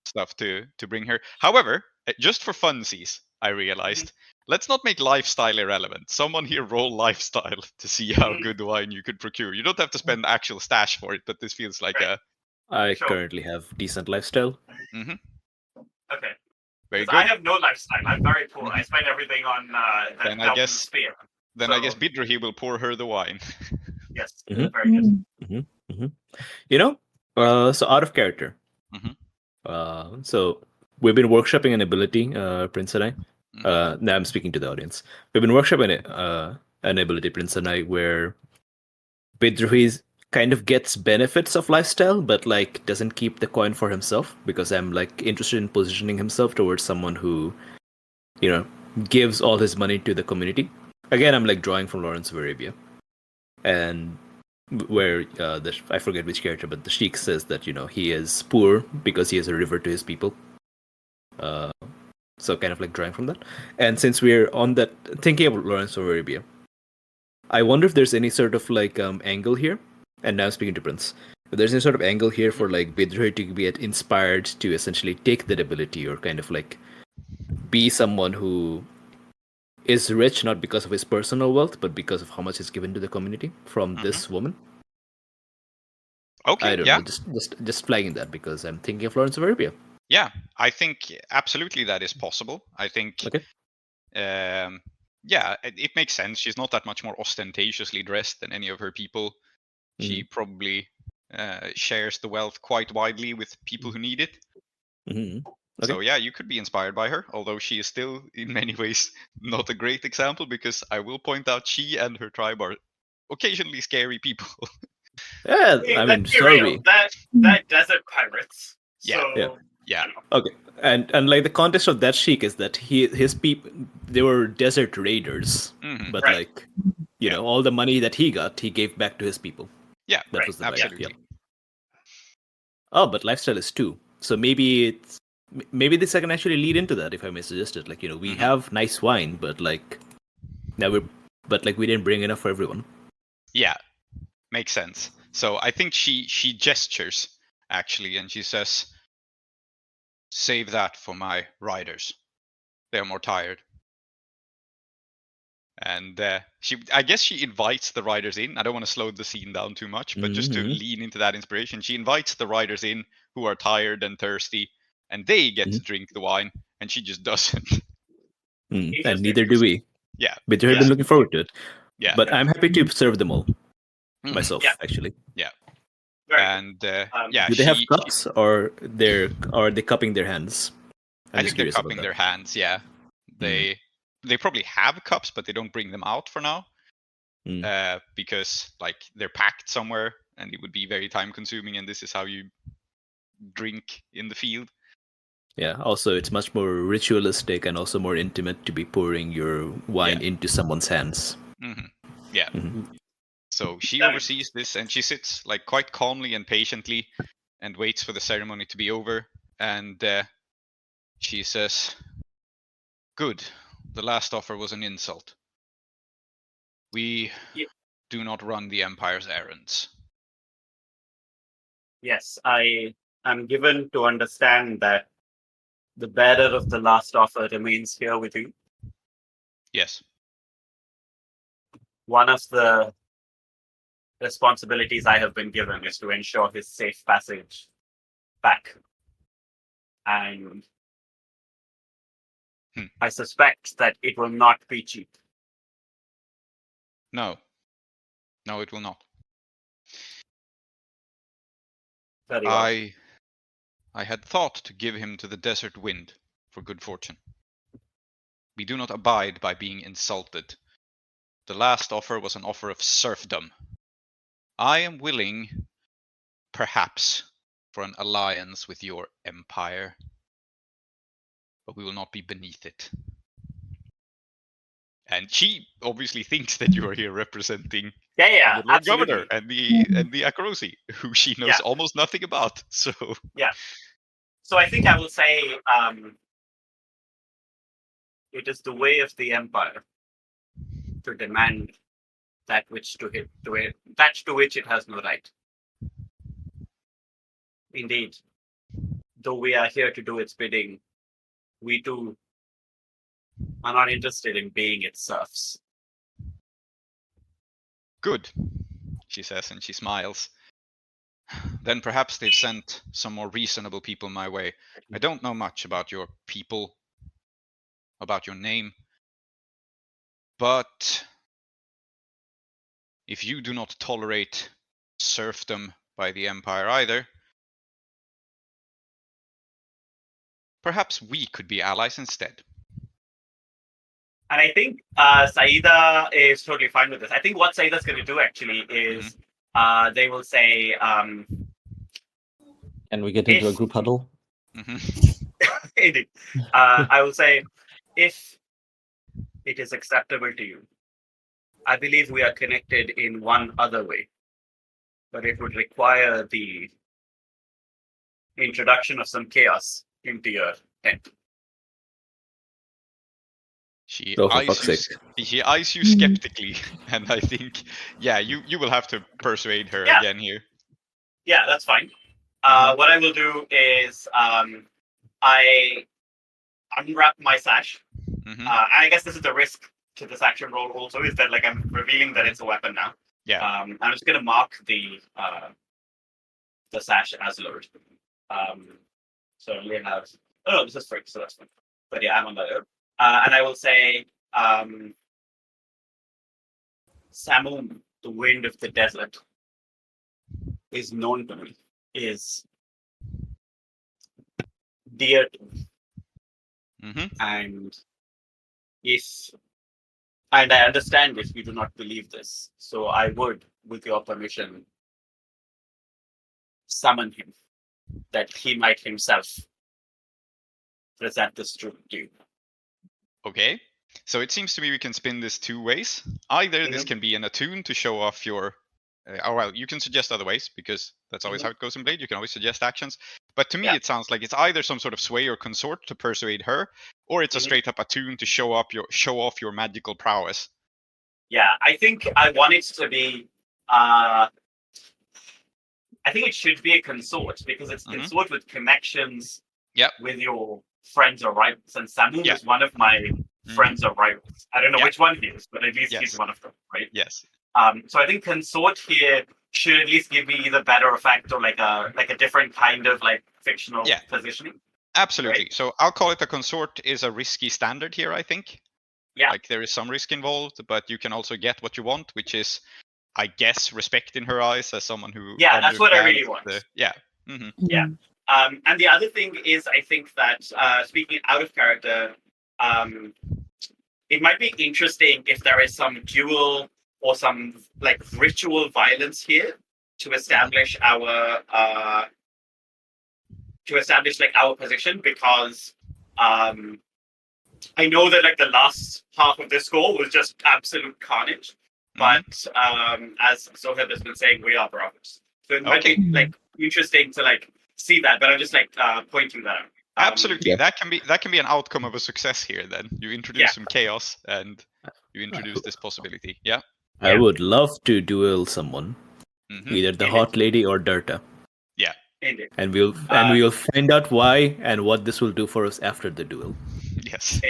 stuff to bring her. However, just for funsies, I realized let's not make lifestyle irrelevant. Someone here roll lifestyle to see how good wine you could procure. You don't have to spend actual stash for it, but this feels like I currently have decent lifestyle. Mm-hmm. Okay. Very good. I have no lifestyle. I'm very poor. I spend everything on then I guess spear. Then I guess Bidrohi will pour her the wine. Yes. Very good. So out of character. So we've been workshopping an ability, Prince and I. Now I'm speaking to the audience. We've been workshopping an ability, Prince and I, where Bidrohi kind of gets benefits of lifestyle, but doesn't keep the coin for himself, because I'm interested in positioning himself towards someone who, gives all his money to the community. Again, I'm drawing from Lawrence of Arabia, and where I forget which character, but the Sheikh says that he is poor because he has a river to his people. So kind of drawing from that. And since we're on that, thinking about Lawrence of Arabia, I wonder if there's any sort of angle here. And now I'm speaking to Prince. If there's any sort of angle here for Bidrohi to be inspired to essentially take that ability, or kind of be someone who is rich not because of his personal wealth, but because of how much is given to the community from this woman. Okay, I don't know, just flagging that because I'm thinking of Lawrence of Arabia. Yeah, I think absolutely that is possible. I think, it makes sense. She's not that much more ostentatiously dressed than any of her people. She probably shares the wealth quite widely with people who need it. So yeah, you could be inspired by her, although she is still in many ways not a great example, because I will point out she and her tribe are occasionally scary people. Yeah, I mean, sorry. That desert pirates. Yeah. Okay, and the context of that Sheik is that his people, they were desert raiders, but all the money that he got, he gave back to his people. Yeah, that was the absolutely. Yeah. Oh, but lifestyle is 2, so maybe this I can actually lead into that, if I may suggest it. We have nice wine, but now we didn't bring enough for everyone. Yeah, makes sense. So I think she gestures actually, and she says, "Save that for my riders. They're more tired." And I guess she invites the riders in. I don't want to slow the scene down too much, but just to lean into that inspiration, she invites the riders in who are tired and thirsty, and they get to drink the wine, and she just doesn't. And neither do we. Yeah. But I've been looking forward to it. Yeah. But I'm happy to serve them all myself, actually. Yeah. Right. And do they have cups, or are they cupping their hands? I think they're cupping their hands. Yeah, they probably have cups, but they don't bring them out for now because like they're packed somewhere, and it would be very time consuming. And this is how you drink in the field. Yeah. Also, it's much more ritualistic and also more intimate to be pouring your wine into someone's hands. Yeah. So she oversees this, and she sits like quite calmly and patiently, and waits for the ceremony to be over. And she says, "Good. The last offer was an insult. We do not run the Empire's errands." Yes, I am given to understand that the bearer of the last offer remains here with you. Yes. One of the responsibilities I have been given is to ensure his safe passage back. And I suspect that it will not be cheap. No, it will not. Very well. I had thought to give him to the desert wind for good fortune. We do not abide by being insulted. The last offer was an offer of serfdom. I am willing, perhaps, for an alliance with your empire, but we will not be beneath it. And she obviously thinks that you are here representing the Lord Governor and the Akarosi, who she knows almost nothing about. So So I think I will say it is the way of the Empire to demand that to which it has no right. Indeed, though we are here to do its bidding, we too are not interested in being its serfs. Good, she says, and she smiles. Then perhaps they've sent some more reasonable people my way. I don't know much about your people, about your name, but if you do not tolerate serfdom by the Empire either, perhaps we could be allies instead. And I think Saida is totally fine with this. I think what Saida's going to do actually is they will say... Can we get into a group huddle? Indeed. I will say, if it is acceptable to you, I believe we are connected in one other way, but it would require the introduction of some chaos into your tent. She eyes you skeptically, and I think, you will have to persuade her again here. Yeah, that's fine. What I will do is I unwrap my sash. And I guess this is the risk to this action roll also, is that like I'm revealing that it's a weapon now. Yeah. I'm just going to mark the sash as lowered. So we have... Oh, no, this is free, so that's fine. But yeah, I'm on that. And I will say, Samum, the wind of the desert, is known to me, is dear to me. And I understand if you do not believe this, so I would, with your permission, summon him, that he might himself present this truth to you. Okay, so it seems to me we can spin this two ways. Either this can be an attune to show off your... you can suggest other ways, because that's always how it goes in Blade. You can always suggest actions. But to me, it sounds like it's either some sort of sway or consort to persuade her, or it's a straight-up attune to show off your magical prowess. Yeah, I think I want it to be... I think it should be a consort, because it's consort with connections with your friends or rivals. And Samu is one of my friends or rivals. I don't know which one he is, but at least he's one of them, right? Yes. So I think consort here should at least give me either better effect or like a different kind of like fictional positioning. Absolutely. Right? So I'll call it a consort is a risky standard here, I think. Yeah. Like there is some risk involved, but you can also get what you want, which is, I guess, respect in her eyes as someone who... Yeah, that's what I really want. Yeah. Yeah. And the other thing is, I think that speaking out of character, it might be interesting if there is some dual or some like ritual violence here to establish our like our position, because I know that like the last half of this score was just absolute carnage, but as Zoheb has been saying, we are brothers, so it might be like interesting to like see that. But I'm just like pointing that out. Absolutely, that can be an outcome of a success here. Then you introduce some chaos and you introduce this possibility. Yeah, I would love to duel someone, either the hot lady or Dirta. Yeah, and we will find out why and what this will do for us after the duel. Yes.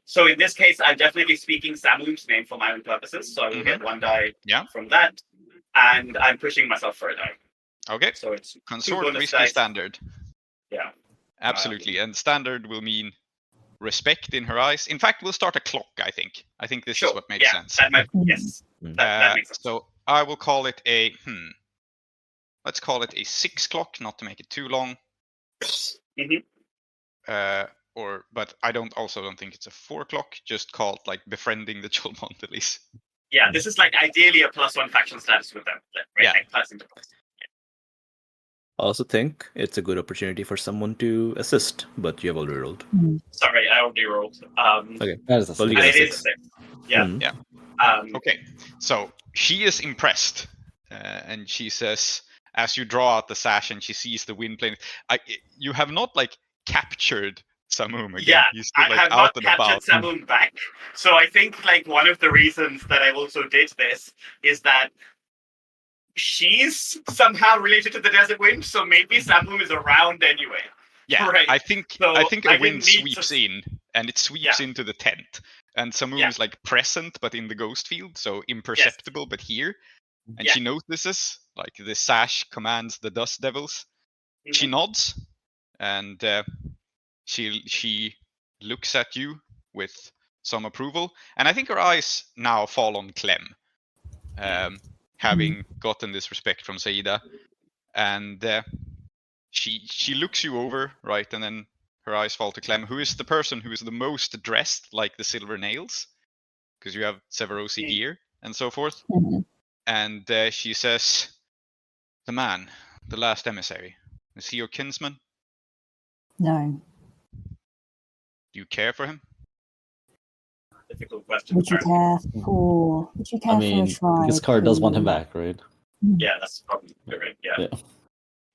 So in this case, I'm definitely speaking Samu's name for my own purposes, so I will get 1 die from that, and I'm pushing myself for a die. Okay. So it's consort risky standard. Yeah. Absolutely, and standard will mean respect in her eyes. In fact, we'll start a clock. I think this is what makes sense. That makes sense. So I will call it a let's call it a 6 clock, not to make it too long. But I don't think it's a 4 clock. Just called like befriending the Cholmondoleys. Yeah, this is like ideally a +1 faction status with them. Right? Yeah. Like plus into plus. I also think it's a good opportunity for someone to assist, but you have already rolled. Sorry, I already rolled. Okay, that is a 6. Well, it is a 6. Yeah. Yeah. Okay, so she is impressed, and she says, as you draw out the sash and she sees the wind playing, you have not like captured Samum again. Yeah, He's still, I like, have out not and captured about. Samum back. So I think like one of the reasons that I also did this is that she's somehow related to the desert wind, so maybe Samum is around anyway. Yeah, right. I think a wind sweeps in, and it sweeps into the tent, and Samum is like present but in the ghost field, so imperceptible but here. And she notices like the sash commands the dust devils. She nods, and she looks at you with some approval, and I think her eyes now fall on Clem, having gotten this respect from Saida, and she looks you over, right, and then her eyes fall to Clem, who is the person who is the most dressed like the Silver Nails, because you have Severosi gear and so forth. And she says, the man, the last emissary, is he your kinsman? No. Do you care for him? Difficult question. Would you care for a tribe? This card does want him back, right? Yeah, that's probably right. Yeah.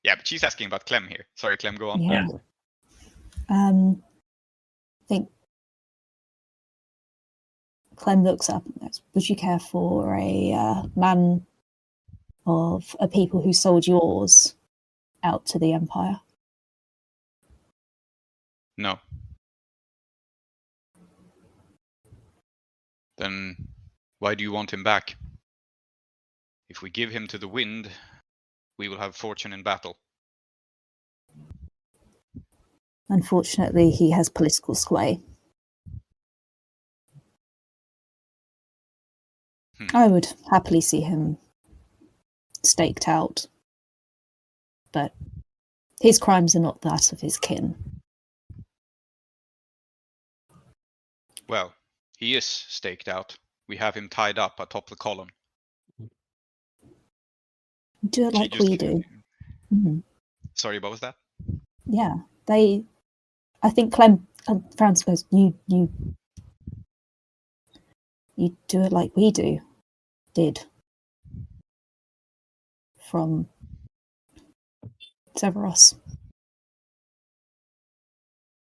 Yeah, but she's asking about Clem here. Sorry, Clem, go on. Yeah. I think Clem looks up and goes, would you care for a man of a people who sold yours out to the Empire? No. Then why do you want him back? If we give him to the wind, we will have fortune in battle. Unfortunately, he has political sway. I would happily see him staked out, but his crimes are not that of his kin. Well, he is staked out. We have him tied up atop the column. Do it like we do. Sorry, what was that? Yeah, I think Clem France goes, you do it like we did from Severos.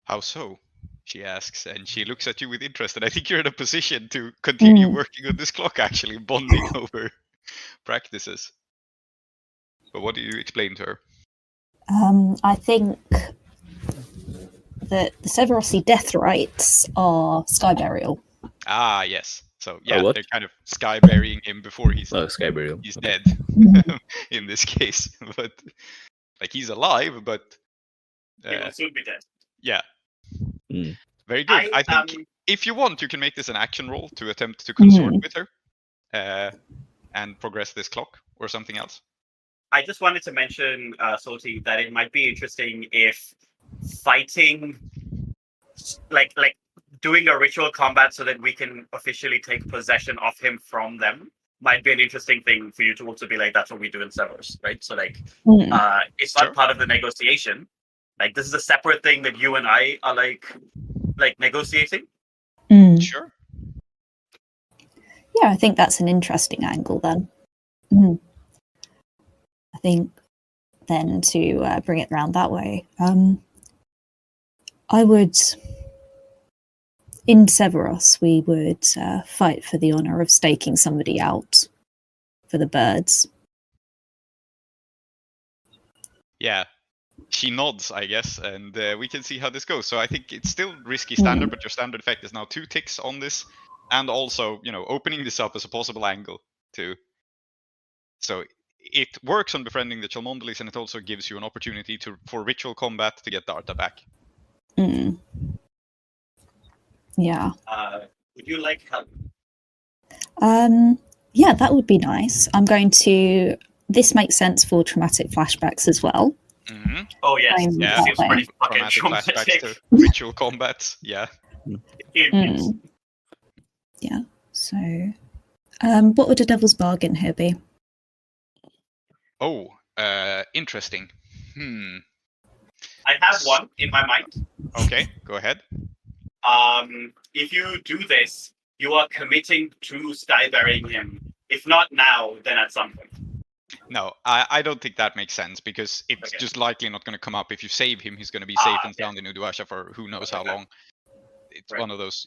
How so? She asks, and she looks at you with interest, and I think you're in a position to continue working on this clock, actually, bonding over practices. But what do you explain to her? I think that the Severosi death rites are sky burial. Ah, yes. So, yeah, what? they're kind of sky burying him before he's sky burial. He's dead, in this case. But, like, he's alive, but... he will soon be dead. Yeah. Very good. I think if you want, you can make this an action roll to attempt to consort with her and progress this clock or something else. I just wanted to mention, Salty, that it might be interesting if fighting, like doing a ritual combat so that we can officially take possession of him from them might be an interesting thing for you to also be like, that's what we do in Severus, right? So like, it's not part of the negotiation. Like, this is a separate thing that you and I are like negotiating. Sure. Yeah, I think that's an interesting angle then. I think then to bring it round that way, I would, in Severus, we would fight for the honour of staking somebody out for the birds. Yeah. She nods, I guess, and we can see how this goes. So I think it's still risky standard, but your standard effect is now 2 ticks on this, and also, opening this up as a possible angle too. So it works on befriending the Cholmondoleys, and it also gives you an opportunity for ritual combat to get Darta back. Yeah. Would you like help? Yeah, that would be nice. I'm going to. This makes sense for traumatic flashbacks as well. Oh yes, yeah. Seems pretty fucking Traumatic flashbacks traumatic. to ritual combats. Yeah. Yeah. So, what would a devil's bargain here be? Oh, interesting. I have one in my mind. Okay, go ahead. If you do this, you are committing to skyburying him. If not now, then at some point. No, I don't think that makes sense, because it's just likely not going to come up. If you save him, he's going to be safe and sound in Uduasha for who knows how long. It's one of those,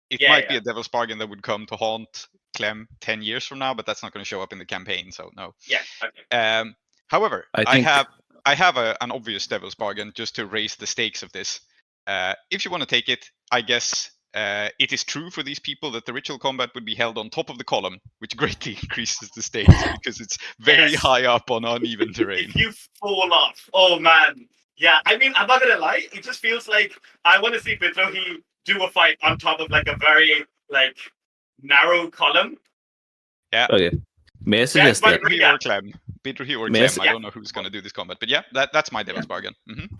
it might be a devil's bargain that would come to haunt Clem 10 years from now, but that's not going to show up in the campaign, so no. Yeah, okay. However, I have an obvious devil's bargain just to raise the stakes of this. If you want to take it, I guess it is true for these people that the ritual combat would be held on top of the column, which greatly increases the stakes because it's very high up on uneven terrain. If you fall off, oh man. Yeah, I mean, I'm not going to lie, it just feels like I want to see Bidrohi do a fight on top of like a very narrow column. Yeah. Okay. May I suggest that? Bidrohi or Clem. Bidrohi or Clem. I don't know who's going to do this combat, but yeah, that's my devil's bargain.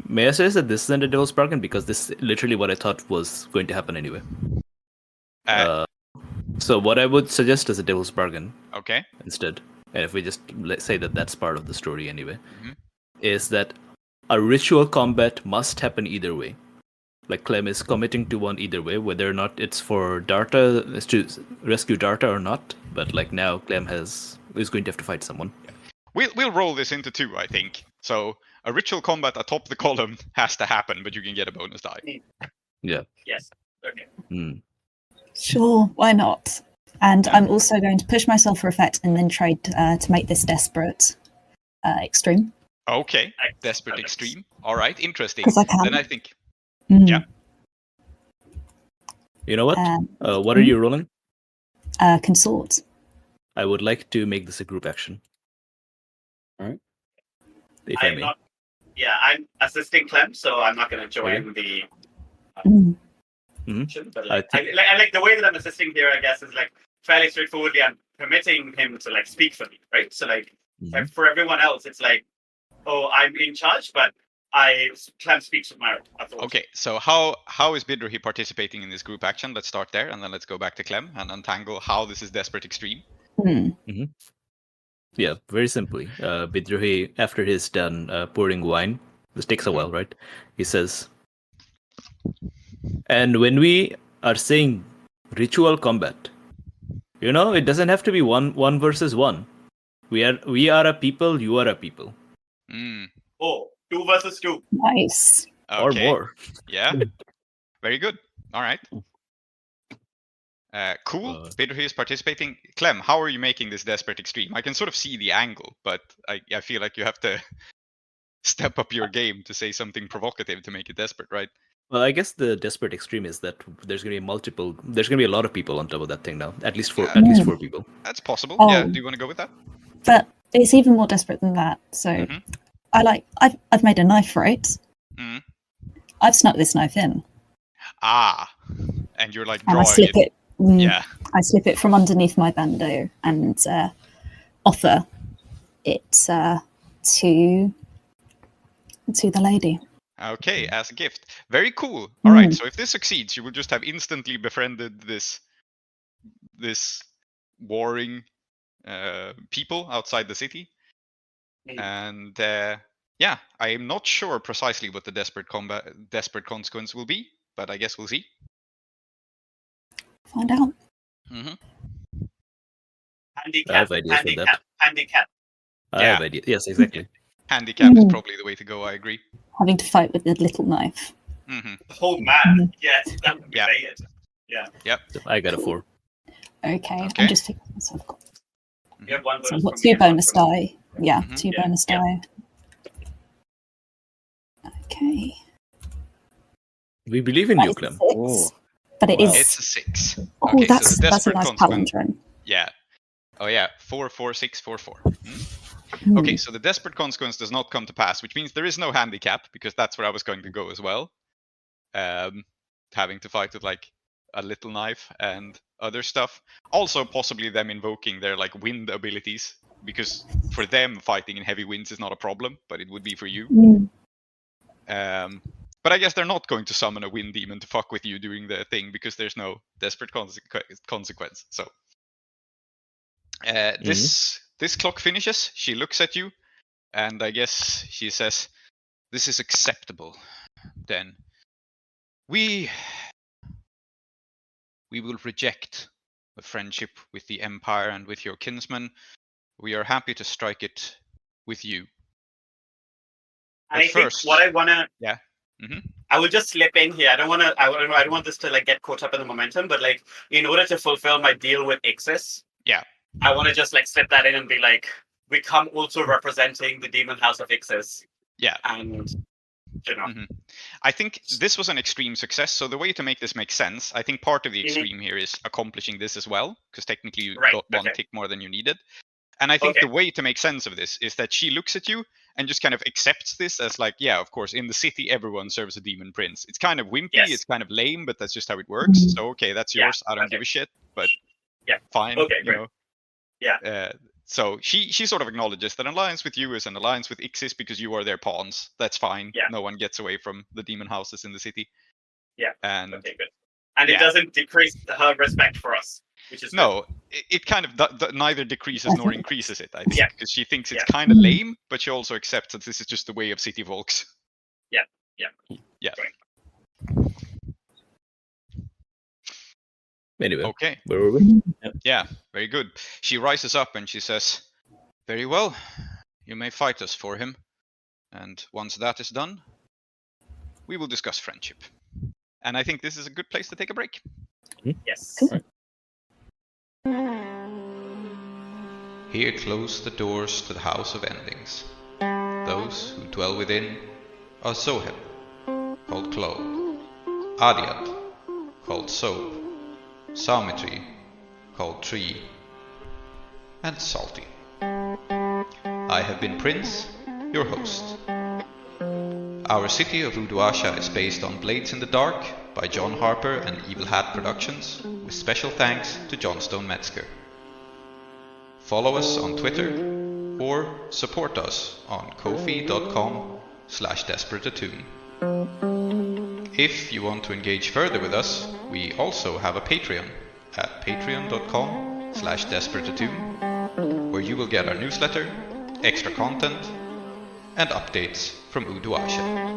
May I suggest that this isn't a devil's bargain, because this is literally what I thought was going to happen anyway. So what I would suggest is a devil's bargain. Okay. Instead, and if we just say that that's part of the story anyway, is that a ritual combat must happen either way. Like, Clem is committing to one either way, whether or not it's for Darta, to rescue Darta or not. But like, now Clem is going to have to fight someone. We'll roll this into 2, I think. So a ritual combat atop the column has to happen, but you can get a bonus die. Yeah. Yes. Okay. Sure, why not? And I'm also going to push myself for effect and then trade to make this desperate extreme. Okay, desperate extreme. All right, interesting. Because I can. Then I think, You know what? What are you rolling? Consort. I would like to make this a group action. All right. If I may. I'm assisting Clem, so I'm not going to join the. But I like the way that I'm assisting here. I guess is like fairly straightforwardly. I'm permitting him to speak for me, right? So for everyone else, it's like, oh, I'm in charge, but Clem speaks with merit. Okay, so how is Bidrohi participating in this group action? Let's start there, and then let's go back to Clem and untangle how this is desperate extreme. Yeah, very simply. Bidrohi, after he's done pouring wine, this takes a while, right? He says, and when we are saying ritual combat, it doesn't have to be one versus one. We are a people, you are a people. Oh, 2 versus 2. Nice. Okay. Or more. Yeah. Very good. All right. Cool. Bidrohi is participating. Clem, how are you making this desperate extreme? I can sort of see the angle, but I feel like you have to step up your game to say something provocative to make it desperate, right? Well, I guess the desperate extreme is that there's going to be a lot of people on top of that thing now. At least 4 people. That's possible. Oh. Yeah. Do you want to go with that? But it's even more desperate than that. So I've made a knife, right? I've snuck this knife in. And you're like And drawing I slip it. Yeah. I slip it from underneath my bandeau and offer it to the lady. Okay, as a gift. Very cool. All right, so if this succeeds, you will just have instantly befriended this warring people outside the city. And yeah, I am not sure precisely what the desperate consequence will be, but I guess we'll see. Find out. I have ideas for that. Handicap. I have ideas. Yes, exactly. Handicap is probably the way to go, I agree. Having to fight with the little knife. Oh man, yes, that would be it. Yeah. Yep. I got a 4. Okay. I'm just figuring this out. You have one bonus. So I've got 2 bonus die. Yeah, 2 bonus die. Okay. We believe in you, Clem. But it is. It's a 6. Oh, Okay, that's so the a desperate nice consequence. palindrome. Yeah. Oh yeah, 4, 4, 6, 4, 4. Okay, so the desperate consequence does not come to pass, which means there is no handicap, because that's where I was going to go as well. Having to fight with like a little knife and other stuff. Also possibly them invoking their like wind abilities, because for them fighting in heavy winds is not a problem, but it would be for you. But I guess they're not going to summon a wind demon to fuck with you during the thing, because there's no desperate consequence. So this clock finishes. She looks at you, and I guess she says, "This is acceptable. Then we will reject the friendship with the Empire and with your kinsman. We are happy to strike it with you." And I think what I wanna, I will just slip in here. I don't want this to like get caught up in the momentum, but like in order to fulfill my deal with Ixis, I want to just like slip that in and be like, we come also representing the demon house of Ixis. Yeah, and you know, I think this was an extreme success. So the way to make this make sense, I think part of the extreme here is accomplishing this as well, because technically you got one tick more than you needed. And I think the way to make sense of this is that she looks at you and just kind of accepts this as like, yeah, of course, in the city, everyone serves a demon prince. It's kind of wimpy, it's kind of lame, but that's just how it works. So, okay, that's yours. I don't give a shit, but fine. Okay, you know. So she sort of acknowledges that an alliance with you is an alliance with Ixis because you are their pawns. That's fine. No one gets away from the demon houses in the city. And okay, good. And it doesn't decrease her respect for us. Which is it kind of neither decreases nor increases it, I think, because she thinks it's kind of lame, but she also accepts that this is just the way of city folks. Yeah. Right. Anyway, okay. Where were we? Yeah, very good. She rises up and she says, "Very well, you may fight us for him, and once that is done, we will discuss friendship." And I think this is a good place to take a break. Yes. Cool. Here close the doors to the House of Endings. Those who dwell within are Zoheb, called Klow, Aadiyat, called Soap, Symmetry, called Tree, and Salty. I have been Prince, your host. Our city of Uduasha is based on Blades in the Dark by John Harper and Evil Hat Productions, with special thanks to Johnstone Metzger. Follow us on Twitter or support us on kofi.com/desperateattune. If you want to engage further with us, we also have a Patreon at patreon.com/desperateattune, where you will get our newsletter, extra content, and updates from Uduasha.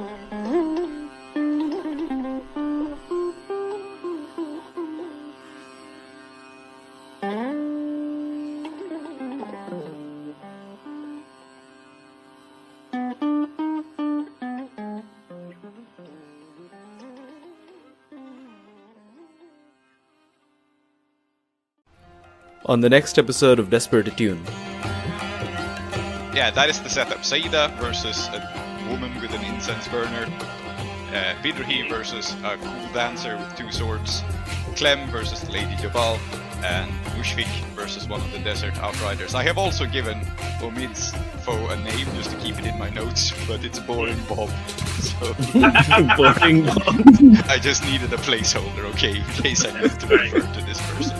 On the next episode of Desperate Attune. Yeah, that is the setup. Saida versus a woman with an incense burner. Vidruhi versus a cool dancer with 2 swords. Clem versus the Lady Jabal. And Mushfik versus one of the desert outriders. I have also given Omid's foe a name just to keep it in my notes, but it's Boring Bob. So Boring Bob. I just needed a placeholder, okay, in case I need to refer to this person.